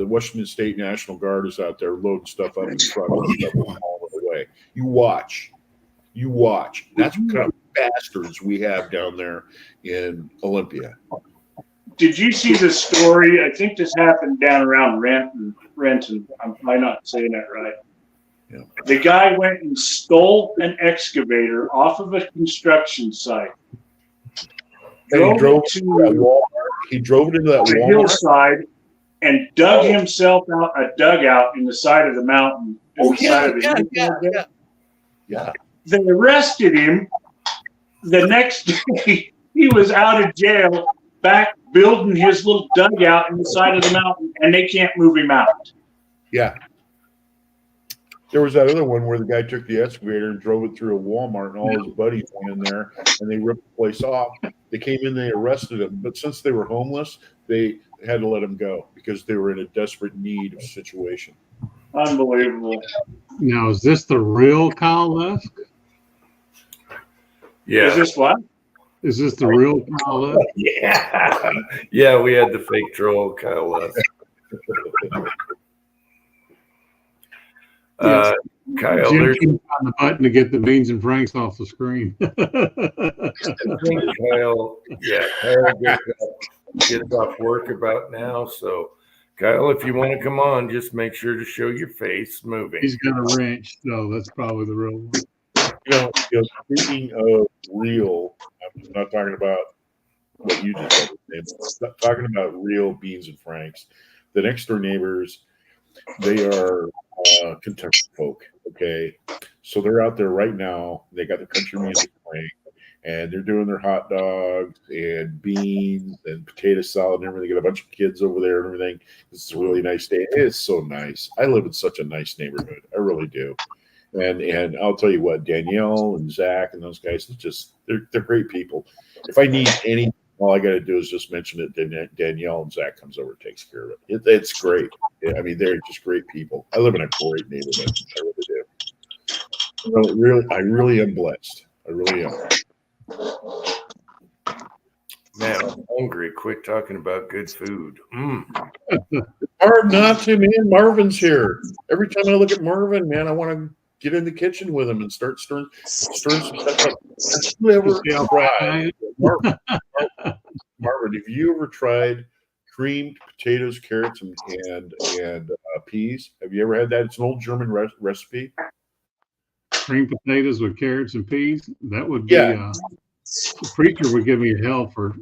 Washington State National Guard is out there loading stuff up in trucks and stuff all the way. You watch. That's what kind of bastards we have down there in Olympia. Did you see the story? I think this happened down around Renton. I'm probably not saying that right. Yeah. The guy went and stole an excavator off of a construction site. And he drove it into that Walmart, hillside, and dug himself out a dugout in the side of the mountain. Yeah. They arrested him. The next day, he was out of jail, back building his little dugout in the side of the mountain, and they can't move him out. Yeah. There was that other one where the guy took the excavator and drove it through a Walmart, and all his buddies went in there, and they ripped the place off. They came in, they arrested him, but since they were homeless, they had to let him go because they were in a desperate need of situation. Unbelievable. Now, is this the real Kyle Lusk? Yeah. Is this what? Is this the real Kyle Lusk? Yeah, we had the fake troll Kyle Lusk. Kyle, Jim there's keeps on the button to get the Beans and Franks off the screen. Kyle gets off work about now. So, Kyle, if you want to come on, just make sure to show your face moving. He's got a wrench, so that's probably the real one. Speaking of real, I'm not talking about what you just said. I'm talking about real Beans and Franks. The next door neighbors, they are Kentucky folk. Okay, so they're out there right now. They got the country music playing, and they're doing their hot dogs and beans and potato salad and everything. They got a bunch of kids over there and everything. This is a really nice day. It's so nice. I live in such a nice neighborhood. I really do. And I'll tell you what, Danielle and Zach and those guys, they're great people. If I need any, all I got to do is just mention it. Danielle and Zach comes over and takes care of it. It's great. I mean, they're just great people. I live in a great neighborhood. I really do. I really am blessed. I really am. Man, I'm hungry. Quit talking about good food. Hard not to, man. Marvin's here. Every time I look at Marvin, man, I want to get in the kitchen with him and start stirring some stuff up. Have you ever tried, Marvin, have you ever tried creamed potatoes, carrots, and peas? Have you ever had that? It's an old German recipe. Creamed potatoes with carrots and peas. That would be. The preacher would give me hell for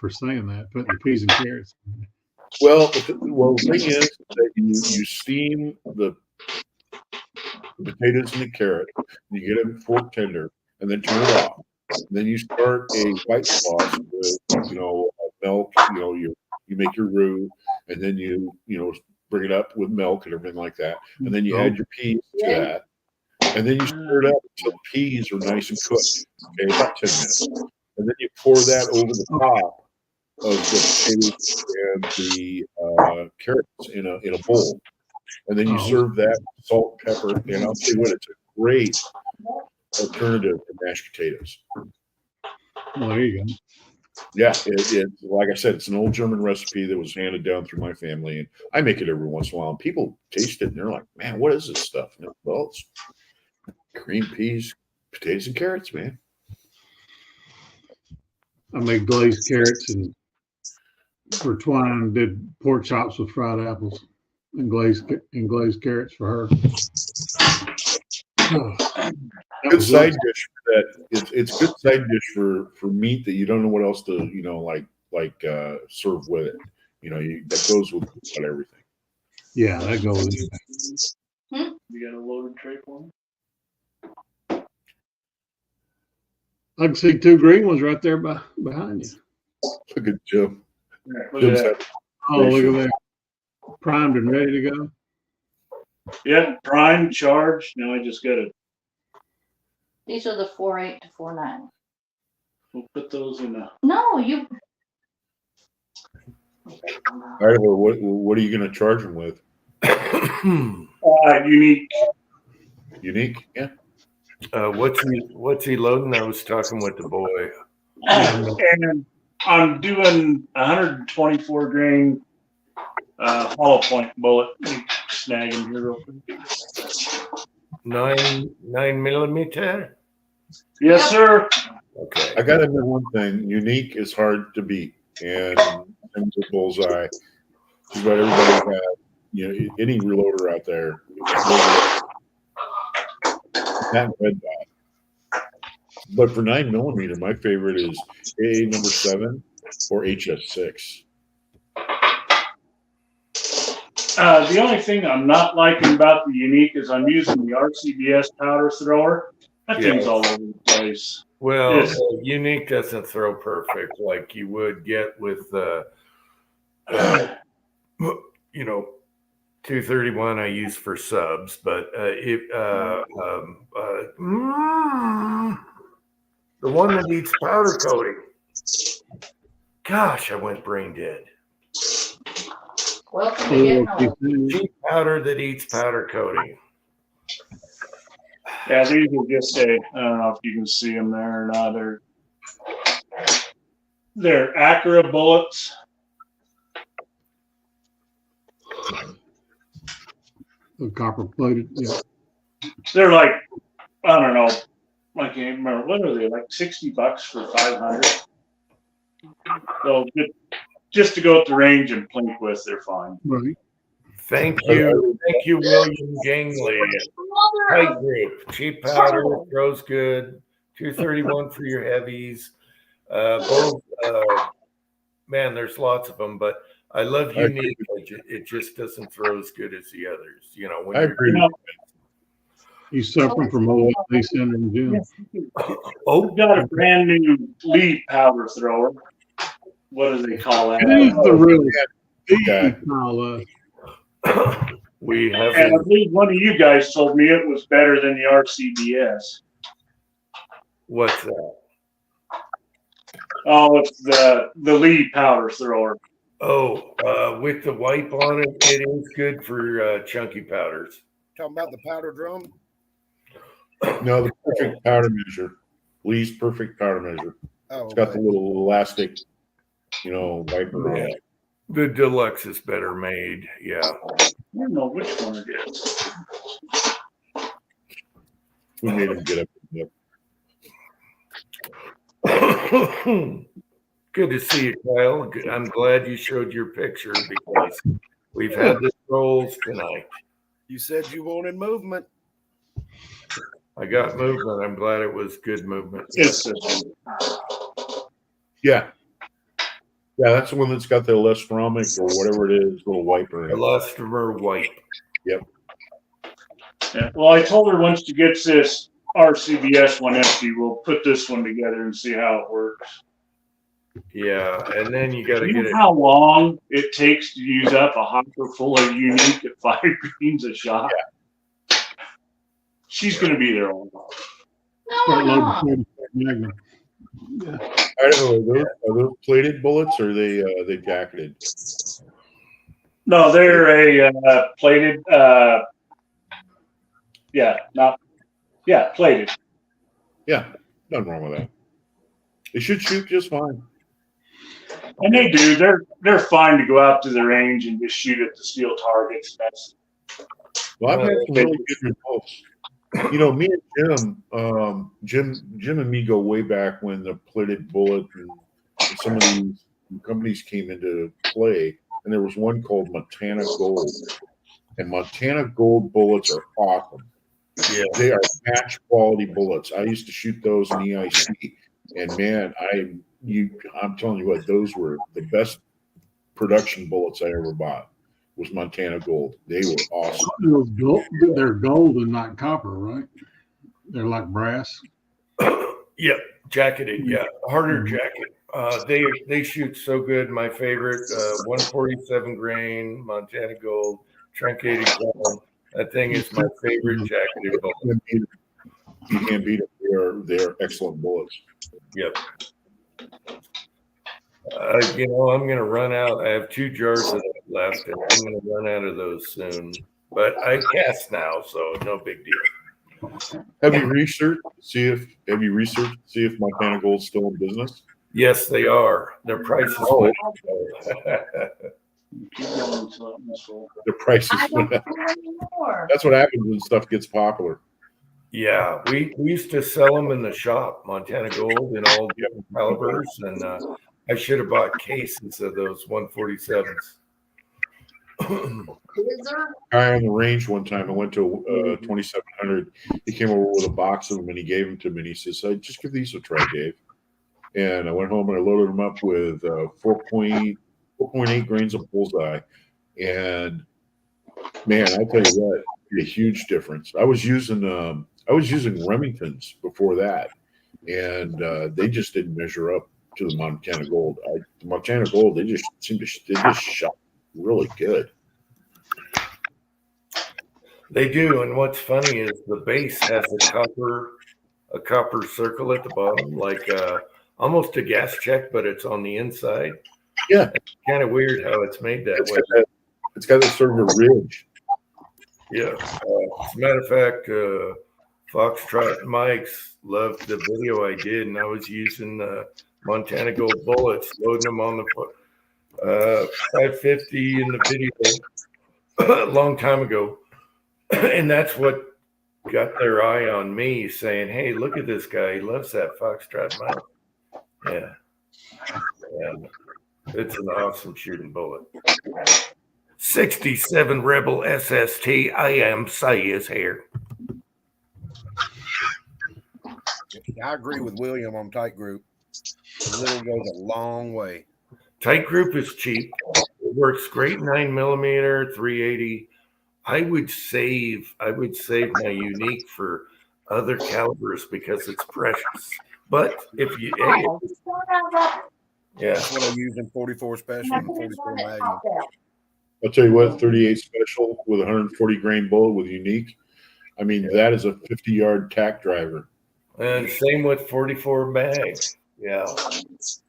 saying that, putting the peas and carrots. Well, the thing is that you steam the potatoes and the carrot, and you get them fork tender, and then turn it off. And then you start a white sauce with milk. You make your roux, and then you bring it up with milk and everything like that, and then you add your peas to that, and then you stir it up until the peas are nice and cooked. Okay, about 10 minutes, and then you pour that over the top of the potatoes and the carrots in a bowl, and then you serve that with salt, pepper, and I'll tell you what, it's a great alternative to mashed potatoes. Well, there you go. Yeah, it like I said, it's an old German recipe that was handed down through my family, and I make it every once in a while. And people taste it, and they're like, "Man, what is this stuff?" And well, it's green peas, potatoes, and carrots, man. I made glazed carrots, and for Twine did pork chops with fried apples and glazed carrots for her. Good side dish for that. It's good side dish for meat that you don't know what else to serve with it. That goes with about everything. Yeah, that goes. You got a loaded tray for me? I can see two green ones right there behind you. Look at Jim. Look at that. Oh, look at that. Primed and ready to go. Yeah, prime, charged. Now I just got to. These are the 4.8 to 4.9. We'll put those in the. No, you. All right, well, what are you going to charge them with? Unique. Unique, yeah. What's he loading? I was talking with the boy. And I'm doing 124 grain hollow point bullet. Snag him here real quick. 9 millimeter. Yes, sir. Okay. I got to know one thing. Unique is hard to beat, and it's a bullseye. Just about everybody has. Any reloader out there. That red dot. But for 9 millimeter, my favorite is AA number 7 or HS6. The only thing I'm not liking about the Unique is I'm using the RCBS powder thrower. That thing's all over the place. Well, Unique doesn't throw perfect like you would get with 231 I use for subs, but the one that eats powder coating. Gosh, I went brain dead. Welcome to getting old. Cheap powder that eats powder coating. Yeah, these are just I don't know if you can see them there or not. They're Acura bullets. The copper plated. Yeah. They're like, I don't know. I can't remember. What are they? Like $60 for 500. So just to go at the range and plink with, they're fine. Right. Thank you, William Gangley. Tight group, cheap powder, throws good. 231 for your heavies. Both, man, there's lots of them, but I love Unique. It just doesn't throw as good as the others. When I agree. He's suffering from old syndrome, Jim. We've got a brand new lead powder thrower. What do they call that? It is the real We have. And I believe one of you guys told me it was better than the RCBS. What's that? Oh, it's the lead powder thrower. Oh, with the wipe on it, it is good for chunky powders. Talking about the powder drum? No, the perfect powder measure. Lee's perfect powder measure. Oh, it's got the little elastic wiper on Yeah. it. The deluxe is better made. Yeah. I don't know which one it is. We made him get up. Good to see you, Kyle. I'm glad you showed your picture because we've had the trolls tonight. You said you wanted movement. I got movement. I'm glad it was good movement. It's Yeah. Yeah, that's the one that's got the elastromic or whatever it is, little wiper in it. Elastomer wipe. Yep. Yeah. Well, I told her once she gets this RCBS one empty, we'll put this one together and see how it works. Yeah, and then you got to You get know it. how long it takes to use up a hopper full of unique at 5 greens a shot? Yeah. She's going to be there all night. Start No, loading Magnum. Yeah. I don't know. Are those plated bullets or are they jacketed? No, they're a plated. Plated. Yeah, nothing wrong with that. They should shoot just fine. And they do. They're fine to go out to the range and just shoot at the steel targets. Well, I've had some really good results. Me and Jim and me go way back when the plated bullet and some of these companies came into play. And there was one called Montana Gold. And Montana Gold bullets are awesome. Yeah. They are match quality bullets. I used to shoot those in EIC. And man, I'm telling you what, those were the best production bullets I ever bought. Was Montana Gold. They were awesome. They're gold and not copper, right? They're like brass. Yeah, jacketed. Yeah, harder jacket. They shoot so good. My favorite, 147 grain Montana Gold truncated gun. That thing is my favorite jacketed bullet. You can't beat them. They're excellent bullets. Yep. I'm going to run out. I have 2 jars of that left, and I'm going to run out of those soon. But I cast now, so no big deal. Have you researched see if Montana Gold's still in business? Yes, they are. Their prices went up. Their prices I don't went up. know anymore. That's what happens when stuff gets popular. Yeah, we used to sell them in the shop, Montana Gold in all different calibers, and I should have bought cases of those 147s. Is there? Guy on the range one time, I went to 2700. He came over with a box of them and he gave them to me. And he says, "Just give these a try, Dave." And I went home and I loaded them up with 4.8 grains of bullseye. And man, I tell you what, a huge difference. I was using Remingtons before that, and they just didn't measure up to the Montana Gold. The Montana Gold, they just shot really good. They do, and what's funny is the base has a copper circle at the bottom, like almost a gas check, but it's on the inside. Yeah, it's kind of weird how it's made that way. It's got that sort of a ridge. Yeah. As a matter of fact, Foxtrot Mike's loved the video I did, and I was using Montana Gold bullets, loading them on the 550 in the video a long time ago. And that's what got their eye on me, saying, "Hey, look at this guy. He loves that Foxtrot Mike." Yeah. And it's an awesome shooting bullet. 67 Rebel SST. I am Sayers here. I agree with William on tight group. The little goes a long way. Tight group is cheap. It works great 9mm, 380. I would save my unique for other calibers because it's precious. But if you That's what I use in 44 special and 44 Magnum. I'll tell you what, 38 special with 140 grain bullet with unique. I mean, that is a 50-yard tack driver. And same with 44 mag. Yeah.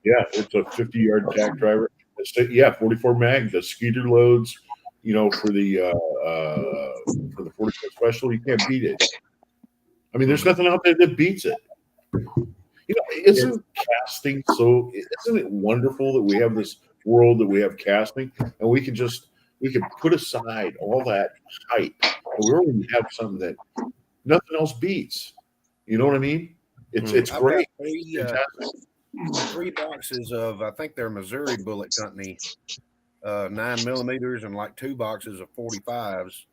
Yeah, it's a 50-yard tack driver. 44 mag. The skeeter loads, for the 44 special, you can't beat it. I mean, there's nothing out there that beats it. Isn't casting. So isn't it wonderful that we have this world that we have casting, and we can put aside all that hype, and we already have something that nothing else beats. You know what I mean? It's I've great. got three boxes of, I think they're Missouri Bullet Company 9mm and like 2 boxes of 45s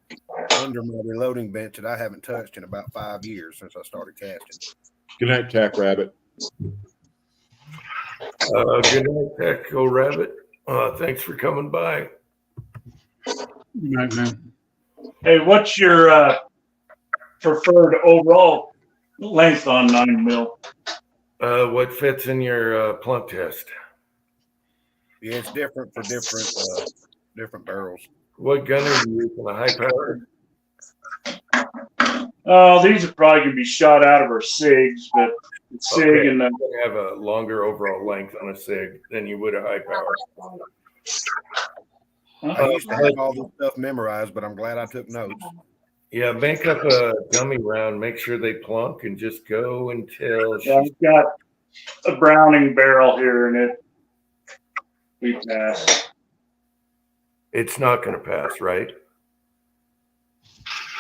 under my reloading bench that I haven't touched in about 5 years since I started casting. Good night, Tack Rabbit. Good night, Echo Rabbit. Thanks for coming by. Good night, man. Hey, what's your preferred overall length on 9mm? What fits in your plunk test? Yeah, it's different for different barrels. What gun are you using? A high power? These are probably gonna be shot out of our SIGs, but it's SIG Okay. and You have a longer overall length on a SIG than you would a high power. I used to have all this stuff memorized, but I'm glad I took notes. Yeah, make up a dummy round. Make sure they plunk and just go until I've got a Browning barrel here, and we pass. it's not going to pass, right?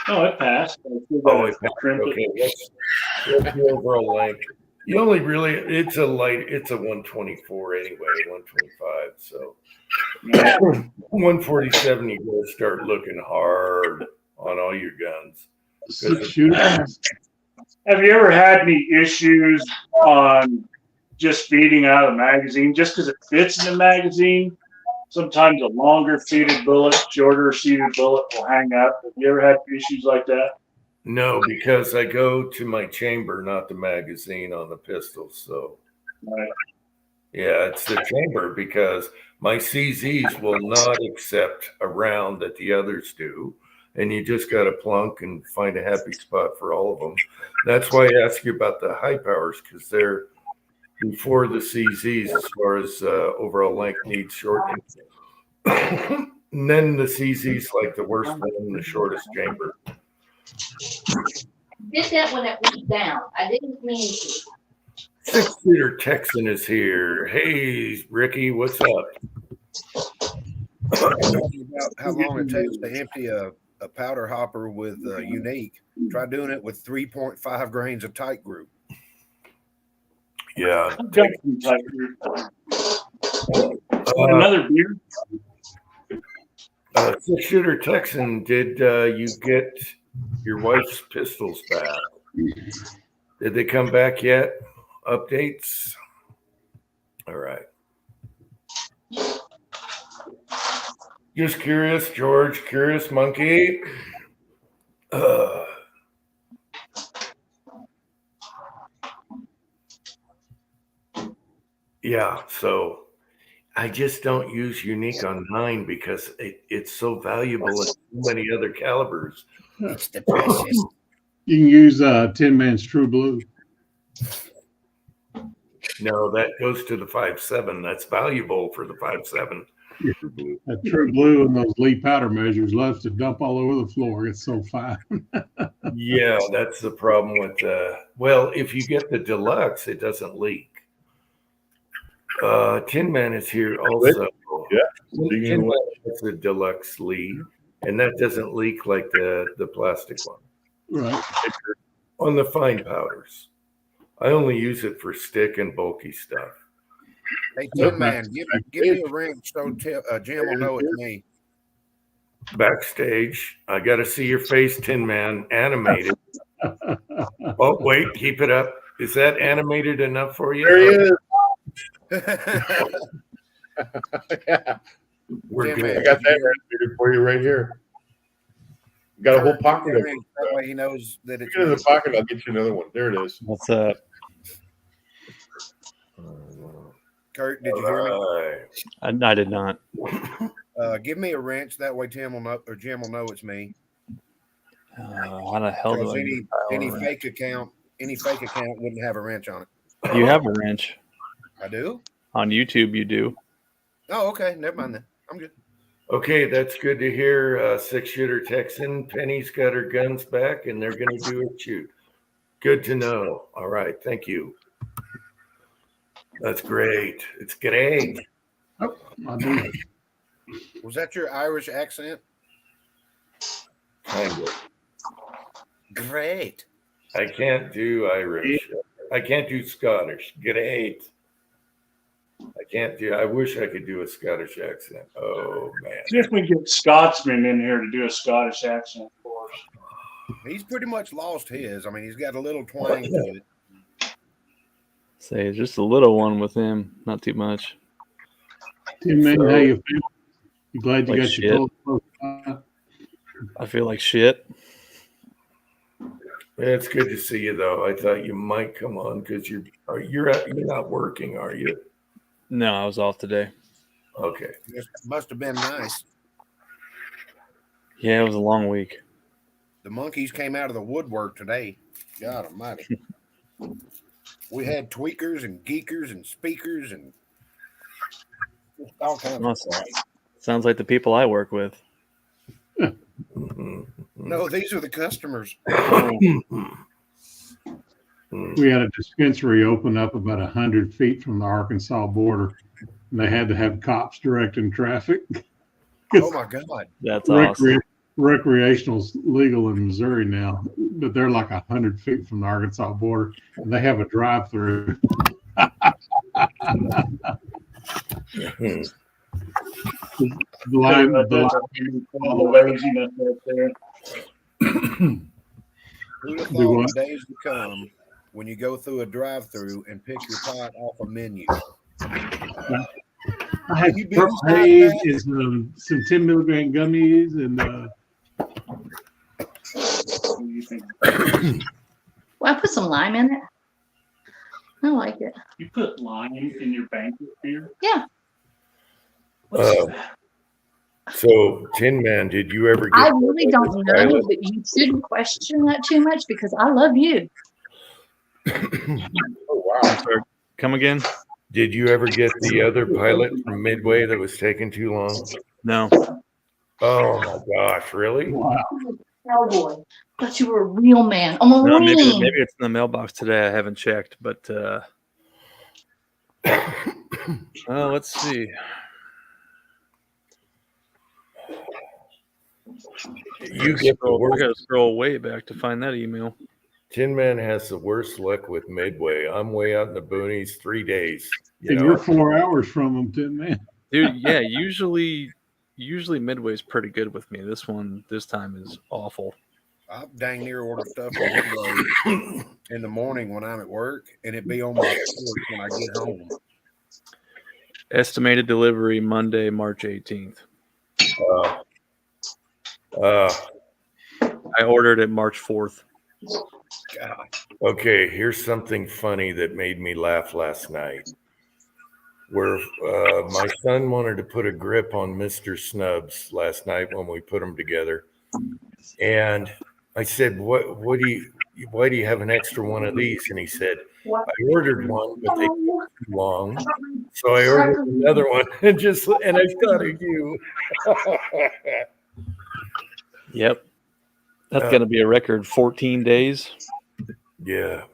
Oh, it passed. Oh, it passed. Okay, what's the overall length? You only really, it's a 124 anyway, 125. So 147, you got to start looking hard on all your guns. Have you ever had any issues on just feeding out of the magazine just because it fits in the magazine? Sometimes a longer seated bullet, shorter seated bullet will hang up. Have you ever had issues like that? No, because I go to my chamber, not the magazine on the pistol. So, right. Yeah, it's the chamber because my CZs will not accept a round that the others do. And you just got to plunk and find a happy spot for all of them. That's why I ask you about the high powers, because they're before the CZs as far as overall length needs shortening. And then the CZs like the worst one in the shortest chamber. Did that when it went down. I didn't mean to. 6-shooter Texan is here. Hey, Ricky, what's up? About how long it takes to empty a powder hopper with Unique. Try doing it with 3.5 grains of tight group. Yeah. Another beer? 6-shooter Texan, did you get your wife's pistols back? Did they come back yet? Updates? All right. Just curious, George. Curious monkey. Yeah, so I just don't use Unique on 9 because it's so valuable in so many other calibers. It's the precious. You can use Tin Man's True Blue. No, that goes to the 5.7. That's valuable for the 5.7. That True Blue and those Lee powder measures loves to dump all over the floor. It's so fine. Yeah, that's the problem with well, if you get the deluxe, it doesn't leak. Tin Man is here also. Yeah. Tin Man has the deluxe Lee, and that doesn't leak like the plastic one. Right. On the fine powders. I only use it for stick and bulky stuff. Hey, Tin Man, give me a ring so Jim will know it's me. Backstage, I got to see your face, Tin Man, animated. Oh, wait, keep it up. Is that animated enough for you? There he is. Yeah. We're good. I got that animated for you right here. Got a whole pocket of it. That way he knows that it's Get in the pocket. I'll get you another one. There it is. What's up? Kurt, did you hear me? I did not. Give me a wrench. That way Tim will know, or Jim will know it's me. How the hell do I any fake account wouldn't have a wrench on it. You have a wrench. I do? On YouTube, you do. Oh, okay. Never mind then. I'm good. Okay, that's good to hear. 6-shooter Texan. Penny's got her guns back, and they're going to do a shoot. Good to know. All right, thank you. That's great. It's great. Oh, I do. Was that your Irish accent? Kind of. Great. I can't do Irish. I can't do Scottish. Great. I can't do. I wish I could do a Scottish accent. Oh man. See if we get Scotsman in here to do a Scottish accent for us. He's pretty much lost his. I mean, he's got a little twang to it. Say just a little one with him, not too much. Tim, man, how you feel? You glad you Like got shit. your gold? I feel like shit. It's good to see you though. I thought you might come on because you're not working, are you? No, I was off today. Okay. It must have been nice. Yeah, it was a long week. The monkeys came out of the woodwork today. God almighty. We had tweakers and geekers and speakers and all kinds of stuff. Sounds like the people I work with. No, these are the customers. We had a dispensary open up about 100 feet from the Arkansas border. And they had to have cops directing traffic. Oh my God. That's awesome. Recreational's legal in Missouri now, but they're like 100 feet from the Arkansas border. And they have a drive-through. All the laziness right there. Who'd have thought the days to come when you go through a drive-through and pick your pot off a menu? I had purple haze and some 10 milligram gummies and What do you think? Well, I put some lime in it. I like it. You put lime in your banquet beer? Yeah. So, Tin Man, did you ever get? I really don't know, but you shouldn't question that too much because I love you. Oh wow! Sorry, come again? Did you ever get the other pilot from Midway that was taking too long? No. Oh my gosh! Really? wow. Cowboy. Thought you were a real man. A Marine. No, maybe it's in the mailbox today. I haven't checked, but let's see. You get the I worst. gotta scroll way back to find that email. Tin Man has the worst luck with Midway. I'm way out in the boonies, 3 days. You And know? you're 4 hours from them, Tim, man. Dude, yeah, usually Midway's pretty good with me. This time is awful. I dang near order stuff from Midway in the morning when I'm at work, and it be on my porch when I get home. Estimated delivery Monday, March 18th. I ordered it March 4th. God. Okay, here's something funny that made me laugh last night. Where my son wanted to put a grip on Mr. Snubs last night when we put them together, and I said, "Why do you have an extra one of these?" And he said, "I ordered one, but they took too long, so I ordered another one." And I thought of you. Yep. That's going to be a record 14 days. Yeah.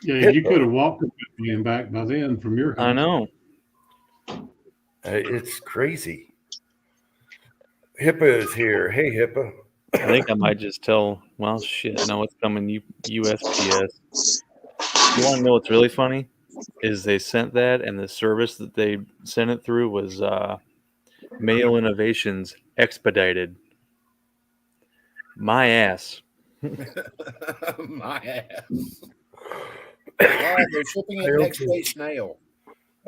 Yeah, you could have walked with me and back by then from your house. I know. It's crazy. HIPAA is here. Hey, HIPAA. I think I might just tell, well, shit, no, it's coming USPS. You want to know what's really funny? Is they sent that, and the service that they sent it through was Mail Innovations Expedited. My ass. My ass. Oh, they're shipping it next day snail.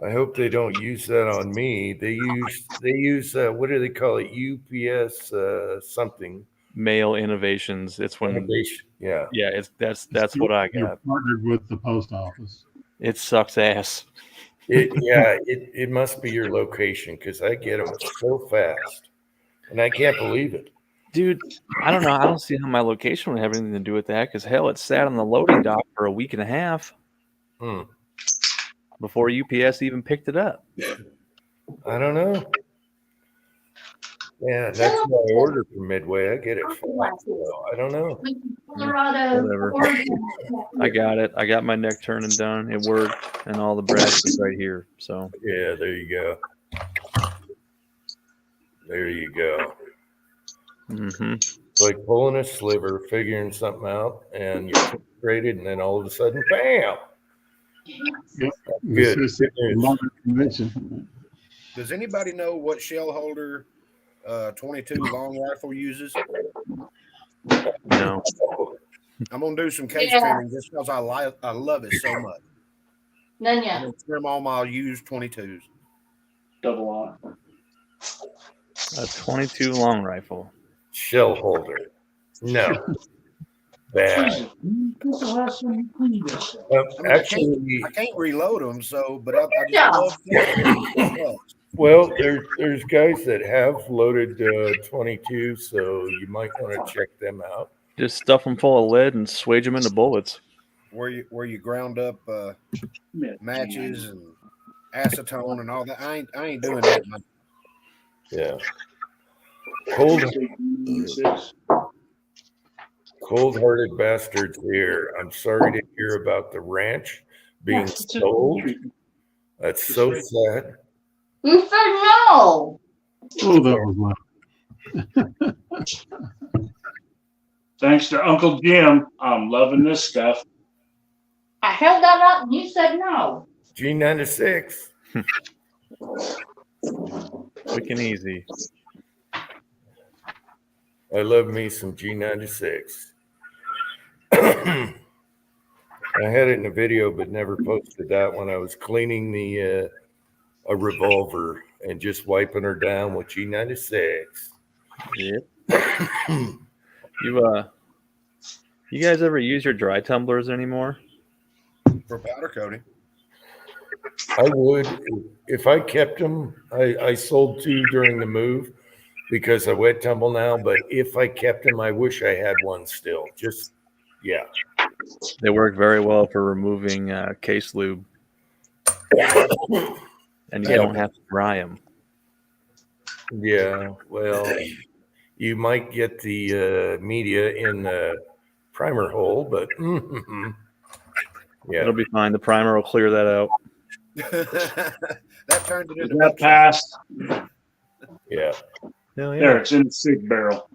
I hope they don't use that on me. They use what do they call it? UPS something. Mail Innovations. It's when yeah. That's what I You're got. partnered with the post office. It sucks ass. It must be your location because I get them so fast, and I can't believe it. Dude, I don't know. I don't see how my location would have anything to do with that because hell, it sat on the loading dock for a week and a half before UPS even picked it up. I don't know. Yeah, that's why I ordered from Midway. I get it. So I don't know. Colorado. Whatever. Oregon. I got it. I got my neck turning done. It worked, and all the brass is right here. So Yeah, there you go. There you go. It's like pulling a sliver, figuring something out, and you're frustrated, and then all of a sudden, bam! Yep. Good. This is Good news. Modern convention. Does anybody know what shell holder 22 long rifle uses? no, I'm gonna do some case Yeah. trimming just because I love it so much. None I'm yet. gonna trim all my used 22s. Double on. a 22 long rifle. Shell holder. No. Bad. Actually, I can't reload them, so but I just Yeah. love them. well, there's guys that have loaded 22, so you might want to check them out. Just stuff them full of lead and swage them into bullets. where you ground up matches and acetone and all that. I ain't doing that. Yeah. Cold-hearted bastards here. I'm sorry to hear about the ranch being sold. That's so sad. You said no. Oh, that was loud. Thanks to Uncle Jim, I'm loving this stuff. I held that up and you said no. G96. Quick and easy. I love me some G96. I had it in a video, but never posted that when I was cleaning a revolver and just wiping her down with G96. Yep. You guys ever use your dry tumblers anymore? For powder coating. I would, if I kept them. I sold 2 during the move because I wet tumble now. But if I kept them, I wish I had one still. Just, yeah. They work very well for removing case lube, and you don't have to dry them. Yeah, well, you might get the media in the primer hole, but yeah, It'll be fine. The primer will clear that out. That turned it into that passed. Yeah. Hell yeah. There, it's in the sig barrel.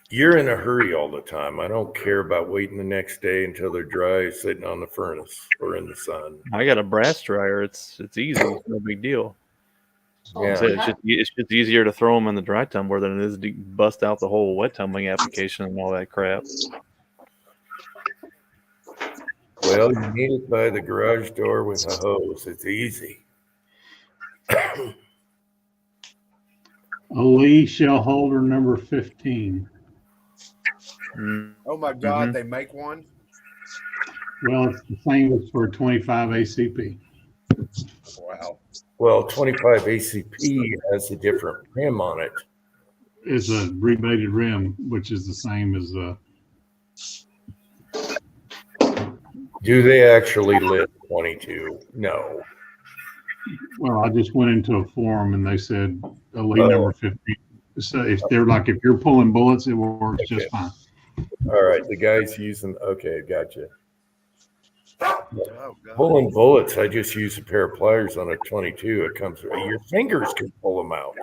You're in a hurry all the time. I don't care about waiting the next day until they're dry, sitting on the furnace or in the sun. I got a brass dryer. It's easy. It's no big deal. Yeah. So it's just easier to throw them in the dry tumbler than it is to bust out the whole wet tumbling application and all that crap. Well, you need it by the garage door with a hose. It's easy. A Lee shell holder number 15. Oh my God, they make one? Well, it's the same as for 25 ACP. Wow. Well, 25 ACP has a different rim on it. It's a rebated rim, which is the same as Do they actually list 22? No. well, I just went into a forum and they said a Lee number 15. So if you're pulling bullets, it works just fine. All right, the guy's using. Okay, gotcha. Oh, God. Pulling bullets, I just use a pair of pliers on a 22. It comes. Your fingers can pull them out.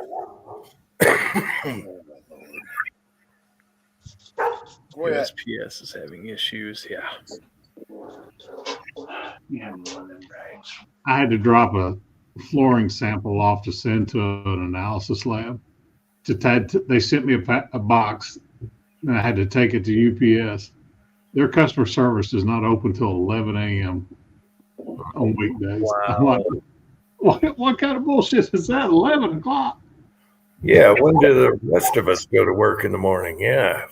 USPS is having issues. Yeah. I had to drop a flooring sample off to send to an analysis lab. They sent me a box, and I had to take it to UPS. Their customer service is not open till 11 a.m. on weekdays. Wow. I'm like, what kind of bullshit is that? 11 o'clock? Yeah, when do the rest of us go to work in the morning? Yeah.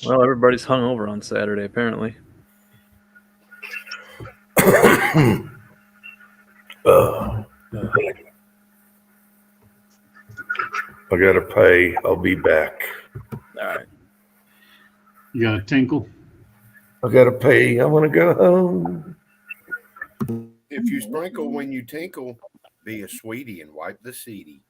Well, everybody's hungover on Saturday, apparently. I gotta pay. I'll be back. All right. You got a tinkle? I gotta pay. I want to go home. If you sprinkle when you tinkle, be a sweetie and wipe the seedy.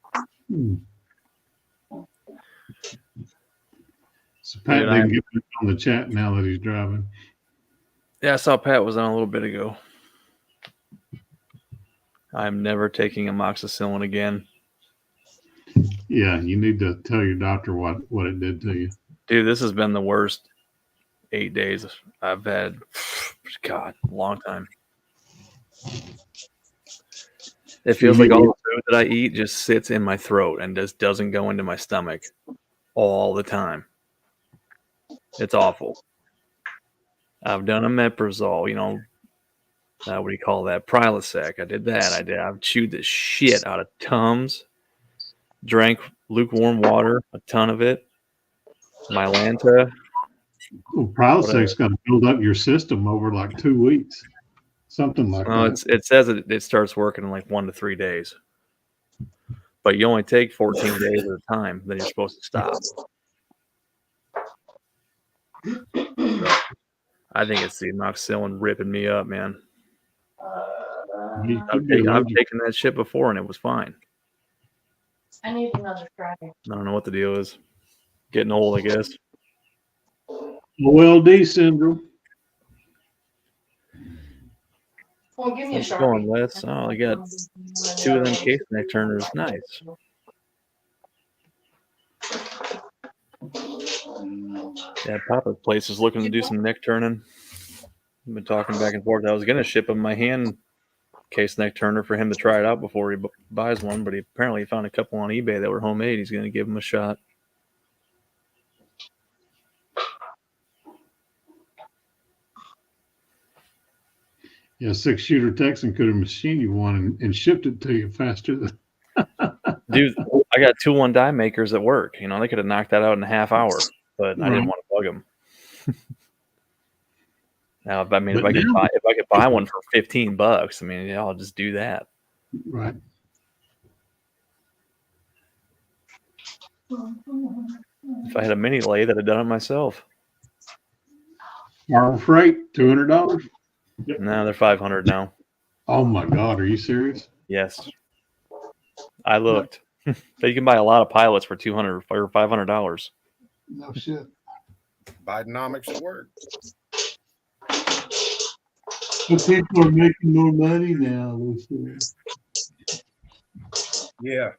So Pat Dude, didn't get on the chat now that he's driving. Yeah, I saw Pat was on a little bit ago. I'm never taking amoxicillin again. Yeah, you need to tell your doctor what it did to you. Dude, this has been the worst 8 days I've had. God, a long time. It feels like all the food that I eat just sits in my throat and just doesn't go into my stomach all the time. It's awful. I've done a Meprazole, what do you call that? Prilosec. I did that. I've chewed the shit out of Tums. Drank lukewarm water, a ton of it. Mylanta. Well, Prilosec's got to build up your system over like 2 weeks. Something like that. It says it starts working in like 1 to 3 days. But you only take 14 days at a time, then you're supposed to stop. I think it's the amoxicillin ripping me up, man. I've taken that shit before and it was fine. I need another fryer. I don't know what the deal is. Getting old, I guess. OLD syndrome. Well, give me a How's it Sharpie. going, Les? Oh, I got 2 of them case neck turners. Nice. Yeah, Papa's place is looking to do some neck turning. I've been talking back and forth. I was going to ship him my hand case neck turner for him to try it out before he buys one, but he apparently found a couple on eBay that were homemade. He's going to give him a shot. Yeah, 6-shooter Texan could have machined you one and shipped it to you faster than. Dude, I got 2-1 die makers at work. They could have knocked that out in a half hour, but I didn't want to bug them. Now, if I could buy one for $15, I'll just do that. Right. If I had a mini lathe, I'd have done it myself. Harbor Freight, $200. No, they're $500 now. Oh my God, are you serious? Yes, I looked. But you can buy a lot of pilots for $200 or $500. No shit. Bidenomics at work. But people are making more money now. Yeah.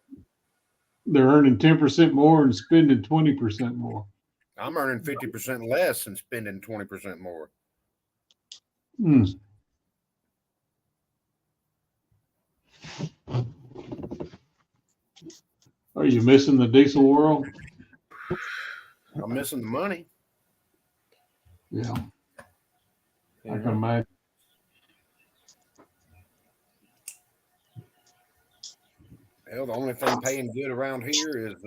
They're earning 10% more and spending 20% more. I'm earning 50% less and spending 20% more. Hmm. Are you missing the diesel world? I'm missing the money. Yeah. I can imagine. Hell, the only thing paying good around here is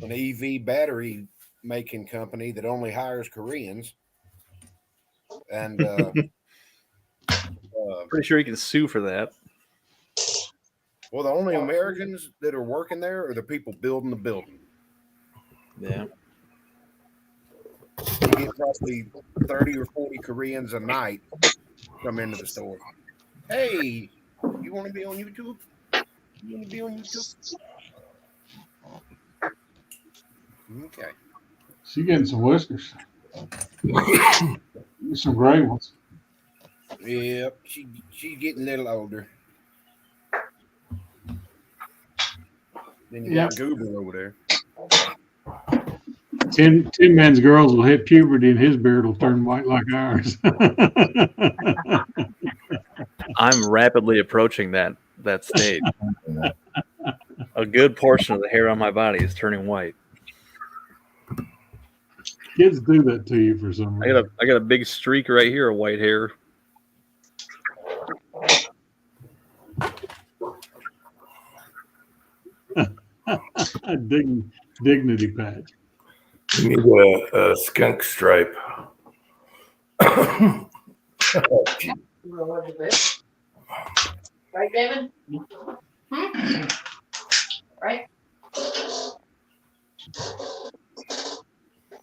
an EV battery making company that only hires Koreans. And Pretty sure you can sue for that. well, the only Americans that are working there are the people building the building. Yeah. You get probably 30 or 40 Koreans a night come into the store. Hey, you want to be on YouTube? You want to be on YouTube? Okay. She's getting some whiskers. Some gray ones. Yep, she's getting a little older. Then you got Google over there. 10 men's girls will hit puberty and his beard will turn white like ours. I'm rapidly approaching that stage. A good portion of the hair on my body is turning white. Kids do that to you for some reason. I got a big streak right here of white hair. Dignity patch. You need a skunk stripe. Right, David? Right?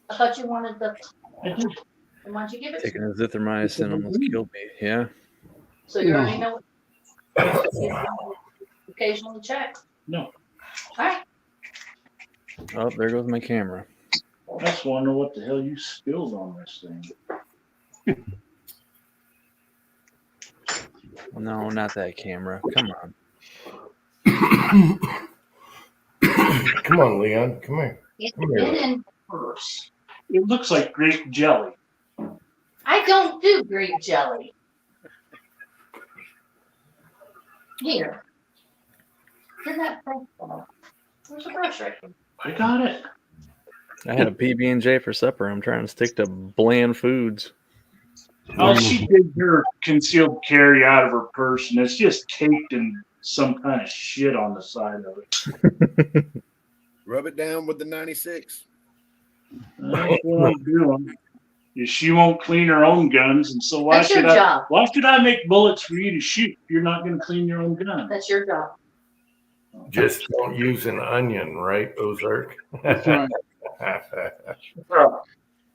I thought you wanted the. Why don't you give it? Taking azithromycin almost killed me. Yeah. So you already know. Occasionally check. No. All right. Oh, there goes my camera. I just want to know what the hell you spilled on this thing. No, not that camera. Come on. Come on, Leon. Come here. It's Come here. in purse. It looks like grape jelly. I don't do grape jelly. Here. Where's that brush ball? Where's the brush right here? I got it. I had a PB&J for supper. I'm trying to stick to bland foods. Oh, she did her concealed carry out of her purse, and it's just caked in some kind of shit on the side of it. Rub it down with the 96. That's what I'm doing. She won't clean her own guns, and so why That's your should I? job. Why should I make bullets for you to shoot if you're not going to clean your own gun? That's your job. Just don't use an onion, right, Ozark? That's right.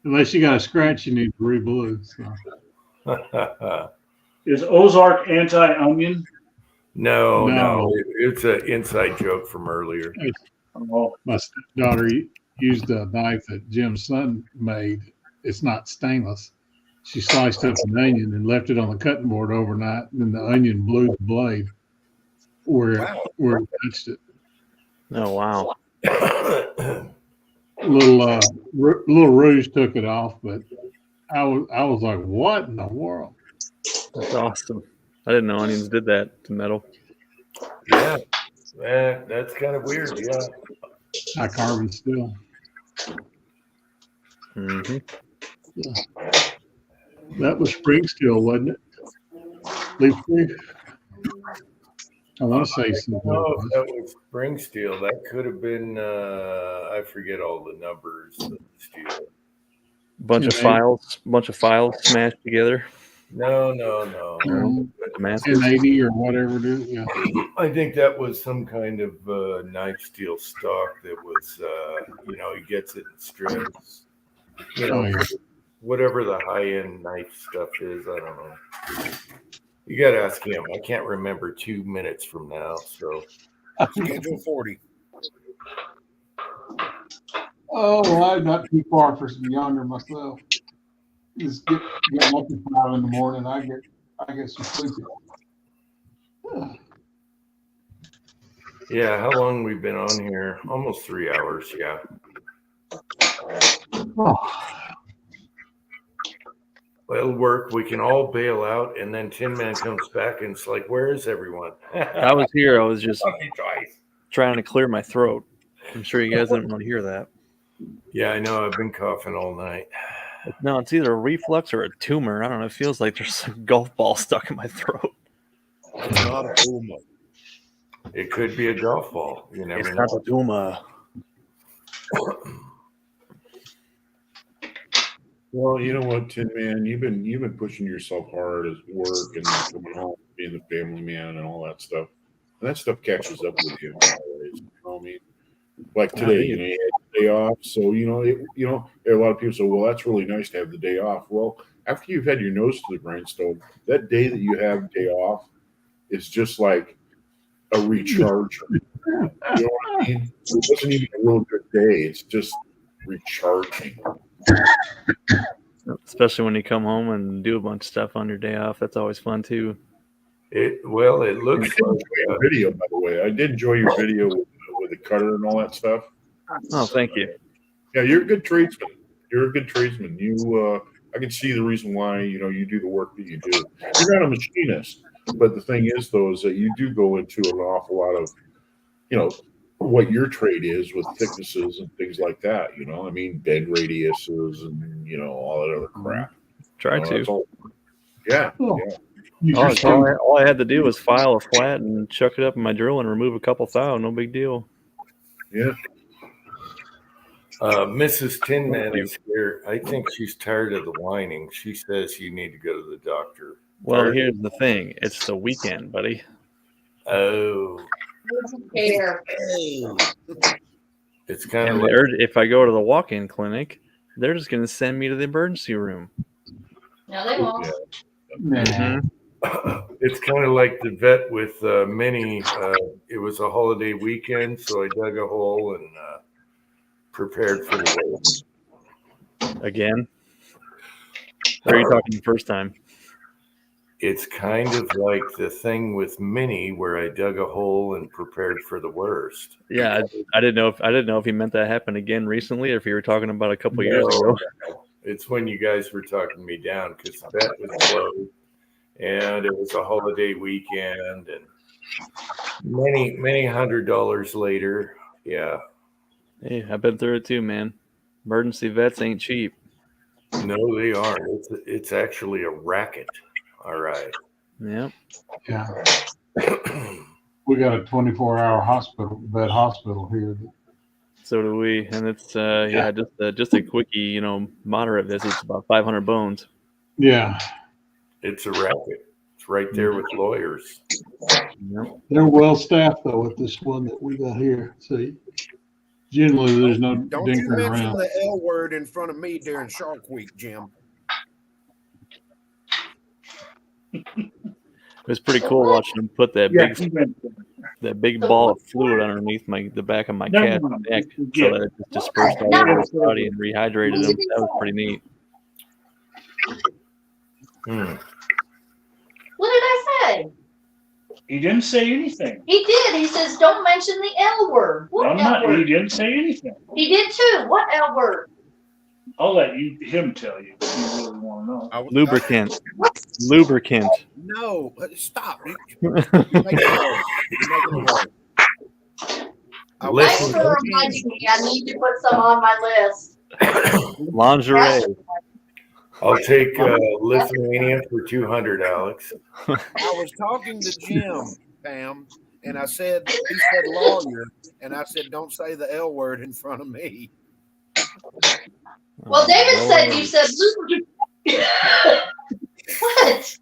Unless you got a scratch, you need to re-blue. So. Is Ozark anti-onion? No. It's an inside joke from earlier. Oh, My stepdaughter used a knife that Jim's son made. It's not stainless. She sliced up an onion and left it on the cutting board overnight, and then the onion blew the blade where it touched it. Oh, wow. Little Rouge took it off, but I was like, what in the world? That's awesome. I didn't know onions did that to metal. Yeah, that's kind of weird. Yeah. High carbon steel. Mm-hmm. Yeah. That was spring steel, wasn't it? Leaf free. I want to say something. No, that was spring steel. That could have been. I forget all the numbers of the steel. Bunch of files smashed together. No. N80 or whatever it is. Yeah. I think that was some kind of knife steel stock that was, he gets it in strips. Whatever the high-end knife stuff is, I don't know. You got to ask him. I can't remember 2 minutes from now. So Schedule 40. Oh, well, I'm not too far from yonder myself. Just get up at 5 in the morning. I get some sleep. yeah, how long we been on here? Almost 3 hours. Yeah. Oh. Well, it'll work. We can all bail out, and then Tin Man comes back, and it's like, where is everyone? I was here. I was just trying to clear my throat. I'm sure you guys didn't want to hear that. Yeah, I know. I've been coughing all night. No, it's either a reflux or a tumor. I don't know. It feels like there's some golf ball stuck in my throat. It's not a tumor. It could be a golf ball. You never It's know. not a tumor. Well, you know what, Tin Man, you've been pushing yourself hard at work and coming home, being the family man and all that stuff. And that stuff catches up with you always. You know what I mean? Like today, you had the day off, so a lot of people say, "Well, that's really nice to have the day off." Well, after you've had your nose to the grindstone, that day that you have day off is just like a recharger. You know what I mean? It wasn't even a real good day. It's just recharging. Especially when you come home and do a bunch of stuff on your day off. That's always fun too. It looks like your video, by the way. I did enjoy your video with the cutter and all that stuff. Oh, thank you. Yeah, you're a good tradesman. You, I can see the reason why you do the work that you do. You're not a machinist, but the thing is, though, is that you do go into an awful lot of, what your trade is with thicknesses and things like that. I mean, bed radiuses and all that other crap. Try to. Yeah. All I had to do was file a flat and chuck it up in my drill and remove a couple thou. No big deal. Yeah. Mrs. Tin Man is here. I think she's tired of the whining. She says you need to go to the doctor. Well, here's the thing. It's the weekend, buddy. Oh. Care. It's kind of And like if I go to the walk-in clinic, they're just going to send me to the emergency room. No, they won't. Mm-hmm. it's kind of like the vet with Minnie. It was a holiday weekend, so I dug a hole and prepared for the worst. Again? Or are you talking the first time? It's kind of like the thing with Minnie where I dug a hole and prepared for the worst. Yeah, I didn't know if he meant that happened again recently, or if you were talking about a couple years ago. It's when you guys were talking me down because the bet was closed and it was a holiday weekend, and many $100s later. Yeah. Hey, I've been through it too, man. Emergency vets ain't cheap. No, they aren't. It's actually a racket. All right. Yep. Yeah. We got a 24-hour vet hospital here. So do we, and it's just a quickie, moderate visit's about 500 bones. Yeah. It's a racket. It's right there with lawyers. Yep. They're well staffed though with this one that we got here. See, generally there's no Don't you dinkering mention around. the L word in front of me during Shark Week, Jim. It was pretty cool watching him put that big ball of fluid underneath the back of my cat's neck so that it just dispersed all over his body and rehydrated him. That was pretty neat. What did I say? He didn't say anything. He did. He says, "Don't mention the L word." What L word? He didn't say anything. He did too. What L word? I'll let him tell you if you really want to know. Lubricant. Lubricant. No, stop. You're making it worse. Thanks for reminding me. I need to put some on my list. Lingerie. I'll take Lithuania for 200, Alex. I was talking to Jim, Pam, and he said lawyer, and I said, don't say the L word in front of me. Well, David said you said lubricant. What?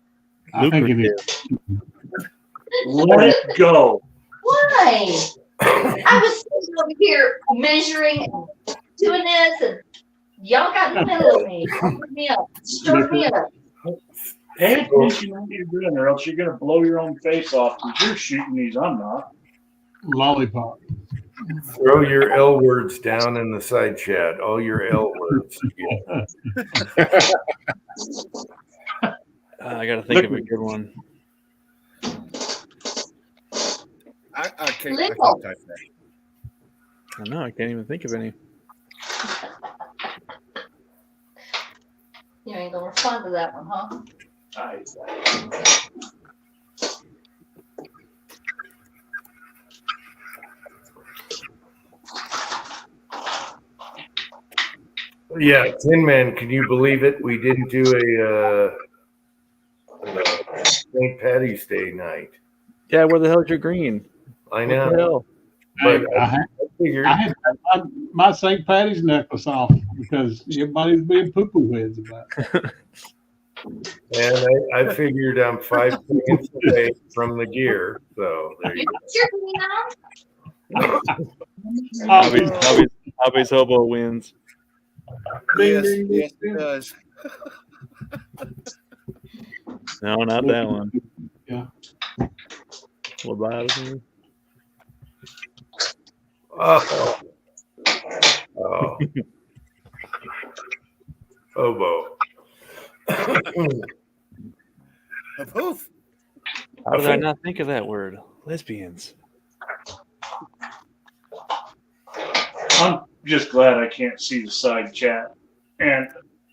I think it is. Let it go. Why? I was sitting over here measuring and doing this, and y'all got in the middle of me. Stirred me up. Stirred me up. Pay attention to what you're doing, or else you're going to blow your own face off because you're shooting these. I'm not. Lollipop. Throw your L words down in the side chat. All your L words. I got to think of a good one. I can't type that. I know. I can't even think of any. You ain't gonna respond to that one, huh? Yeah, Tin Man, can you believe it? We didn't do a St. Patty's Day night. Yeah, where the hell's your green? I What the know. hell? But I figured had my St. Patty's necklace off because everybody's being poo-poo heads about it. and I figured I'm 5 seconds away from the gear. So there you go. Hobby's Hobo wins. Yes, yes, it does. No, not that one. Yeah. What about it? Oh. Hobo. A poof. How did I not think of that word? Lesbians. I'm just glad I can't see the side chat. And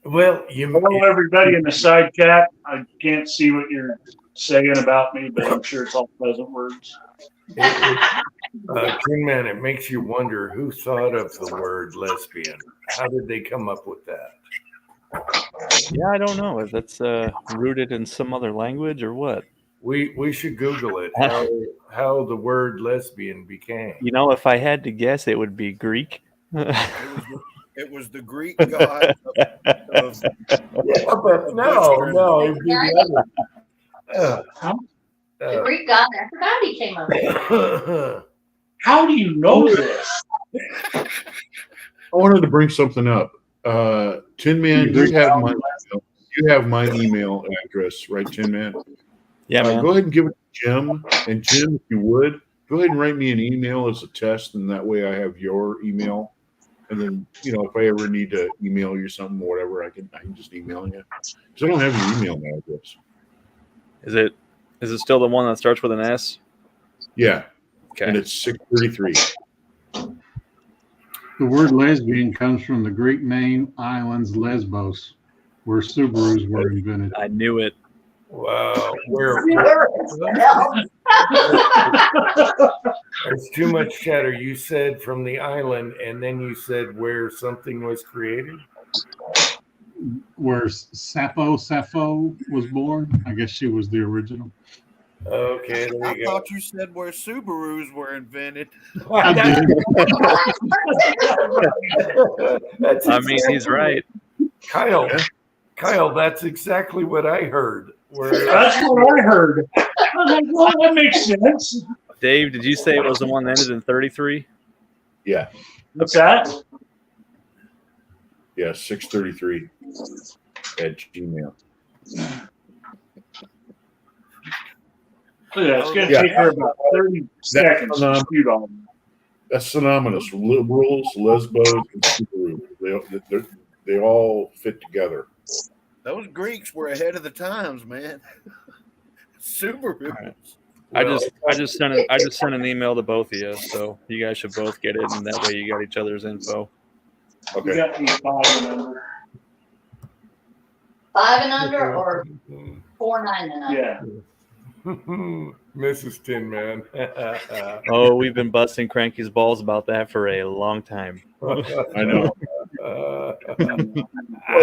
Well, hello, everybody in the side chat. I can't see what you're saying about me, but I'm sure it's all pleasant words. Tin Man, it makes you wonder who thought of the word lesbian. How did they come up with that? Yeah, I don't know. If that's rooted in some other language or what. We should Google it. How the word lesbian became. You know, if I had to guess, it would be Greek. It was the Greek god of no, it'd be the other. The Greek god, I forgot he came up with. How do you know this? I wanted to bring something up. Tin Man, you have my email address, right, Tin Man? Yeah, man. Go ahead and give it to Jim. And Jim, if you would, go ahead and write me an email as a test, and that way I have your email. And then, you know, if I ever need to email you something or whatever, I can just email you. Because I don't have your email address. Is it still the one that starts with an S? Yeah. Okay. And it's 633. The word lesbian comes from the Greek name islands Lesbos, where Subarus were invented. I knew it. Wow. There's too much chatter. You said from the island, and then you said where something was created. Where Sappho was born. I guess she was the original. Okay, there I you go. thought you said where Subarus were invented. I did. I mean, he's right. Kyle, that's exactly what I heard. That's what I heard. I was like, well, that makes sense. Dave, did you say it was the one that ended in 33? Yeah. What's that? Yeah, 633 at Gmail. Yeah, it's going to take her about 30 seconds to shoot on them. That's synonymous. Liberals, lesbos, and Subaru. They all fit together. Those Greeks were ahead of the times, man. Subaru. Right. I just sent an email to both of you, so you guys should both get it, and that way you got each other's info. Okay. You got me 5 and under. 5 and under or 4, 9 and under? Yeah. Mrs. Tin Man. Oh, we've been busting Cranky's balls about that for a long time. I know. Well,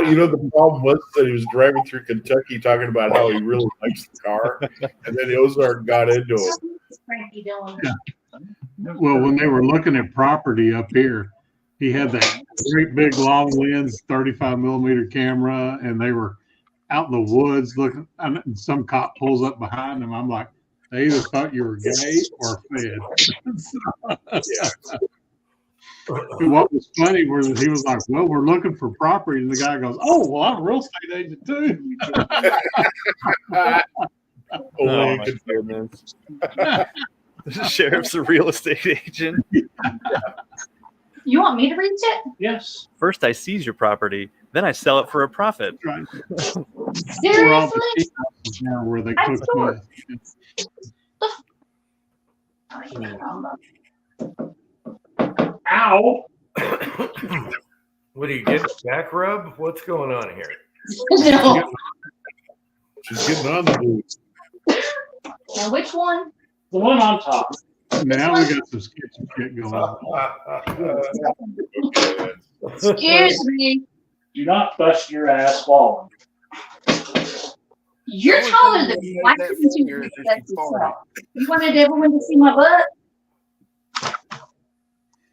you know, the problem was that he was driving through Kentucky talking about how he really likes the car, and then Ozark got into it. Cranky Dylan. Well, when they were looking at property up here, he had that great big long lens 35 millimeter camera, and they were out in the woods looking, and some cop pulls up behind them. I'm like, they either thought you were gay or fed. What was funny was he was like, well, we're looking for property. And the guy goes, oh, well, I'm a real estate agent too. Oh, my goodness. The sheriff's a real estate agent. You want me to read it? Yes. First, I seize your property, then I sell it for a profit. Right. Seriously? Where they I cook saw with. Ow. What do you get? Back rub? What's going on here? No. She's getting on the boots. Now, which one? The one on top. Now we got some sketchy shit going on. Excuse me. Do not bust your ass falling. You're taller than me. Why couldn't you respect yourself? You wanted everyone to see my butt?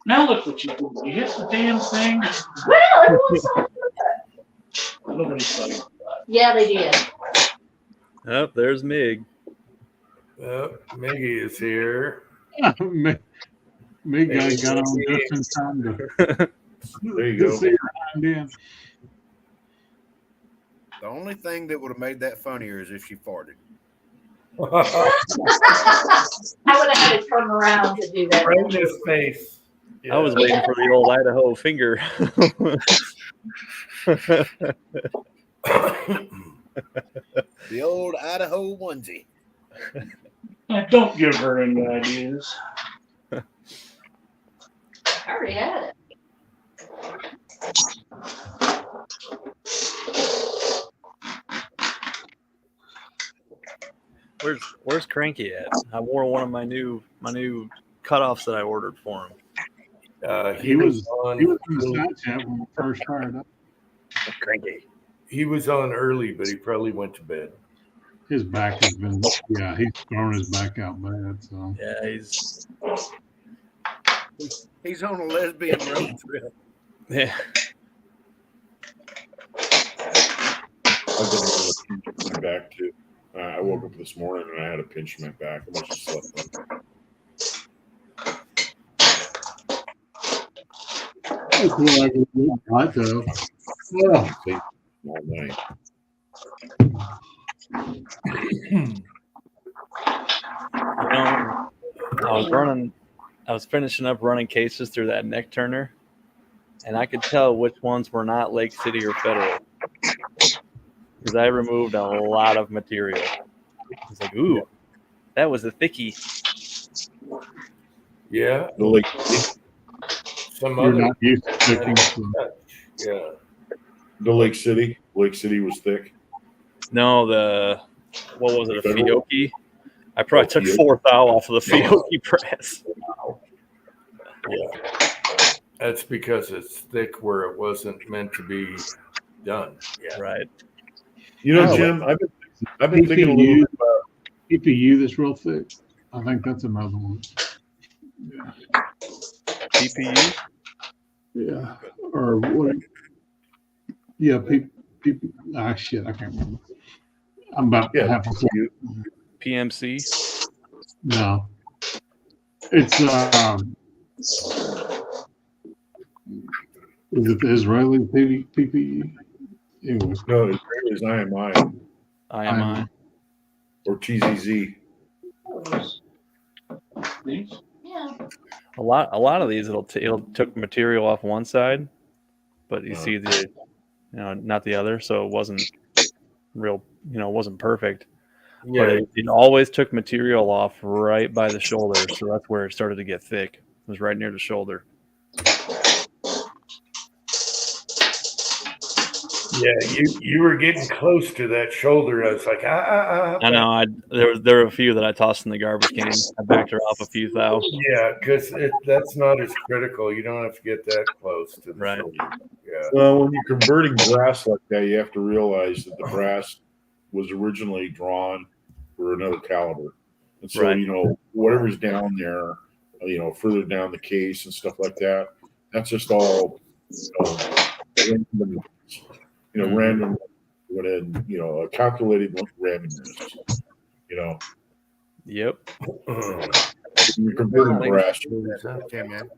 Now look what you did. You hit the damn thing. Well, everyone saw my butt. Nobody saw you. Yeah, they did. Oh, there's Mig. Miggy is here. Me guy got on just in time to There you go. see her hind end. The only thing that would have made that funnier is if she farted. I would have had to turn around to do that. Right in his face. I was waiting for the old Idaho finger. The old Idaho onesie. Don't give her any ideas. I already had it. Where's Cranky at? I wore one of my new cutoffs that I ordered for him. He was in the side chat when we first fired up. Cranky. He was on early, but he probably went to bed. His back has been, he's thrown his back out bad. So Yeah, He's on a lesbian road trip. yeah. I've been having a pinch in my back too. I woke up this morning and I had a pinch in my back. I must have slept on. it's like a good hot though. Yeah. All night. I was finishing up running cases through that neck turner, and I could tell which ones were not Lake City or Federal because I removed a lot of material. It's like, ooh, that was a thickie. Yeah. The Lake, Some You're other. not used to picking. So. Yeah. the Lake City. Lake City was thick. No, what was it, a Federal? Fiocchi? I probably took Fiocchi. 4 thou off of the Fiocchi press. Yeah. That's because it's thick where it wasn't meant to be done. Yeah. Right. You know, Oh, Jim, I've been thinking a little bit about PPU that's real thick. I think that's another one. Yeah. PPU? Yeah. Or what? Yeah. Shit. I can't remember. I'm about to have a PMC? No. It's is it the Israeli PPE? Anyways. no, it's IMI IMI. or TZZ. Yeah. A lot of these it'll took material off one side, but you see not the other, so it wasn't real, it wasn't perfect. Yeah. But it always took material off right by the shoulder, so that's where it started to get thick. It was right near the shoulder. Yeah, you were getting close to that shoulder. I was like, I know. There were a few that I tossed in the garbage can. I backed her off a few thou. Yeah, because that's not as critical. You don't have to get that close to the shoulder. Yeah. Well, when you're converting brass like that, you have to realize that the brass was originally drawn for another caliber. And so, Right. Whatever's down there, further down the case and stuff like that, that's just all, random, a calculated randomness, Yep. You're converting brass. Okay, man.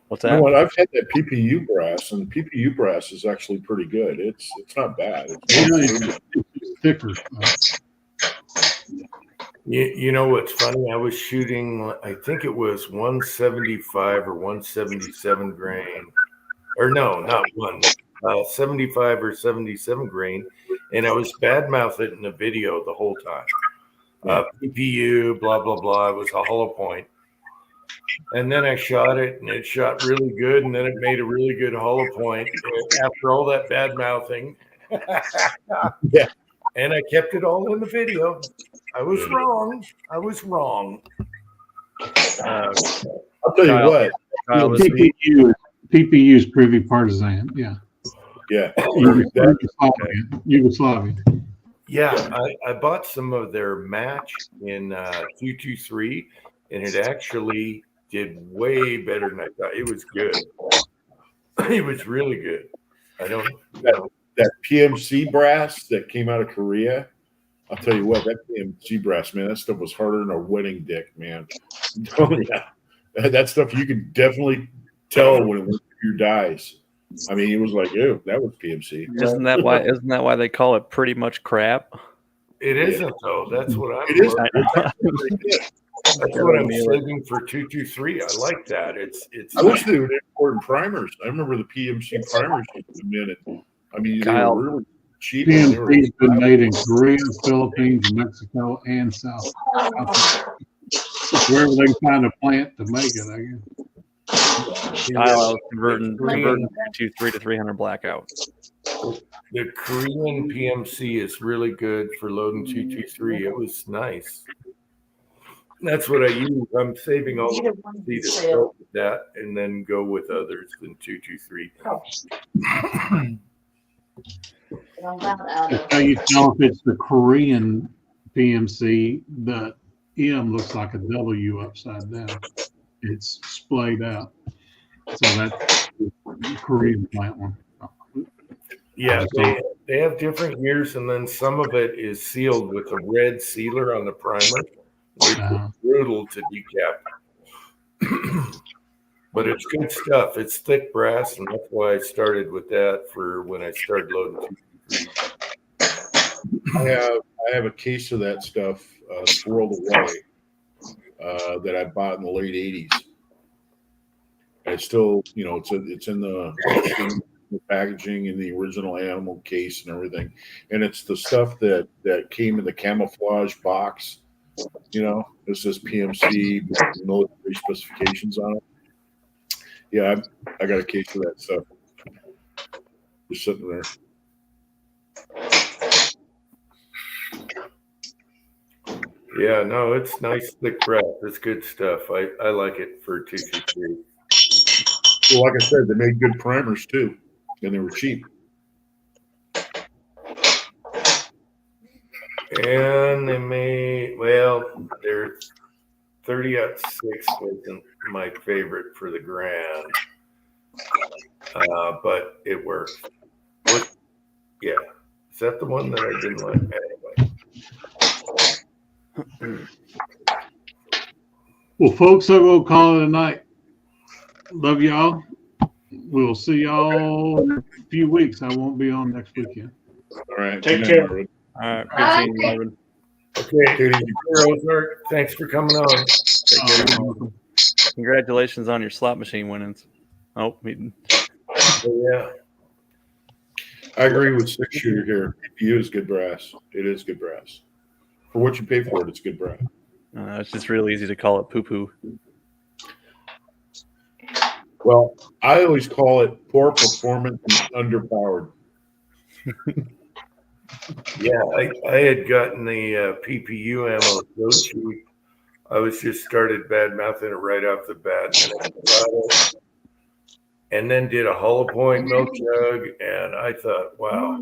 What's You that? know what? I've had that PPU brass, and PPU brass is actually pretty good. It's not bad. It's thicker. You know what's funny? I was shooting, I think it was 175 or 177 grain, or no, not one, 75 or 77 grain, and I was badmouth it in the video the whole time. PPU, blah blah blah. It was a hollow point, and then I shot it, and it shot really good, and then it made a really good hollow point after all that bad mouthing. Yeah. And I kept it all in the video. I was wrong. I'll tell you what. PPU is Privy Partisan. Yeah. Yeah. Yugoslavia. Yeah, I bought some of their match in 223, and it actually did way better than I thought. It was good. It was really good. I don't know. That PMC brass that came out of Korea, I'll tell you what, that PMC brass, man, that stuff was harder than a wedding dick, man. Oh, yeah. That stuff you can definitely tell when it went through your dies. I mean, it was like, ew, that was PMC. Isn't that why they call it pretty much crap? It isn't though. That's what I'm. It is. That's what I'm saving for 223. I like that. It's. I wish they would import primers. I remember the PMC primers in a minute. I mean, Kyle, they were really cheap. PMC's been made in Korea, Philippines, Mexico, and South Africa. Wherever they can find a plant to make it, I guess. I was converting 223 to 300 blackout. The Korean PMC is really good for loading 223. It was nice. That's what I use. I'm saving all the to start with that and then go with others than 223. That's how you tell if it's the Korean PMC. The M looks like a W upside down. It's splayed out. So that's the Korean plant one. Yeah, they have different years, and then some of it is sealed with a red sealer on the primer, which is brutal to decap. But it's good stuff. It's thick brass, and that's why I started with that for when I started loading 223. I have a case of that stuff swirled away that I bought in the late 80s. And it's still, you know, it's in the packaging in the original animal case and everything, and it's the stuff that came in the camouflage box. You know, it says PMC military specifications on it. Yeah, I got a case of that stuff just sitting there. Yeah, no, it's nice thick brass. It's good stuff. I like it for 223. Well, like I said, they made good primers too, and they were cheap. And they made, well, their 30-06 wasn't my favorite for the Grand, but it worked. Yeah, is that the one that I didn't like? Anyway. Well, folks, I'm going to call it a night. Love y'all. We'll see y'all in a few weeks. I won't be on next weekend. All right. Take care. Marvin. All right. Good seeing you, Marvin. Okay, Ozark, thanks for coming on. Congratulations on your slot machine winnings. Oh, yeah. I agree with 6-shooter here. PPU is good brass. It is good brass. For what you pay for it, it's good brass. It's just real easy to call it poo-poo. Well, I always call it poor performance and underpowered. Yeah, I had gotten the PPU ammo so cheap. I was just started bad mouthing it right off the bat, and then did a hollow point milk jug, and I thought, wow,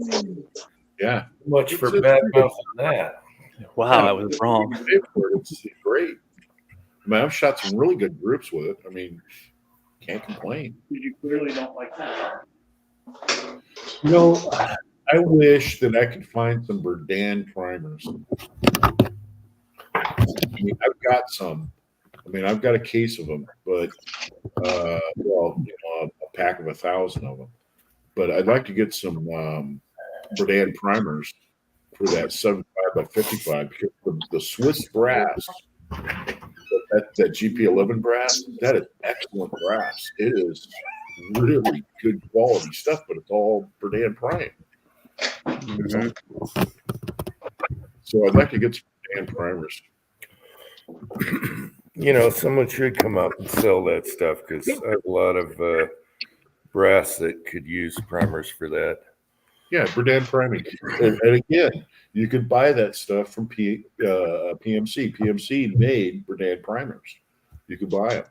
yeah, much for bad mouthing that. Wow, I was wrong. It's great. I mean, I've shot some really good groups with it. I mean, can't complain. You clearly don't like that. You know, I wish that I could find some Berdan primers. I mean, I've got some. I mean, I've got a case of them, but well, you know, a pack of 1,000 of them. But I'd like to get some Berdan primers for that 75 by 55 because the Swiss brass, that GP11 brass, that is excellent brass. It is really good quality stuff, but it's all Berdan prime. Mm-hmm. So I'd like to get some Berdan primers. You know, someone should come up and sell that stuff because I have a lot of brass that could use primers for that. Yeah, Berdan priming. And again, you could buy that stuff from PMC. PMC made Berdan primers. You could buy them.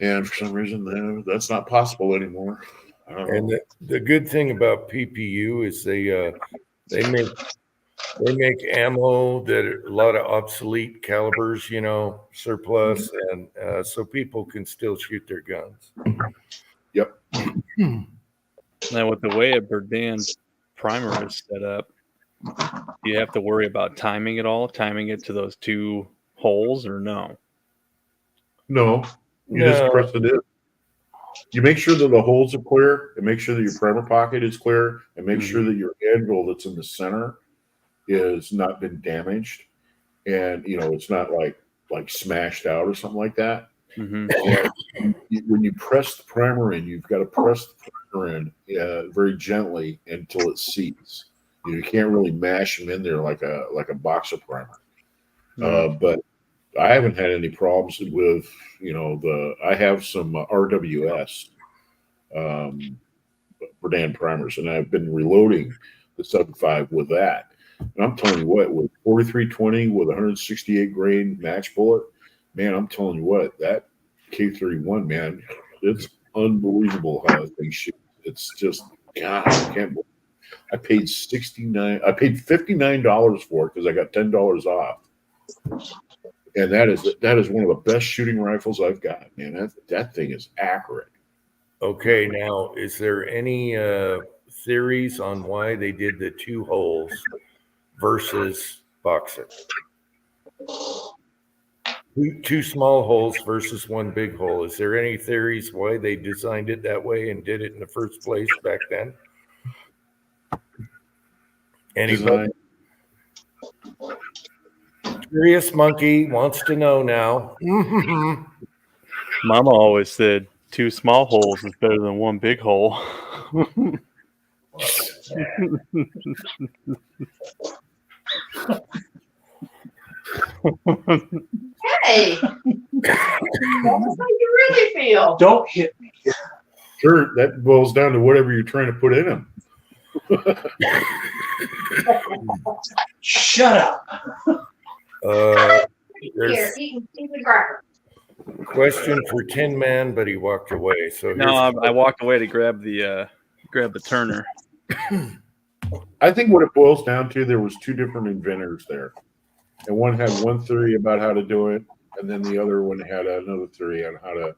And for some reason, that's not possible anymore. And the good thing about PPU is they make ammo that are a lot of obsolete calibers, you know, surplus, and so people can still shoot their guns. Yep. Now, with the way a Berdan primer is set up, do you have to worry about timing it all, timing it to those two holes, or no? No, you just press it in. You make sure that the holes are clear, and make sure that your primer pocket is clear, and make sure that your anvil that's in the center is not been damaged, and you know it's not like smashed out or something like that. Mm-hmm. When you press the primer in, you've got to press the primer in very gently until it seats. You can't really mash them in there like a boxer primer. Mm-hmm. But I haven't had any problems with, you know, I have some RWS Berdan primers, and I've been reloading the 75 with that. And I'm telling you what, with 4320 with 168 grain match bullet, man, I'm telling you what, that K31, man, it's unbelievable how that thing shoots. It's just, God, I can't believe it. I paid $59 for it because I got $10 off. And that is one of the best shooting rifles I've got, man. That thing is accurate. Okay, now is there any theories on why they did the two holes versus boxer? Two small holes versus one big hole. Is there any theories why they designed it that way and did it in the first place back then? Anybody? Curious Monkey wants to know now. Mama always said 2 small holes is better than 1 big hole. Hey, that's how you really feel. Don't hit me. Sure, that boils down to whatever you're trying to put in them. Shut up. There's Here, eat the cracker. question for Tin Man, but he walked away. So No, I walked away to grab the turner. I think what it boils down to, there was 2 different inventors there, and one had one theory about how to do it, and then the other one had another theory on how to,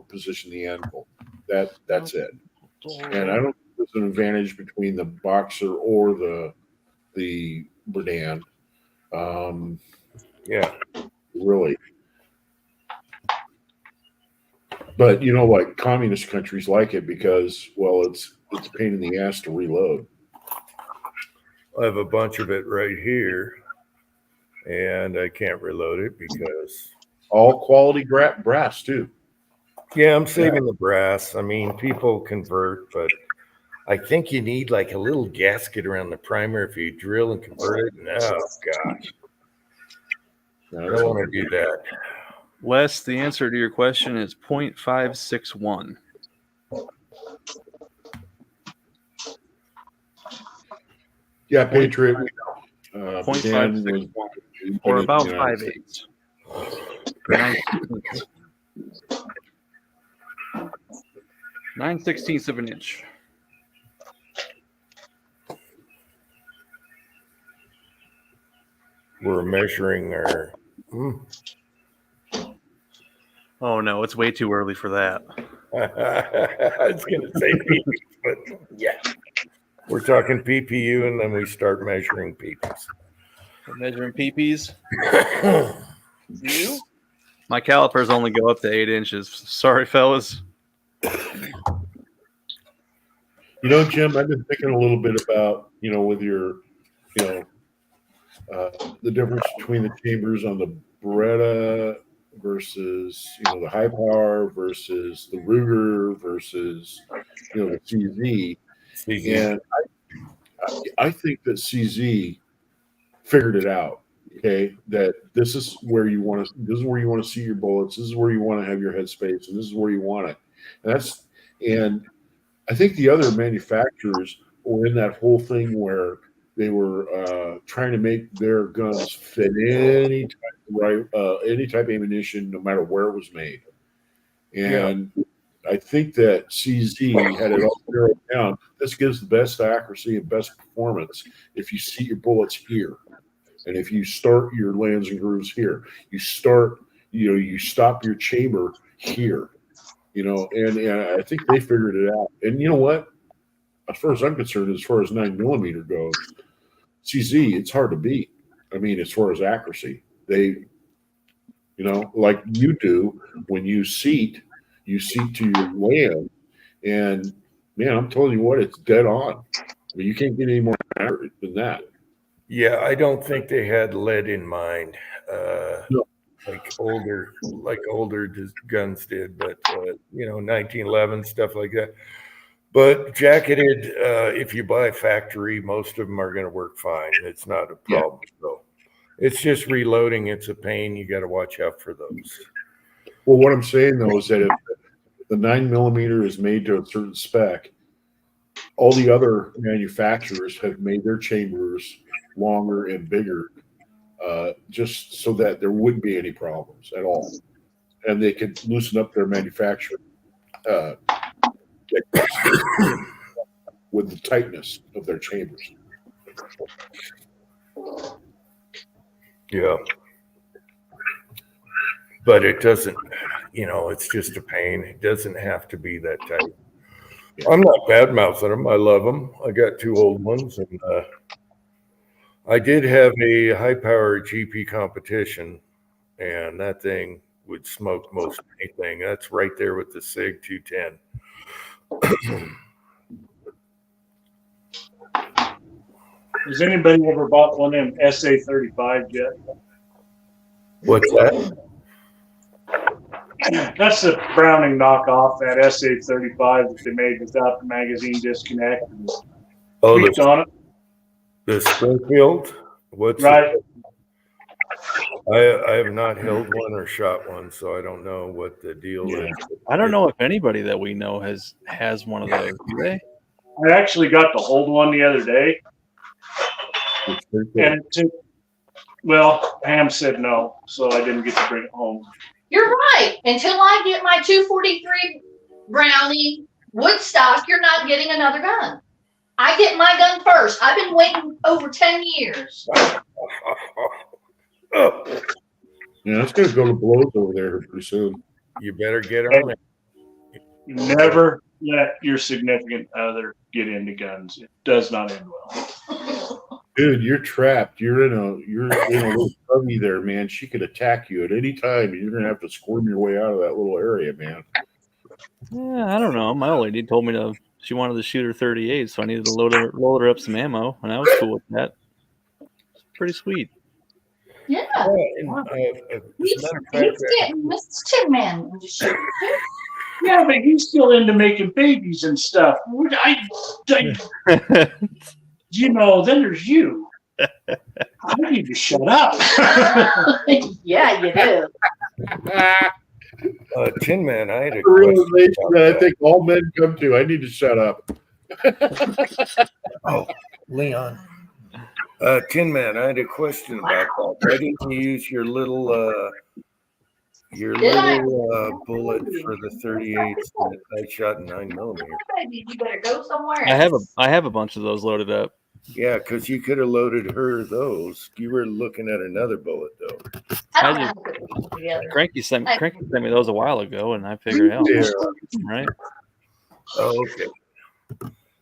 position the anvil. That's it. And I don't think there's an advantage between the boxer or the Berdan. yeah, Really. But like communist countries like it because, well, it's a pain in the ass to reload. I have a bunch of it right here, and I can't reload it because All quality brass too. yeah, I'm saving the brass. I mean, people convert, but I think you need like a little gasket around the primer if you drill and convert it. Oh gosh, I don't want to do that. Wes, the answer to your question is 0.561. Yeah, Patriot. 0.561, or about 5/8. 9/16 of an inch. We're measuring our. Oh no, it's way too early for that. I was going to say PPs, but yeah, we're talking PPU, and then we start measuring PPs. We're measuring PPs. My calipers only go up to 8 inches. Sorry, fellas. Jim, I've been thinking a little bit about, with your, the difference between the chambers on the Beretta versus, the high power versus the Ruger versus, the CZ. And I think that CZ figured it out. Okay, that this is where you want to see your bullets. This is where you want to have your headspace, and this is where you want it. And I think the other manufacturers were in that whole thing where they were trying to make their guns fit any type of ammunition, no matter where it was made. And I think that CZ had it all narrowed down. This gives the best accuracy and best performance if you see your bullets here. And if you start your lands and grooves here, you stop your chamber here, and I think they figured it out. And you know what? As far as I'm concerned, as far as 9mm goes, CZ, it's hard to beat. I mean, as far as accuracy, they, like you do when you seat to your land, and man, I'm telling you what, it's dead on. I mean, you can't get any more accurate than that. Yeah, I don't think they had lead in mind, No. like older guns did, but 1911 stuff like that. But jacketed, if you buy factory, most of them are going to work fine. It's not a problem. So it's just reloading. It's a pain. You got to watch out for those. Well, what I'm saying though is that if the 9mm is made to a certain spec, all the other manufacturers have made their chambers longer and bigger, just so that there wouldn't be any problems at all, and they could loosen up their manufacturing with the tightness of their chambers. Yeah, but it doesn't. It's just a pain. It doesn't have to be that tight. I'm not bad mouthing them. I love them. I got 2 old ones, and I did have a high power GP competition, and that thing would smoke most anything. That's right there with the SIG 210. Has anybody ever bought one of them SA-35s yet? What's that? That's the Browning knockoff, that SA-35 that they made without the magazine disconnect. And Oh, tweaked on it. the Springfield. What's Right. I have not held one or shot one, so I don't know what the deal Yeah. is. I don't know if anybody that we know has one of those. Do they? I actually got to hold one the other day, and it took, well, Pam said no, so I didn't get to bring it home. You're right. Until I get my 243 Brownie Woodstock, you're not getting another gun. I get my gun first. I've been waiting over 10 years. Yeah, it's gonna go to blows over there pretty soon. You better get on it. Never let your significant other get into guns. It does not end well. Dude, you're trapped. You're in a little cubby there, man. She could attack you at any time, and you're gonna have to squirm your way out of that little area, man. Yeah, I don't know. My old lady told me she wanted to shoot her 38, so I needed to load her up some ammo, and I was cool with that. It's pretty sweet. Yeah. As a matter of fact, Mr. Tin Man. Yeah, but he's still into making babies and stuff. You know, then there's you. I need to shut up. Yeah, you do. Tin Man, I had a Realization question. that I think all men come to. I need to shut up. Oh, Leon. Tin Man, I had a question about that. Why didn't you use your little bullet for the 38 that I shot in 9mm? You better go somewhere. I have a bunch of those loaded up. Yeah, because you could have loaded her those. You were looking at another bullet though. Cranky sent me those a while ago, and I figured out. Yeah. Right. Oh, okay.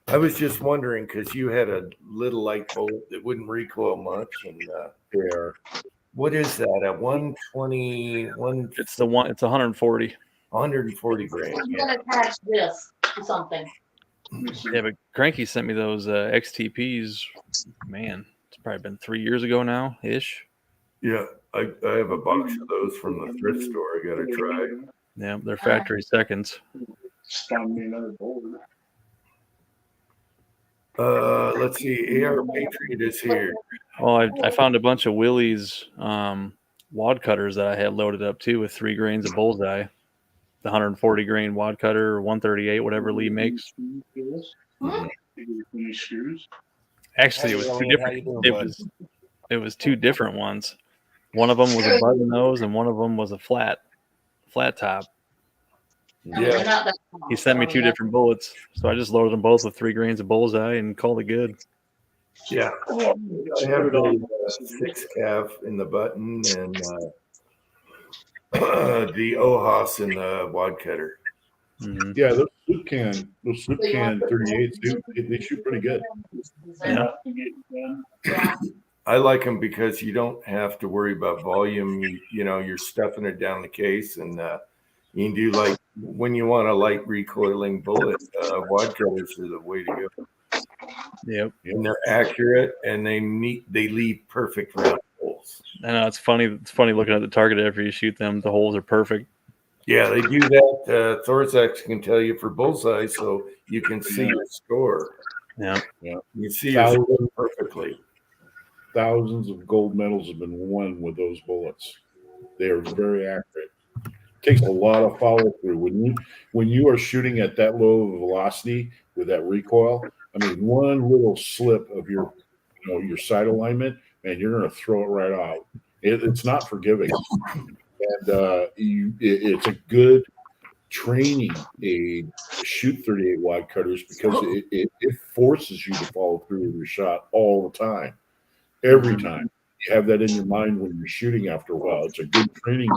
I was just wondering because you had a little light bullet that wouldn't recoil much, and what is that? A 121? It's 140. 140 grain. I'm gonna attach this to something. Yeah, but Cranky sent me those XTPs. Man, it's probably been 3 years ago now, ish. Yeah, I have a box of those from the thrift store. I gotta try. Yeah, they're factory seconds. Found me another boulder. Let's see. AR Patriot is here. Oh, I found a bunch of Willie's wad cutters that I had loaded up too with 3 grains of bullseye. The 140 grain wad cutter or 138, whatever Lee makes. Actually, it was two different. It was 2 different ones. One of them was a button nose, and one of them was a flat top. Yeah. He sent me 2 different bullets, so I just loaded them both with 3 grains of bullseye and called it good. Yeah. I have the 6 cav in the button and the OHAS in the wad cutter. Mm-hmm. Yeah, those slip can 38s, they shoot pretty good. Yeah. I like them because you don't have to worry about volume. You're stuffing it down the case, and you can do like when you want a light recoiling bullet. Wad cutters are the way to go. Yep. And they're accurate, and they leave perfect round holes. I know it's funny. It's funny looking at the target after you shoot them. The holes are perfect. Yeah, they do that. Thorax can tell you for bullseye, so you can see your score. Yeah. You see your score perfectly. Thousands of gold medals have been won with those bullets. They are very accurate. It takes a lot of follow through when you are shooting at that low of a velocity with that recoil. I mean, one little slip of your sight alignment, and you're going to throw it right out. It's not forgiving, and it's a good training aid to shoot 38 wide cutters because it forces you to follow through with your shot all the time. Every time you have that in your mind when you're shooting after a while, it's a good training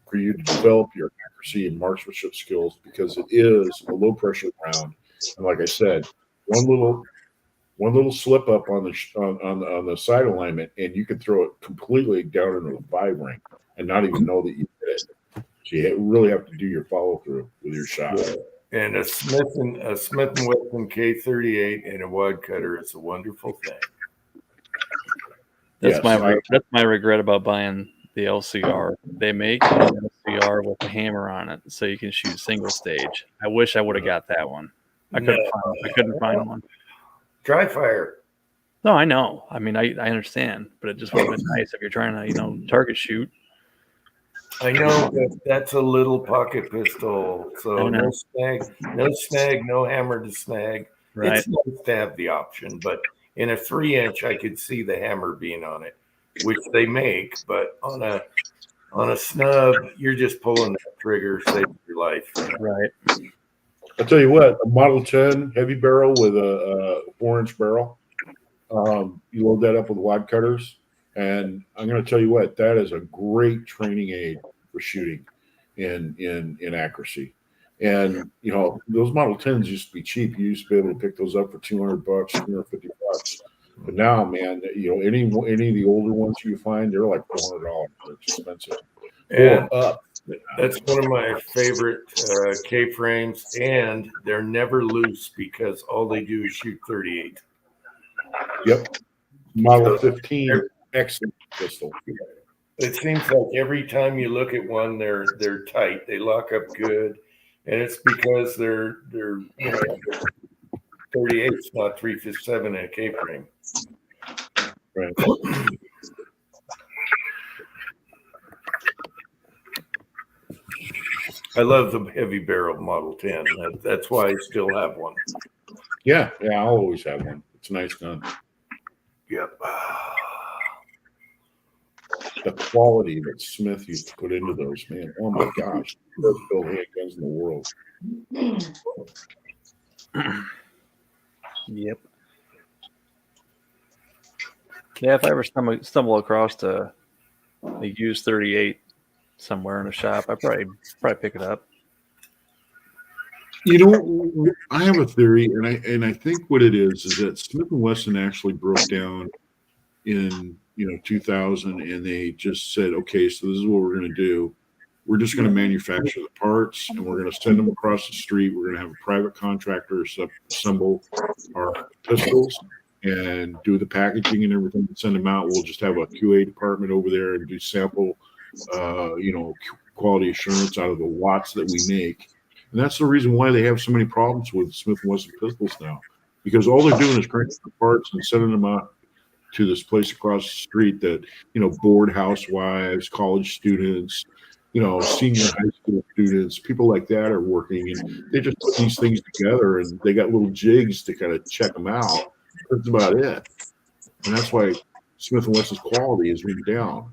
for you to develop your accuracy and marksmanship skills because it is a low pressure round. And like I said, one little slip up on the side alignment, and you could throw it completely down into the 5 ring and not even know that you did it. So you really have to do your follow through with your shot. Yeah. And a Smith and Wesson K38 and a wad cutter is a wonderful thing. That's my regret about buying the LCR. They make an SBR with a hammer on it, so you can shoot single stage. I wish I would have got that one. I couldn't find one. Dry fire. No, I know. I mean, I understand, but it just would have been nice if you're trying to, target shoot. I know, but that's a little pocket pistol, so no snag, no hammer to snag. Right. It's nice to have the option, but in a 3-inch, I could see the hammer being on it, which they make, but on a snub, you're just pulling that trigger, saving your life. Right. I'll tell you what, a Model 10 heavy barrel with a 4-inch barrel, you load that up with wad cutters, and I'm going to tell you what, that is a great training aid for shooting in accuracy. And, those Model 10s used to be cheap. You used to be able to pick those up for $200, $250. But now, man, any of the older ones you find, they're like $400. They're expensive. And that's one of my favorite K-frames, and they're never loose because all they do is shoot 38. Yep. Model 15, excellent pistol. It seems like every time you look at one, they're tight. They lock up good, and it's because they're 38's not 357 in a K-frame. Right. I love the heavy barrel Model 10. That's why I still have one. Yeah, I'll always have one. It's a nice gun. Yep. The quality that Smith used to put into those, man. Oh my gosh. Those build handguns in the world. Yep. Yeah, if I ever stumble across a used 38 somewhere in a shop, I probably pick it up. I have a theory, and I think what it is that Smith & Wesson actually broke down in 2000, and they just said, okay, so this is what we're going to do. We're just going to manufacture the parts, and we're going to send them across the street. We're going to have a private contractor assemble our pistols and do the packaging and everything and send them out. We'll just have a QA department over there and do sample, quality assurance out of the watts that we make. And that's the reason why they have so many problems with Smith & Wesson pistols now, because all they're doing is cranking the parts and sending them out to this place across the street that, bored housewives, college students, senior high school students, people like that are working, and they just put these things together, and they got little jigs to kind of check them out. That's about it. And that's why Smith & Wesson's quality is really down.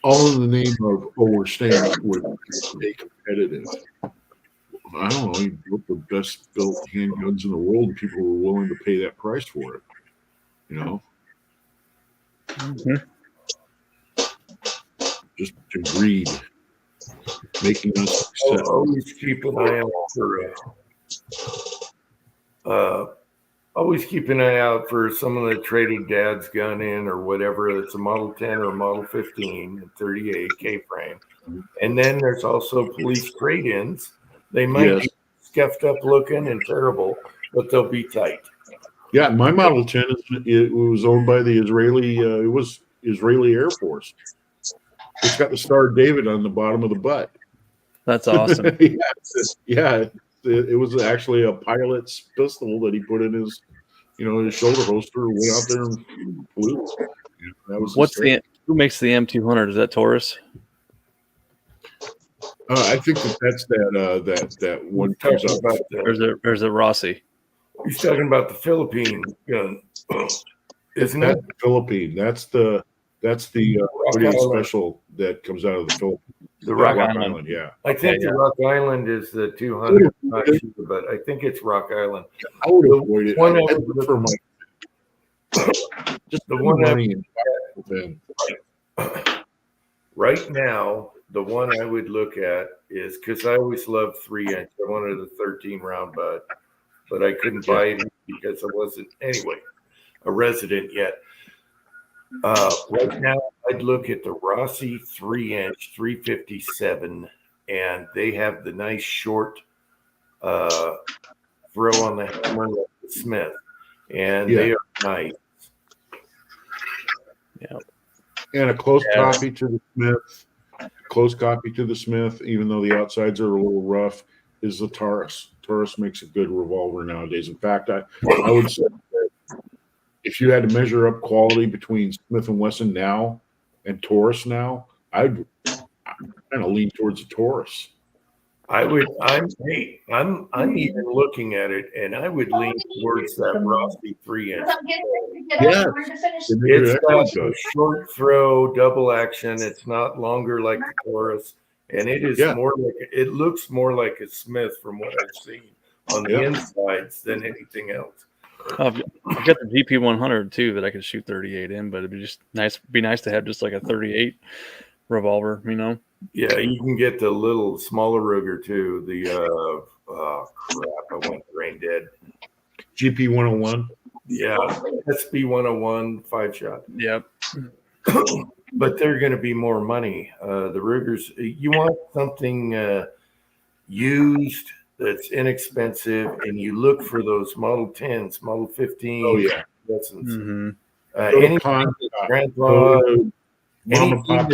All in the name of, we're stay competitive. I don't know, you built the best built handguns in the world, and people were willing to pay that price for it. Mm-hmm. Just to greed, making us accept. Always keep an eye out for some of the trading dad's gun in or whatever. It's a Model 10 or a Model 15 and 38 K-frame. And then there's also police trade-ins. They might be scuffed up looking and terrible, but they'll be tight. Yeah, my Model 10 it was owned by the Israeli Air Force. It's got the Star of David on the bottom of the butt. That's awesome. It was actually a pilot's pistol that he put in his, his shoulder holster. Went out there and flew. That was who makes the M200? Is that Taurus? I think that's that one comes up. Or is it Rossi? He's talking about the Philippine gun, isn't it? The Philippine. That's the pretty special that comes out of the Philippines. The Rock Island, yeah. I think the Rock Island is the 200, not sure, but I think it's Rock Island. I would avoid it. I look for just the one right now. The one I would look at is because I always loved 3-inch. I wanted a 13 round butt, but I couldn't buy it because I wasn't a resident yet. Right now, I'd look at the Rossi 3-inch 357, and they have the nice short throw on the hammer like the Smith, and they are nice. Yeah. And a close Yeah. copy to the Smith. Close copy to the Smith, even though the outsides are a little rough, is the Taurus. Taurus makes a good revolver nowadays. In fact, I would say that if you had to measure up quality between Smith and Wesson now and Taurus now, I'd kind of lean towards the Taurus. I'm even looking at it, and I would lean towards that Rossi 3-inch. Yeah, It's got a short throw, double action. It's not longer like the Taurus, and it is more like it looks more like a Smith from what I've seen on the insides than anything else. I've got the GP 100 too that I could shoot 38 in, but it'd be just nice. Be nice to have just like a 38 revolver, you know. Yeah, you can get the little smaller Ruger too. The crap, I went brain dead. GP 101. Yeah, SB 101 5-shot. Yep. But they're going to be more money. The Rugers, you want something used that's inexpensive, and you look for those Model 10s, Model 15. Oh yeah. Lessons. Mm-hmm. Anything that grandpa, anything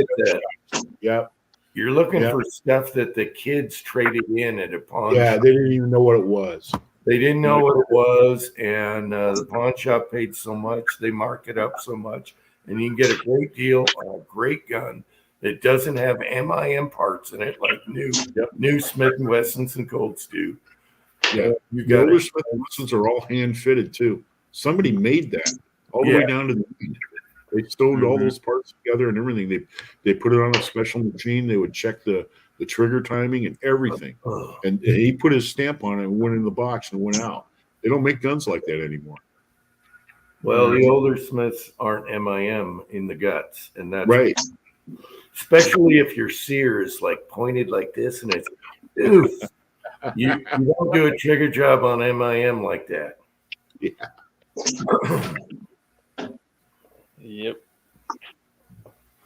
Yep. You're looking for stuff that the kids traded in at a pawn Yeah, shop. they didn't even know what it was. They didn't know what it was, and the pawn shop paid so much. They mark it up so much, and you can get a great deal on a great gun that doesn't have MIM parts in it, like new Smith & Wessons and Colts do. Yeah, you the got older it. Smith & Wessons are all hand fitted too. Somebody made that all the way down to the. They sewed all those parts together and everything. They put it on a special machine. They would check the trigger timing and everything. And he put his stamp on it and went in the box and went out. They don't make guns like that anymore. Well, the older Smiths aren't MIM in the guts, and that's right. Especially if your sear is like pointed like this, and it's oof. You don't do a trigger job on MIM like that. Yeah. Yep.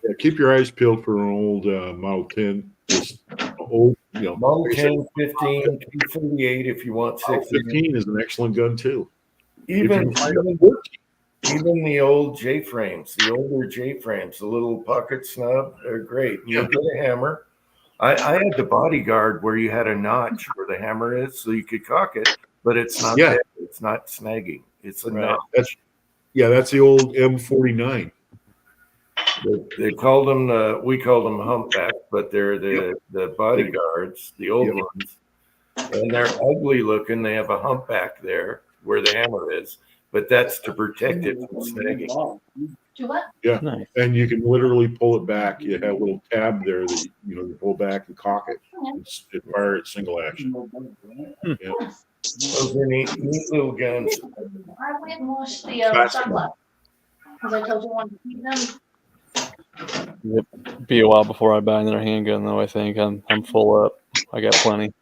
Yeah, keep your eyes peeled for an old Model 10. Just old, Model 10, 15, 238 if you want 16. 15 is an excellent gun too. Even the old J frames, the older J frames, the little pocket snub, they're great. You'll get a hammer. I had the Bodyguard where you had a notch where the hammer is, so you could cock it, but it's not there. It's not snagging. It's a notch. That's the old M49. They called them. We called them humpback, but they're the Bodyguards, the old ones, and they're ugly looking. They have a humpback there where the hammer is, but that's to protect it from snagging. Yeah, and you can literally pull it back. You have a little tab there that you pull back and cock it. It fire it single action. Yeah. Those are neat little guns. I went and washed the sunlight because I told you I wanted to keep them. Yep. Be a while before I buy another handgun, though. I think I'm full up. I got plenty.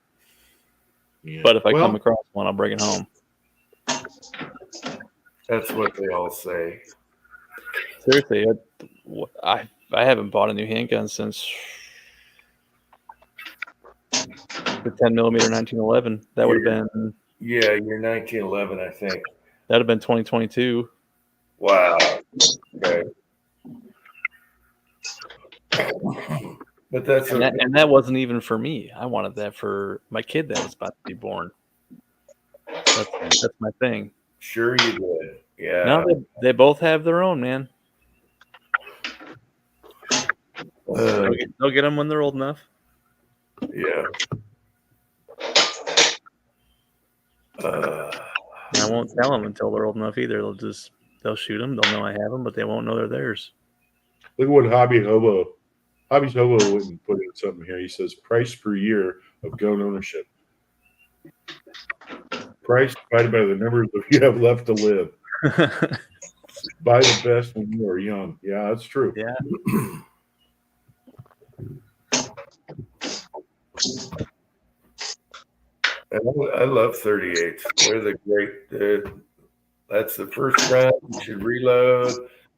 Yeah. But if I come across one, I'll bring it home. That's what they all say. Seriously, I haven't bought a new handgun since the 10mm 1911. That would have been your 1911, I think. That'd have been 2022. Wow. Okay. But that's and that wasn't even for me. I wanted that for my kid that was about to be born. That's my thing. Sure you did. Yeah. No, they both have their own, man. They'll get them when they're old enough. Yeah. I won't tell them until they're old enough either. They'll shoot them. They'll know I have them, but they won't know they're theirs. Look at what Hobby Hobo wouldn't put in something here. He says price per year of gun ownership. Price divided by the numbers of you have left to live. Buy the best when you are young. Yeah, that's true. Yeah. I love 38s. They're the great. That's the first round. You should reload.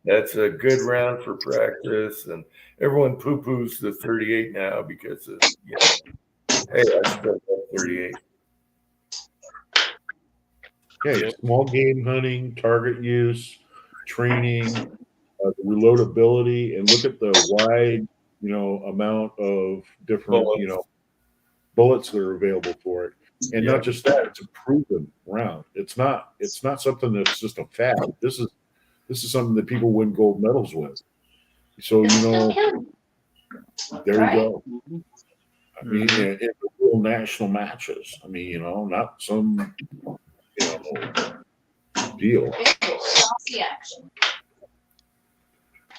That's a good round for practice. And everyone poo-poos the 38 now because of, hey, I still love 38. Yeah, small game hunting, target use, training. the reloadability, and look at the wide, amount of different, bullets that are available for it. And not just that, it's a proven round. It's not something that's just a fad. This is something that people win gold medals with. So, there you go. I mean, in the real national matches. I mean, not some, deal.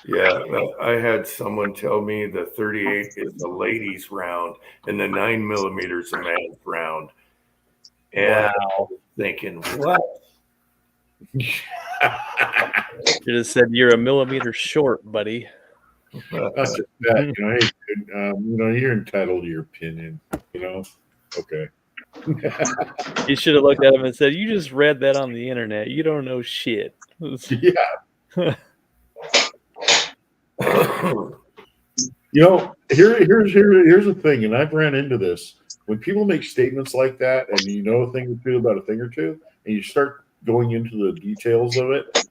Yeah, I had someone tell me the 38 is the ladies' round and the 9mm is a man's round. And I was thinking, what? Should have said you're a millimeter short, buddy. Not just that, hey, you're entitled to your opinion, Okay. You should have looked at him and said, "You just read that on the internet. You don't know shit." Yeah. Here's the thing, and I've ran into this. When people make statements like that, and you know a thing or two about a thing or two, and you start going into the details of it,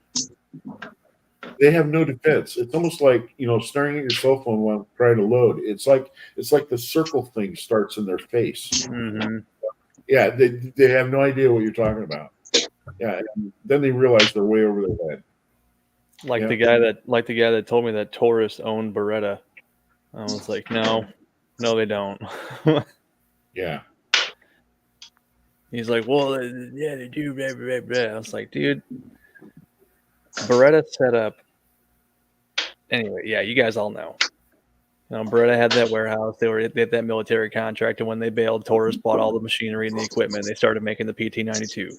they have no defense. It's almost like staring at your cell phone while trying to load. It's like the circle thing starts in their face. Mm-hmm. Yeah, they have no idea what you're talking about. Yeah, and then they realize they're way over their head. Like the guy that told me that Taurus owned Beretta. I was like, no, they don't. Yeah. He's like, well, yeah, they do. Blah, blah, blah. I was like, dude, Beretta set up. Anyway, yeah, you guys all know. Beretta had that warehouse. They had that military contract, and when they bailed, Taurus bought all the machinery and the equipment. They started making the PT-92.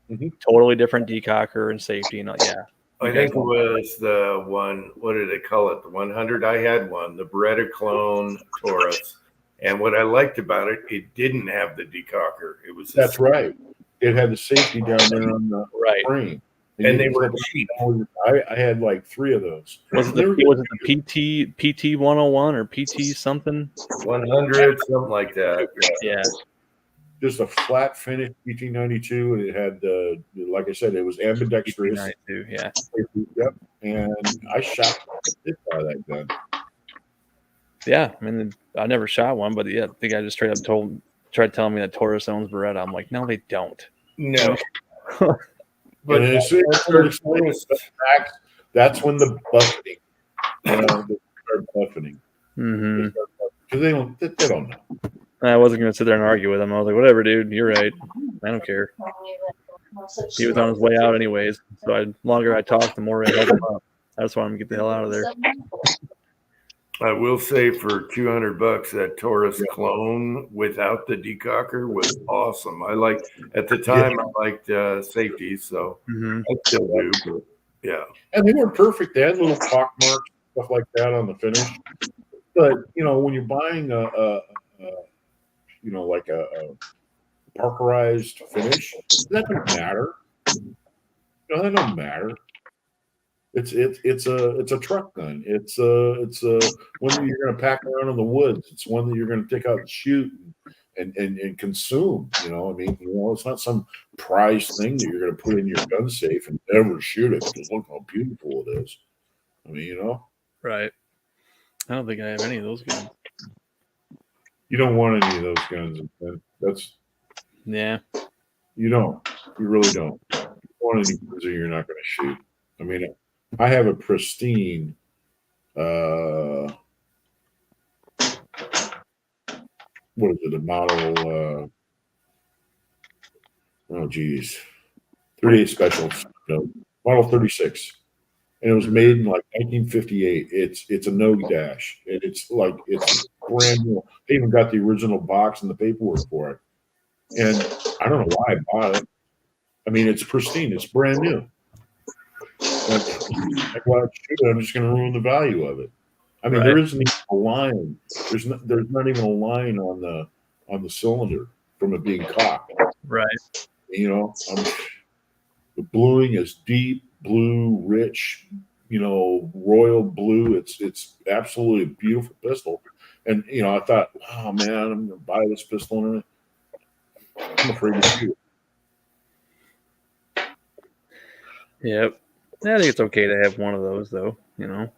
Mm-hmm. Totally different decocker and safety, and yeah. I think it was the one. What did they call it? The 100. I had one, the Beretta clone Taurus, and what I liked about it, it didn't have the decocker. It was that's right. It had the safety down there on the frame. And they were cheap. I had like 3 of those. Was it the PT 101 or PT something? 100, something like that. Yeah. Just a flat finish PT-92, and it had, like I said, it was ambidextrous. PT-92, yeah. Yep. And I shot it by that gun. Yeah, I mean, I never shot one, but yeah, the guy just straight up tried telling me that Taurus owns Beretta. I'm like, no, they don't. No. But as soon as started explaining the facts, that's when the buffeting, they start buffeting. Mm-hmm. Because they don't know. I wasn't going to sit there and argue with him. I was like, whatever, dude, you're right. I don't care. He was on his way out anyways, so the longer I talked, the more I held him up. I just wanted him to get the hell out of there. I will say for $200, that Taurus clone without the decocker was awesome. At the time, I liked safety, so I still do. But yeah, and they weren't perfect. They had little pock marks, stuff like that on the finish. But when you're buying like a Parkerized finish, that doesn't matter. That doesn't matter. It's a truck gun. It's one that you're going to pack around in the woods. It's one that you're going to take out and shoot and consume. It's not some prized thing that you're going to put in your gun safe and never shoot it because look how beautiful it is. Right. I don't think I have any of those guns. You don't want any of those guns. Yeah. You don't. You really don't. You don't want any guns that you're not going to shoot. I have a pristine what is it, a model 38 special, model 36. And it was made in like 1958. It's a no dash. And it's brand new. They even got the original box and the paperwork for it. And I don't know why I bought it. It's pristine. It's brand new. I'm just going to ruin the value of it. There isn't even a line. There's not even a line on the cylinder from it being cocked. Right. The bluing is deep blue, rich, royal blue. It's absolutely a beautiful pistol. And I thought, oh man, I'm going to buy this pistol, and I'm afraid to shoot it. Yep. I think it's okay to have one of those, though. you know.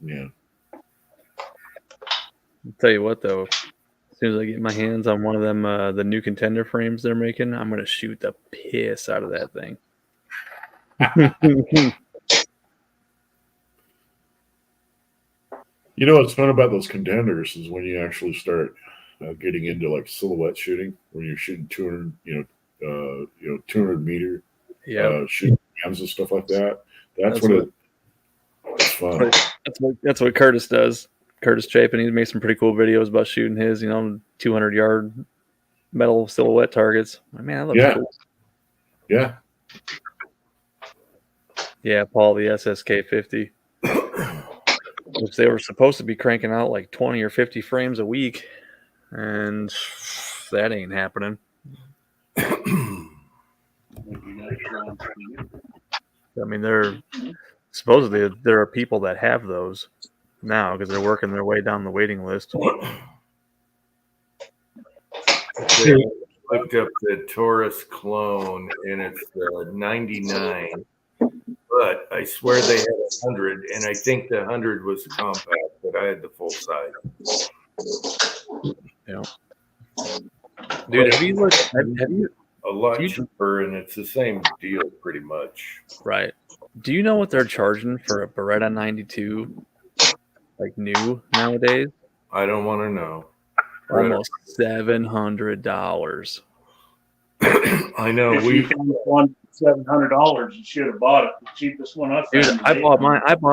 Yeah. I'll tell you what, though, as soon as I get my hands on one of them, the new contender frames they're making, I'm gonna shoot the piss out of that thing. You know what's fun about those contenders is when you actually start getting into like silhouette shooting, when you're shooting 200, 200 meter, shooting cams and stuff like that. That's when it's fun. That's what Curtis does. Curtis Chapin, he made some pretty cool videos about shooting his, 200-yard metal silhouette targets. Man, that looks cool. Yeah. Yeah, Paul, the SSK50. Which they were supposed to be cranking out like 20 or 50 frames a week, and that ain't happening. I mean, supposedly there are people that have those now because they're working their way down the waiting list. They looked up the Taurus clone, and it's 99. But I swear they had 100, and I think the 100 was compact, but I had the full size. Yeah. Dude, have you a lot cheaper, and it's the same deal pretty much. Right. Do you know what they're charging for a Beretta 92, like new nowadays? I don't want to know. Almost $700. I know. If you found one $700, you should have bought it. The cheapest one I found. Dude, I bought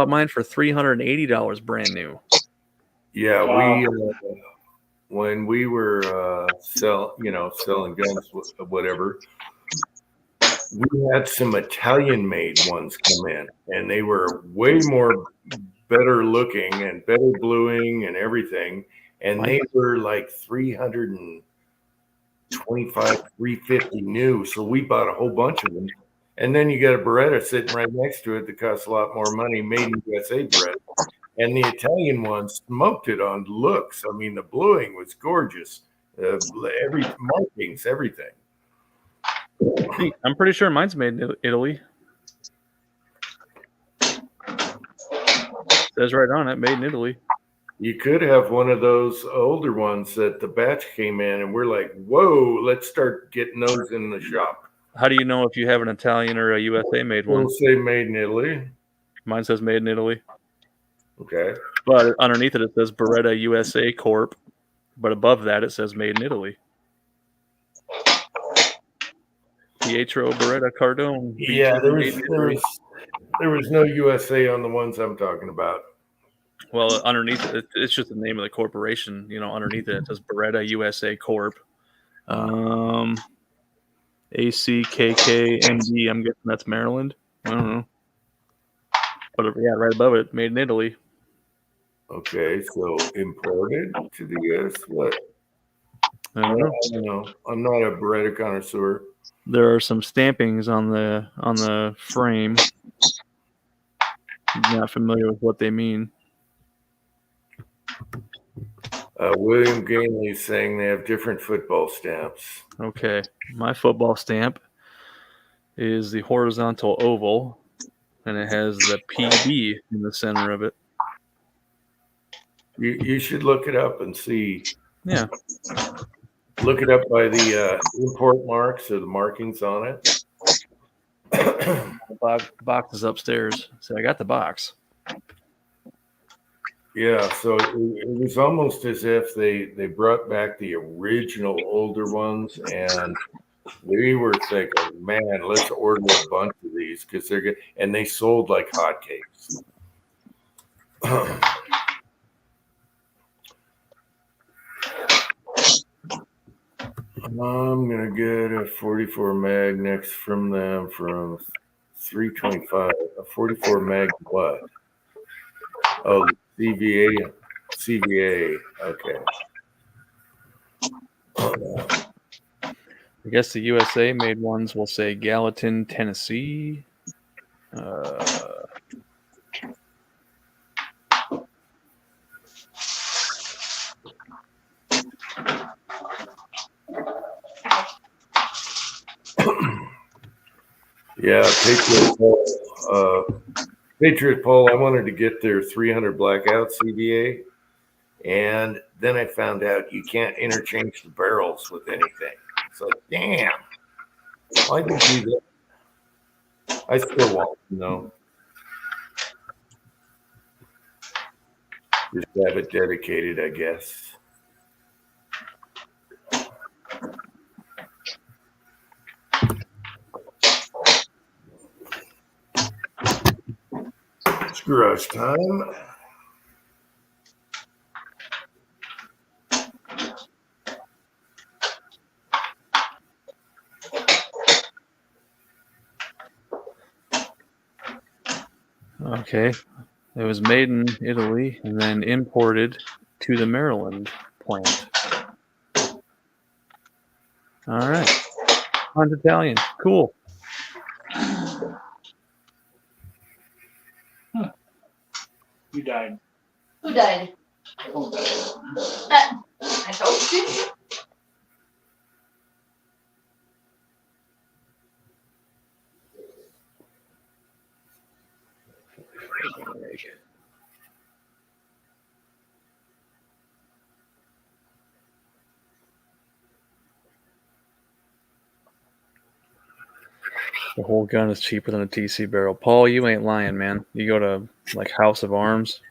mine for $380 brand new. Yeah, Wow. when we were selling guns, whatever, we had some Italian-made ones come in, and they were way more better looking and better bluing and everything, and they were like $325, $350 new. So we bought a whole bunch of them, and then you got a Beretta sitting right next to it that costs a lot more money, made in USA Beretta. And the Italian one smoked it on looks. I mean, the bluing was gorgeous. Every markings, everything. I'm pretty sure mine's made in Italy. Says right on it, made in Italy. You could have one of those older ones that the batch came in, and we're like, whoa, let's start getting those in the shop. How do you know if you have an Italian or a USA made one? It'll say made in Italy. Mine says made in Italy. Okay. But underneath it says Beretta USA Corp. But above that, it says made in Italy. Pietro Beretta Cardone. Yeah, there was no USA on the ones I'm talking about. Well, underneath it, it's just the name of the corporation. Underneath it says Beretta USA Corp. ACKKMD. I'm guessing that's Maryland. I don't know. But yeah, right above it, made in Italy. Okay, so imported to the U.S. What? I don't know. I'm not a Beretta connoisseur. There are some stampings on the frame. I'm not familiar with what they mean. William Gainley is saying they have different football stamps. Okay, my football stamp is the horizontal oval, and it has the PB in the center of it. You should look it up and see. Yeah. Look it up by the import marks or the markings on it. The box is upstairs. So I got the box. Yeah, so it was almost as if they brought back the original older ones, and we were thinking, man, let's order a bunch of these because they're good, and they sold like hotcakes. I'm gonna get a 44 mag next from them from 325. A 44 mag what? Oh, CVA. Okay. I guess the USA made ones will say Gallatin, Tennessee. Patriot Poll, I wanted to get their 300 blackout CVA, and then I found out you can't interchange the barrels with anything. It's like, damn, why did you do that? I still won't, Just have it dedicated, I guess. It's garage time. Okay. It was made in Italy and then imported to the Maryland plant. All right. Mine's Italian. Cool. You died. Who died? I told you. The whole gun is cheaper than a TC barrel. Paul, you ain't lying, man. You go to like House of Arms,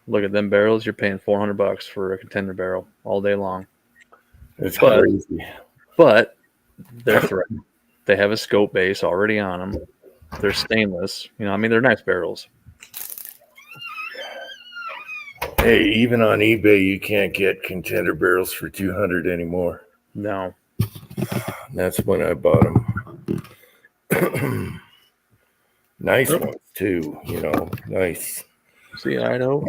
look at them barrels, you're paying $400 for a contender barrel all day long. It's crazy. But they're threatened. They have a scope base already on them. They're stainless. They're nice barrels. Hey, even on eBay, you can't get contender barrels for $200 anymore. No. That's when I bought them. Nice ones too, nice. See, I know.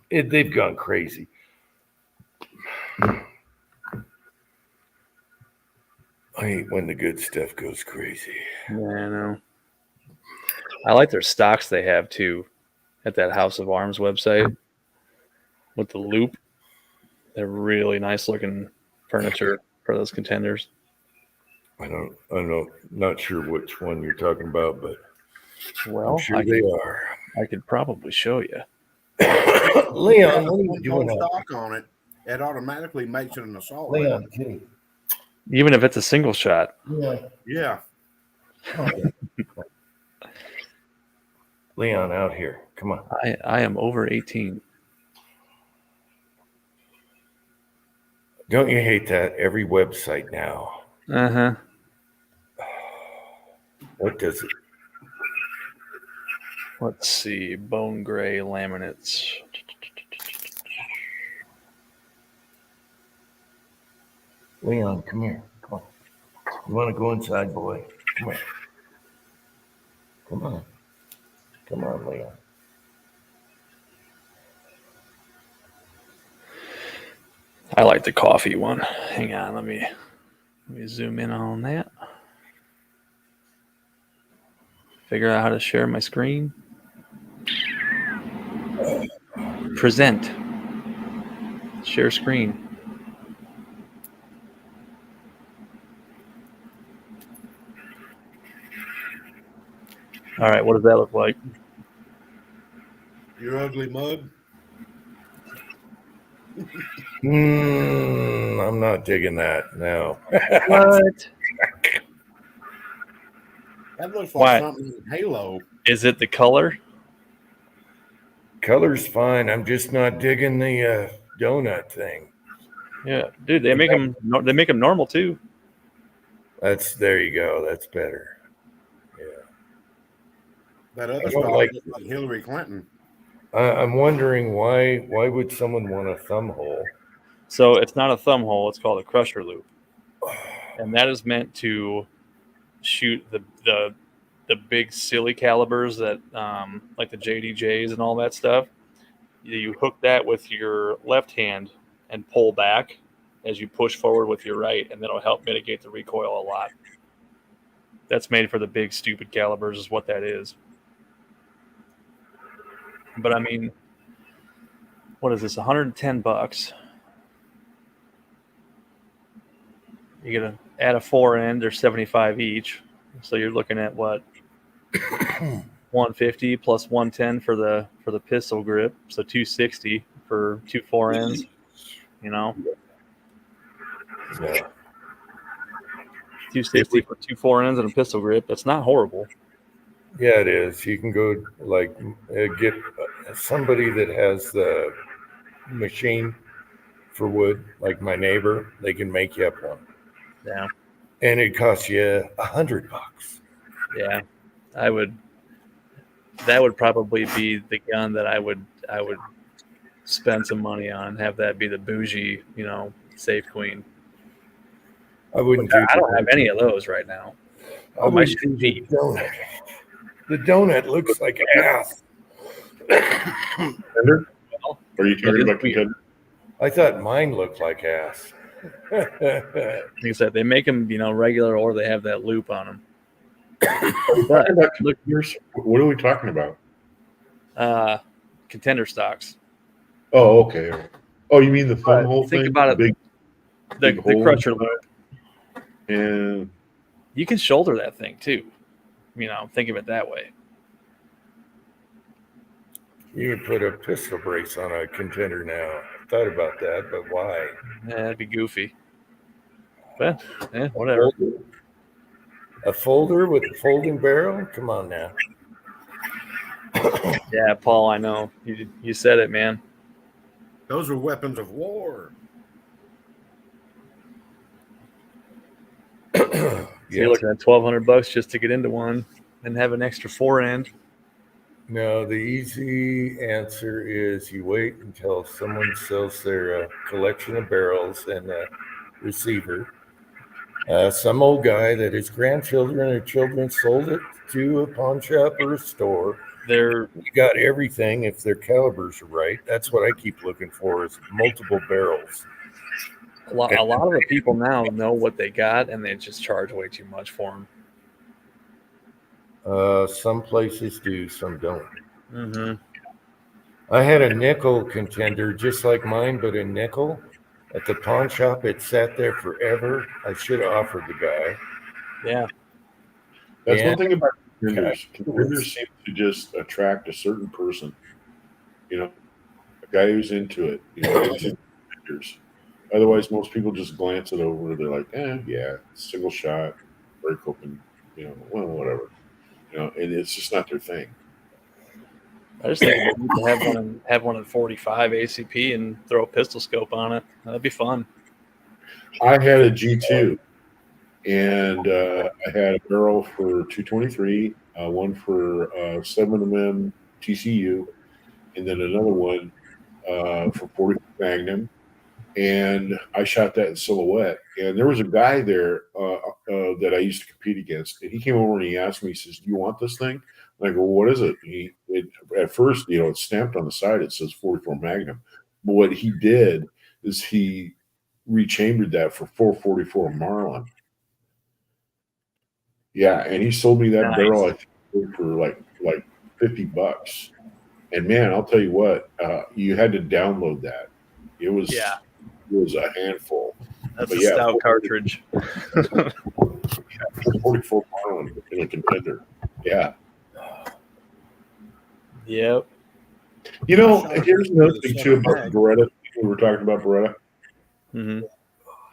They've gone crazy. I hate when the good stuff goes crazy. Yeah, I know. I like their stocks they have too at that House of Arms website with the loop. They're really nice looking furniture for those contenders. I don't know, not sure which one you're talking about, but well, I'm sure they are. I could probably show you. Leon, what are you doing? Stock on it, it automatically makes it an assault. Leon, even if it's a single shot. Yeah. Leon, out here. Come on. I am over 18. Don't you hate that? Every website now. Uh-huh. What does it? Let's see. Bone gray laminates. Leon, come here. Come on. You want to go inside, boy? Come on. Come on. Come on, Leon. I like the coffee one. Hang on, let me zoom in on that. Figure out how to share my screen. Present. Share screen. All right, what does that look like? Your ugly mug. I'm not digging that. No. What? That looks like Why? something in Halo. Is it the color? Color's fine. I'm just not digging the donut thing. Yeah, dude, they make them normal too. There you go. That's better. Yeah. That other I stuff don't like- looks like Hillary Clinton. I'm wondering why would someone want a thumb hole? So it's not a thumb hole, it's called a crusher loop. And that is meant to shoot the big silly calibers that like the JDJs and all that stuff. You hook that with your left hand and pull back as you push forward with your right, and that'll help mitigate the recoil a lot. That's made for the big stupid calibers is what that is. But I mean, what is this? $110. You get to add a 4 in, they're $75 each. So you're looking at what? 150 plus 110 for the pistol grip, so 260 for 2 4-ends. You know, Yeah. 260 for 2 4-ends and a pistol grip. That's not horrible. Yeah, it is. You can go like get somebody that has the machine for wood, like my neighbor. They can make you up one, Yeah, and it costs you $100. yeah. I would. That would probably be the gun that I would spend some money on. Have that be the bougie, safe queen. I wouldn't But do. I don't have any of those right now. I Oh, my wouldn't do the donut. The donut looks like ass. Contender? Are you talking about contender? I thought mine looked like ass. Like I said, they make them, regular, or they have that loop on them. Talking about contenders? What are we talking about? Contender stocks. Oh, okay. Oh, you mean the thumb hole Think thing? about it. The hole crusher loop. And You can shoulder that thing too. Think of it that way. You would put a pistol brace on a contender now. Thought about that, but why? Yeah, that'd be goofy. But whatever. A folder with a folding barrel? Come on now. Yeah, Paul, I know. You said it, man. Those are weapons of war. So you're looking at $1,200 just to get into one and have an extra 4-end. No, the easy answer is you wait until someone sells their collection of barrels and a receiver. Some old guy that his grandchildren or children sold it to a pawn shop or a store. You got everything if their calibers are right. That's what I keep looking for is multiple barrels. A lot of the people now know what they got, and they just charge way too much for them. Some places do, some don't. Mm-hmm. I had a nickel contender just like mine, but a nickel at the pawn shop. It sat there forever. I should have offered the guy. Yeah. That's one thing about contenders. Contenders seem to just attract a certain person. A guy who's into it. Who's into contenders. Otherwise, most people just glance it over. They're like, yeah, single shot, break open, whatever. And it's just not their thing. I just think we need to have one in 45 ACP and throw a pistol scope on it. That'd be fun. I had a G2, and I had a barrel for 223, one for 7mm TCU, and then another one for 40 Magnum. And I shot that in silhouette. And there was a guy there that I used to compete against. And he came over and he asked me, he says, "Do you want this thing?" And I go, "What is it?" At first, it's stamped on the side. It says 44 Magnum. But what he did is he rechambered that for 444 Marlin. Yeah, and he sold me that barrel, I think, for like $50. And man, I'll tell you what, you had to download that. It was a handful. That's a stout cartridge. 44 Marlin in a contender. Yeah. Yep. Here's another thing too about Beretta. We were talking about Beretta. Mm-hmm.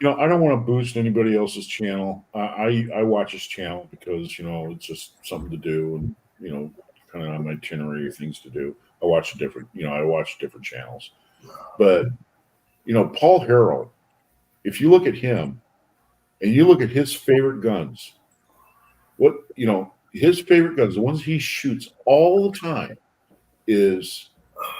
I don't want to boost anybody else's channel. I watch his channel because it's just something to do, and kind of on my itinerary of things to do. I watch different channels, but Paul Harrell. If you look at him, and you look at his favorite guns, his favorite guns, the ones he shoots all the time, is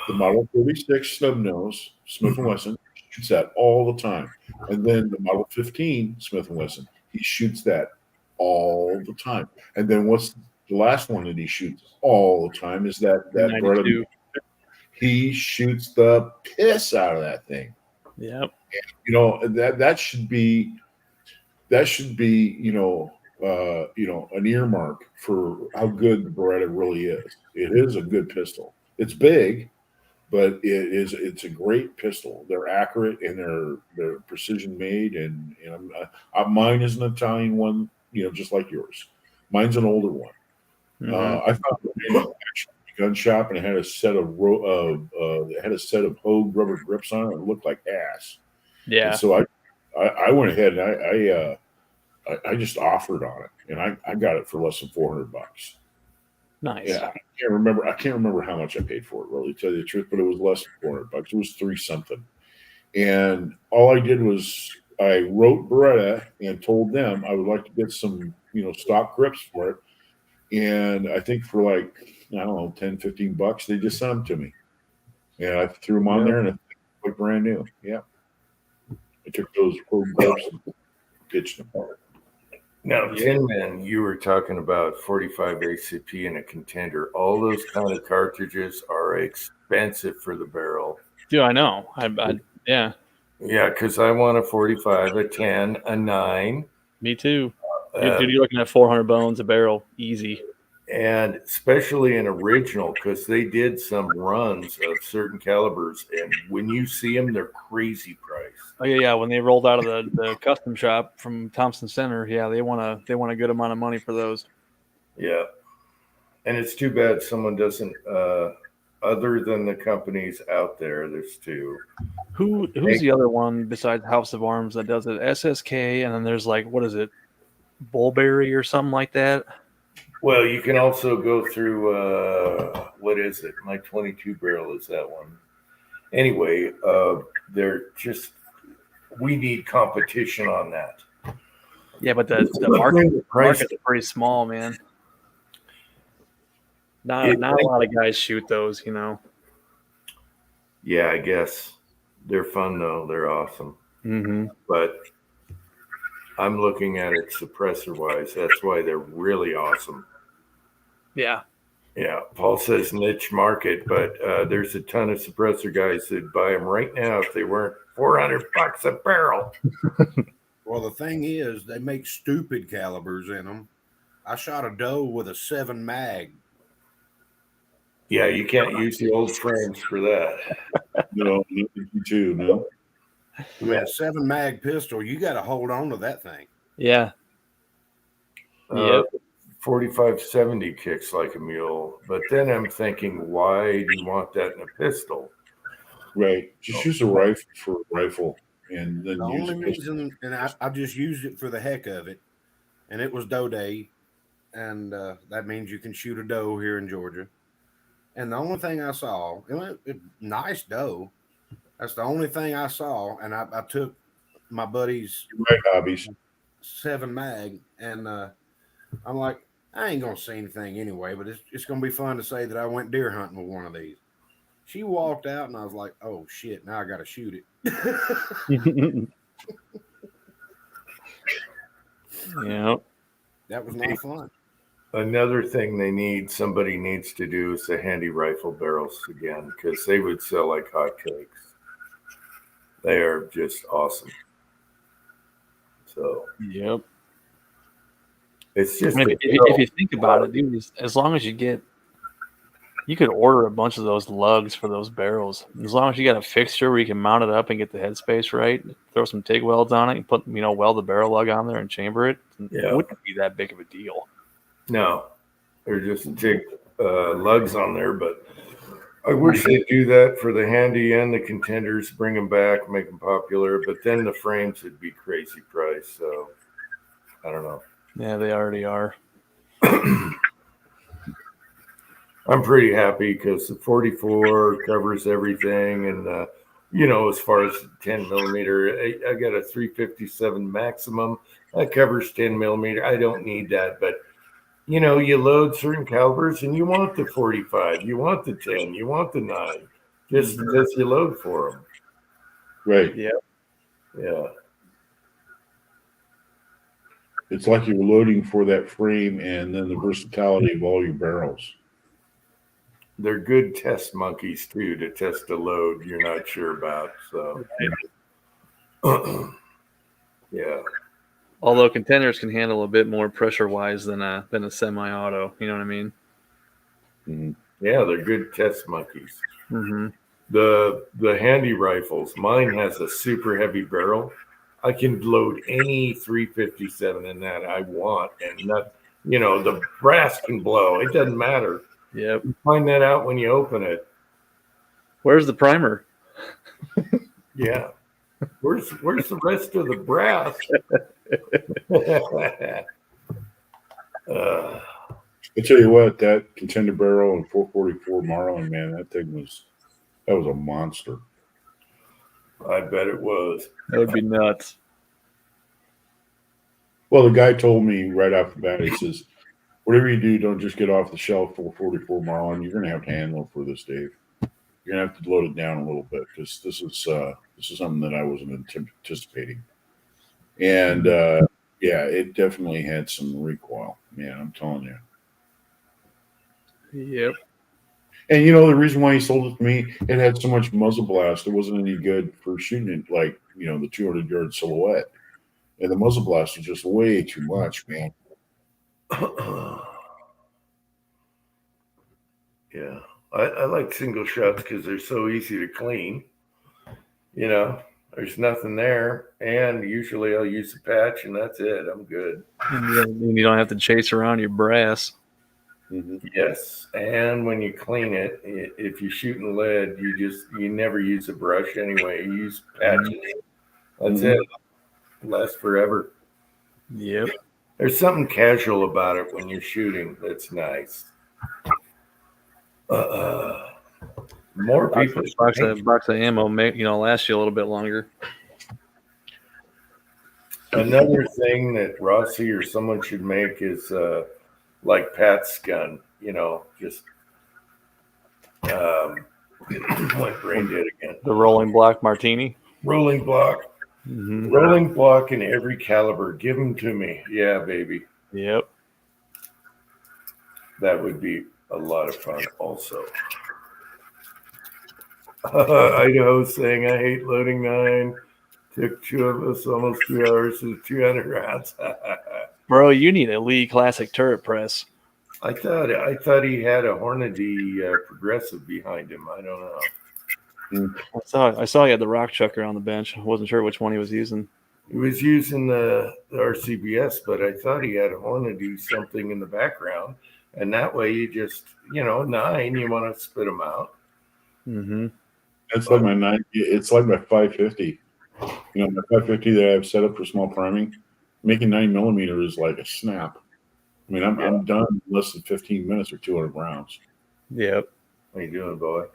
the Model 36 snub nose Smith & Wesson. He shoots that all the time. And then the Model 15 Smith & Wesson. He shoots that all the time. And then what's the last one that he shoots all the time is that Beretta. He shoots the piss out of that thing. Yep. That should be an earmark for how good the Beretta really is. It is a good pistol. It's big, but it's a great pistol. They're accurate and they're precision made. And mine is an Italian one, just like yours. Mine's an older one, I found it in an actual gun shop, and it had a set of Hogue rubber grips on it. It looked like ass. Yeah. And so I went ahead and I just offered on it, and I got it for less than $400. Nice. Yeah, I can't remember how much I paid for it, really, to tell you the truth, but it was less than $400. It was $3 something. And all I did was I wrote Beretta and told them I would like to get some, stock grips for it. And I think for like, I don't know, $10-15, they just sent them to me. And I threw them on there and it looked brand new. Yeah. I took those grips and pitched them apart. Now, Tin Man, you were talking about 45 ACP in a contender. All those kind of cartridges are expensive for the barrel. Dude, I know. Yeah. Yeah, because I want a 45, a 10, a 9. Me too. Dude, you're looking at 400 bones a barrel, easy. And especially in original, because they did some runs of certain calibers, and when you see them, they're crazy price. Oh yeah. When they rolled out of the custom shop from Thompson Center, yeah, they want a good amount of money for those. Yeah, and it's too bad someone doesn't. Other than the companies out there, there's two. Who's the other one besides House of Arms that does it? SSK, and then there's like, what is it, Bullberry or something like that? Well, you can also go through, what is it? My 22 barrel is that one. Anyway, they're just, we need competition on that. Yeah, but the market's pretty small, man. Not a lot of guys shoot those, Yeah, I guess. They're fun, though. They're awesome. Mm-hmm. But I'm looking at it suppressor-wise. That's why they're really awesome. Yeah. Yeah. Paul says niche market, but there's a ton of suppressor guys that buy them right now if they weren't $400 a barrel. Well, the thing is, they make stupid calibers in them. I shot a doe with a 7 mag. Yeah, you can't use the old frames for that. No, you too, no. I mean, a 7 mag pistol, you got to hold on to that thing. Yeah. 4570 kicks like a mule, but then I'm thinking, why do you want that in a pistol? Right. Just use a rifle for a rifle, and then The use only reason, and I just used it for the heck of it, and it was doe day, and that means you can shoot a doe here in Georgia. And the only thing I saw, nice doe. That's the only thing I saw, and I took my buddy's hobbies 7 mag, and I'm like, I ain't gonna see anything anyway, but it's gonna be fun to say that I went deer hunting with one of these. She walked out, and I was like, oh shit, now I got to shoot it. Yeah, that was not fun. Another thing somebody needs to do is the handy rifle barrels again, because they would sell like hotcakes. They are just awesome. So, yep. It's just if you think about it, dude, as long as you could order a bunch of those lugs for those barrels. As long as you got a fixture where you can mount it up and get the headspace right, throw some TIG welds on it, and put weld the barrel lug on there and chamber it. Yeah. It wouldn't be that big of a deal. No, they're just TIG lugs on there, but I wish they'd do that for the handy and the contenders, bring them back, make them popular, but then the frames would be crazy price. So I don't know. Yeah, they already are. I'm pretty happy because the 44 covers everything. And, as far as 10 millimeter, I got a 357 maximum that covers 10 millimeter. I don't need that, but you load certain calibers and you want the 45, you want the 10, you want the 9, just because you load for them. Right. Yeah. Yeah. It's like you're loading for that frame and then the versatility of all your barrels. They're good test monkeys too, to test a load you're not sure about. So, yeah. Although contenders can handle a bit more pressure wise than a semi-auto, you know what I mean? Mm-hmm. Yeah, they're good test monkeys. Mm-hmm. The handy rifles, mine has a super heavy barrel. I can load any 357 in that I want, and the brass can blow. It doesn't matter. Yep. You find that out when you open it. Where's the primer? Yeah. Where's the rest of the brass? I tell you what, that contender barrel and 444 Marlin, man, that was a monster. I bet it was. That would be nuts. Well, the guy told me right off the bat, he says, whatever you do, don't just get off the shelf 444 Marlin. You're going to have to handle it for this, Dave. You're going to have to load it down a little bit because this is something that I wasn't anticipating. And, yeah, it definitely had some recoil. Man, I'm telling you. Yep. And the reason why he sold it to me, it had so much muzzle blast, it wasn't any good for shooting it like, the 200-yard silhouette. And the muzzle blast was just way too much, man. Yeah. I like single shots because they're so easy to clean. There's nothing there. And usually I'll use a patch and that's it. I'm good. And you don't have to chase around your brass. Mm-hmm. Yes. And when you clean it, if you're shooting lead, you never use a brush anyway. You use patches. That's it. Lasts forever. Yep. There's something casual about it when you're shooting that's nice. More people. Box of ammo lasts you a little bit longer. Another thing that Rossi or someone should make is like Pat's gun, just what brain did again. The rolling block martini. Rolling block. Mm-hmm. Rolling block in every caliber. Give them to me. Yeah, baby. Yep. That would be a lot of fun also. Idaho saying, I hate loading 9. Took 2 of us almost 2 hours with 200 rounds. Bro, you need a Lee Classic turret press. I thought he had a Hornady progressive behind him. I don't know. I saw he had the rock chucker on the bench. I wasn't sure which one he was using. He was using the RCBS, but I thought he had a Hornady something in the background. And that way you just, 9, you want to spit them out. Mm-hmm. It's like my 9. It's like my 550. My 550 that I have set up for small priming, making 9mm is like a snap. I mean, I'm done in less than 15 minutes or 200 rounds. Yep. How you doing, boy?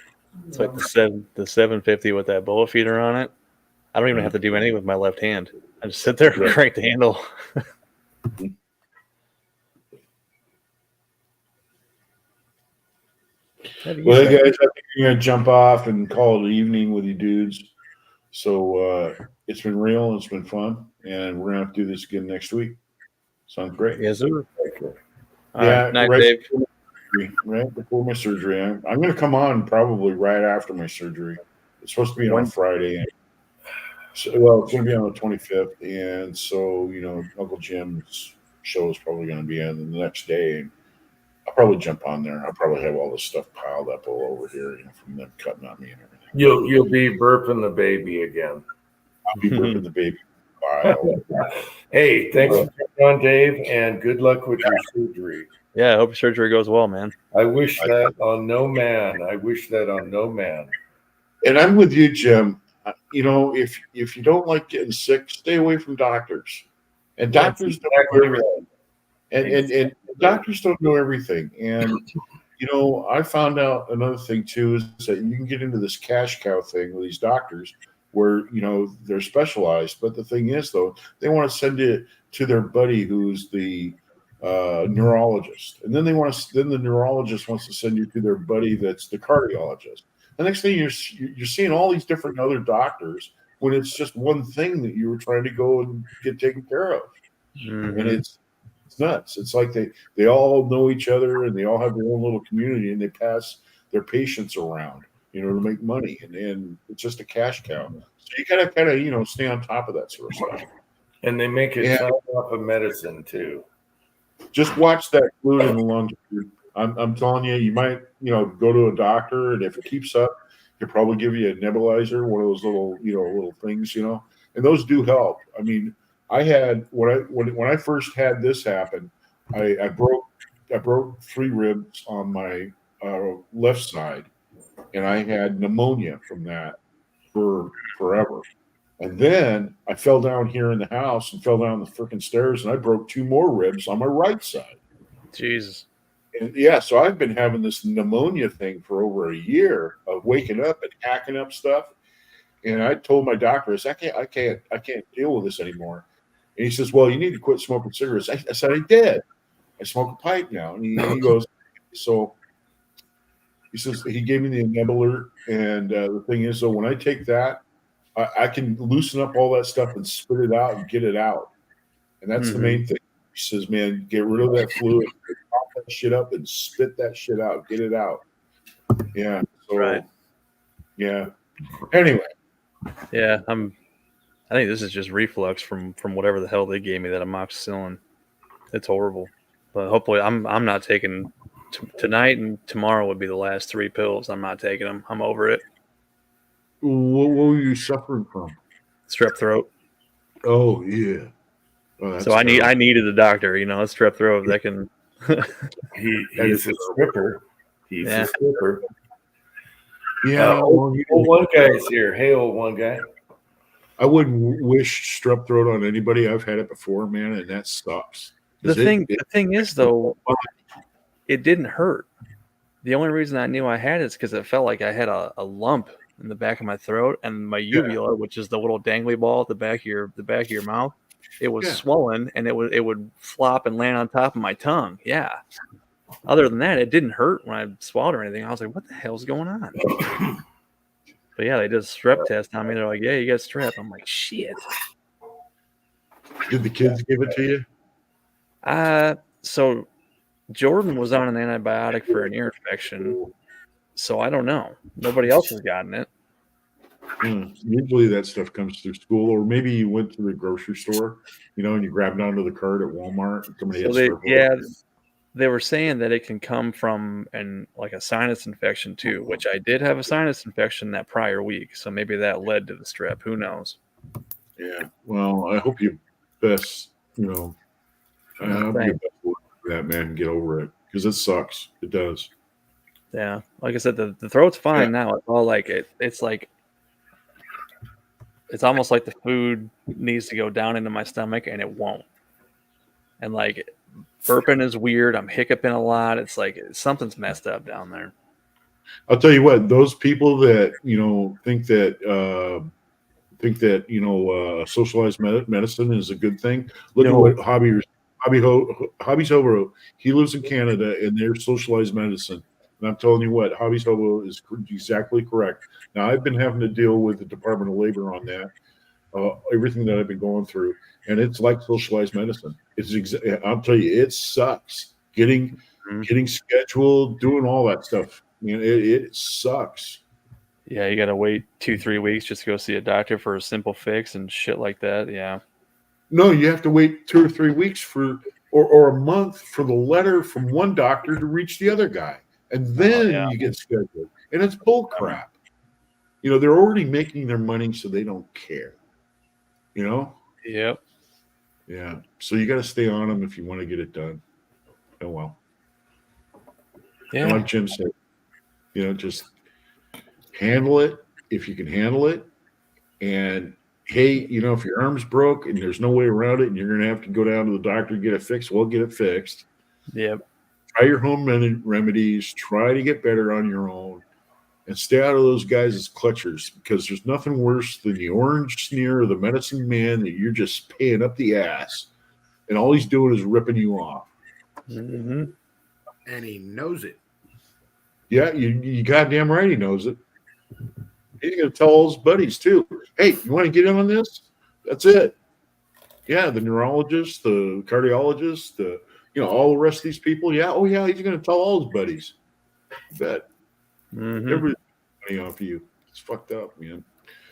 It's like the 750 with that bullet feeder on it. I don't even have to do anything with my left hand. I just sit there and crank the handle. Well, hey guys, I think we're gonna jump off and call it an evening with you dudes. So it's been real, it's been fun, and we're gonna have to do this again next week. Sounds great. Yes, sir. Yeah, night, Dave. Right before my surgery. I'm gonna come on probably right after my surgery. It's supposed to be on Friday. So, it's gonna be on the 25th, and so Uncle Jim's show is probably gonna be on the next day. I'll probably jump on there. I'll probably have all this stuff piled up all over here, from them cutting on me and everything. You'll be burping the baby again. I'll be burping the baby. Hey, thanks for coming on, Dave, and good luck with your surgery. Yeah, I hope your surgery goes well, man. I wish that on no man. And I'm with you, Jim. If you don't like getting sick, stay away from doctors. And doctors don't know everything. And doctors don't know everything. And I found out another thing too is that you can get into this cash cow thing with these doctors where they're specialized. But the thing is, though, they want to send it to their buddy who's the neurologist, and then the neurologist wants to send you to their buddy that's the cardiologist. The next thing you're seeing all these different other doctors when it's just one thing that you were trying to go and get taken care of. Mm-hmm. And it's nuts. It's like they all know each other and they all have their own little community and they pass their patients around, to make money. And it's just a cash cow. So you gotta kind of, stay on top of that sort of stuff. And they make it sound off of medicine too. Just watch that fluid in the lungs. I'm telling you, you might, go to a doctor, and if it keeps up, he'll probably give you a nebulizer, one of those little, little things, and those do help. I mean, I had when I first had this happen, I broke 3 ribs on my left side, and I had pneumonia from that for forever. And then I fell down here in the house and fell down the freaking stairs, and I broke 2 more ribs on my right side. Jesus. And yeah, so I've been having this pneumonia thing for over a year of waking up and hacking up stuff. And I told my doctor, I can't deal with this anymore. And he says, well, you need to quit smoking cigarettes. I said, I did. I smoke a pipe now. And he goes, so he says, he gave me the enabler. And the thing is, though, when I take that, I can loosen up all that stuff and spit it out and get it out. And that's the main thing. He says, man, get rid of that fluid, pop that shit up and spit that shit out, get it out. Yeah. So, Right. Yeah. Anyway. Yeah, I think this is just reflux from whatever the hell they gave me, that amoxicillin. It's horrible. But hopefully I'm not taking tonight, and tomorrow would be the last 3 pills. I'm not taking them. I'm over it. What were you suffering from? Strep throat. Oh yeah. Oh, So I needed a doctor, a strep throat that can. He's a stripper. He's a stripper. Yeah. Old one guy's here. Hey, old one guy. I wouldn't wish strep throat on anybody. I've had it before, man, and that sucks. The thing is, though, it didn't hurt. The only reason I knew I had it is because it felt like I had a lump in the back of my throat, and my uvula, which is the little dangly ball at the back of your mouth, it was swollen, and it would flop and land on top of my tongue. Yeah. Other than that, it didn't hurt when I swallowed or anything. I was like, what the hell's going on? But yeah, they did a strep test on me. They're like, yeah, you got strep. I'm like, shit. Did the kids give it to you? So Jordan was on an antibiotic for an ear infection. So I don't know. Nobody else has gotten it. Usually that stuff comes through school, or maybe you went to the grocery store, and you grabbed it onto the cart at Walmart. And somebody they were saying that it can come from a sinus infection too, which I did have a sinus infection that prior week. So maybe that led to the strep. Who knows? Yeah. Well, I hope you best, I hope you best work for that, man. Get over it, because it sucks. It does. Yeah. Like I said, the throat's fine now. It's all like it's almost like the food needs to go down into my stomach, and it won't. And burping is weird. I'm hiccuping a lot. It's like something's messed up down there. I'll tell you what, those people that, think that socialized medicine is a good thing. Look at what Hobby's Hobo, he lives in Canada, and they're socialized medicine. And I'm telling you what, Hobby's Hobo is exactly correct. Now, I've been having to deal with the Department of Labor on that, everything that I've been going through, and it's like socialized medicine. I'll tell you, it sucks getting scheduled, doing all that stuff. It sucks. Yeah, you got to wait 2-3 weeks just to go see a doctor for a simple fix and shit like that. Yeah. No, you have to wait 2 or 3 weeks or a month for the letter from one doctor to reach the other guy. And then you get scheduled. And it's bull crap. They're already making their money, so they don't care. Yep. Yeah. So you got to stay on them if you want to get it done. Oh, well. Yeah. And like Jim said, just handle it if you can handle it. And hey, if your arm's broke and there's no way around it and you're going to have to go down to the doctor to get it fixed, well, get it fixed. Yep. Try your home remedies. Try to get better on your own. And stay out of those guys' clutchers, because there's nothing worse than the orange sneer of the medicine man that you're just paying up the ass. And all he's doing is ripping you off. Mm-hmm. And he knows it. Yeah, you goddamn right he knows it. He's going to tell all his buddies, too. Hey, you want to get in on this? That's it. Yeah, the neurologist, the cardiologist, all the rest of these people. Yeah, oh, yeah, he's going to tell all his buddies. I bet. Mm-hmm. Everybody's money off you. It's fucked up, man.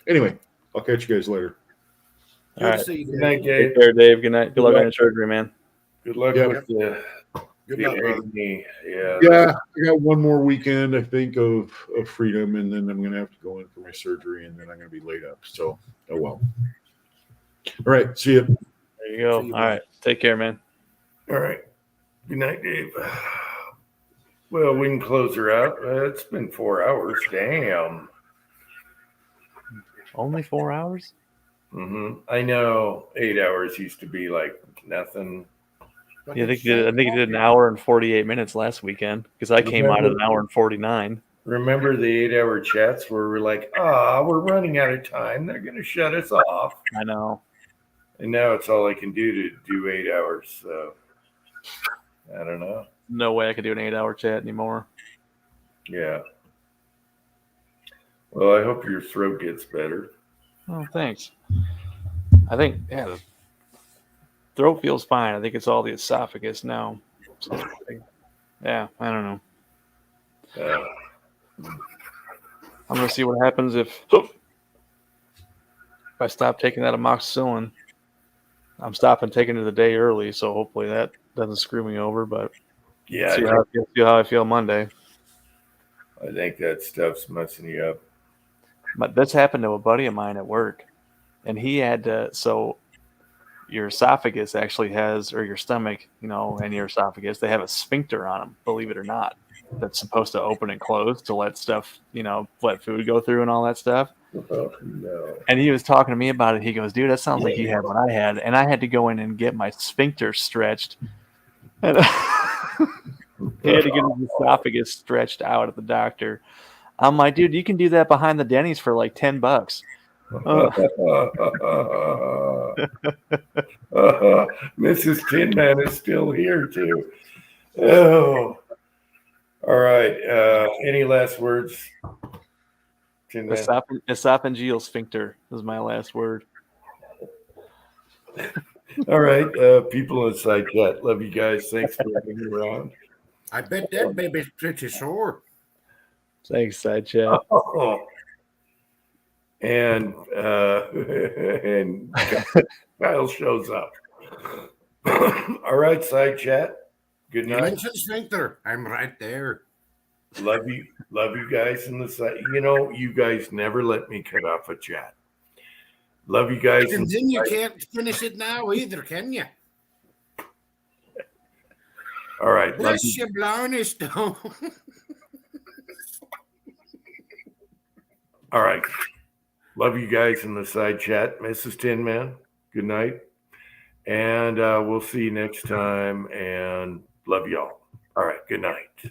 Anyway, I'll catch you guys later. All right. See you, Good night, Dave. Take care, Dave. Good night. Good luck on your surgery, man. Good luck with the luck, brother. knee. Yeah, I got one more weekend, I think, of freedom, and then I'm going to have to go in for my surgery, and then I'm going to be laid up. So, oh well. All right, see you. There you go. All right. Take care, man. All right. Good night, Dave. Well, we can close her out. It's been 4 hours. Damn. Only 4 hours? I know 8 hours used to be like nothing. Yeah, I think you did an hour and 48 minutes last weekend because I came out at an hour and 49. Remember the 8-hour chats where we're like, we're running out of time. They're going to shut us off. I know. And now it's all I can do to do 8 hours. So I don't know. No way I could do an 8-hour chat anymore. Yeah. Well, I hope your throat gets better. Oh, thanks. I think, the throat feels fine. I think it's all the esophagus now. So, yeah, I don't know. I'm going to see what happens if I stop taking that amoxicillin. I'm stopping taking it a day early, so hopefully that doesn't screw me over. But yeah, see how I feel Monday. I think that stuff's messing you up. But that's happened to a buddy of mine at work, and he had to. So your esophagus actually has, or your stomach, and your esophagus, they have a sphincter on them. Believe it or not, that's supposed to open and close to let stuff, let food go through and all that stuff. Oh, no. And he was talking to me about it. He goes, "Dude, that sounds like you had what I had." And I had to go in and get my sphincter stretched. And he had to get his esophagus stretched out at the doctor. I'm like, dude, you can do that behind the Denny's for like $10. Mrs. Tin Man is still here too. Oh, all right. Any last words? Tin Man? Esophageal sphincter is my last word. All right, people inside chat, love you guys. Thanks for hanging around. I bet that baby's pretty sore. Thanks, side chat. And Kyle shows up. All right, side chat. Good You night. mentioned sphincter. I'm right there. Love you guys in the side. You guys never let me cut off a chat. Love you guys. And then you can't finish it now either, can you? All right. Bless you, Blarney Stone. All right. Love you guys in the side chat. Mrs. Tin Man, good night. And we'll see you next time. And love y'all. All right. Good night.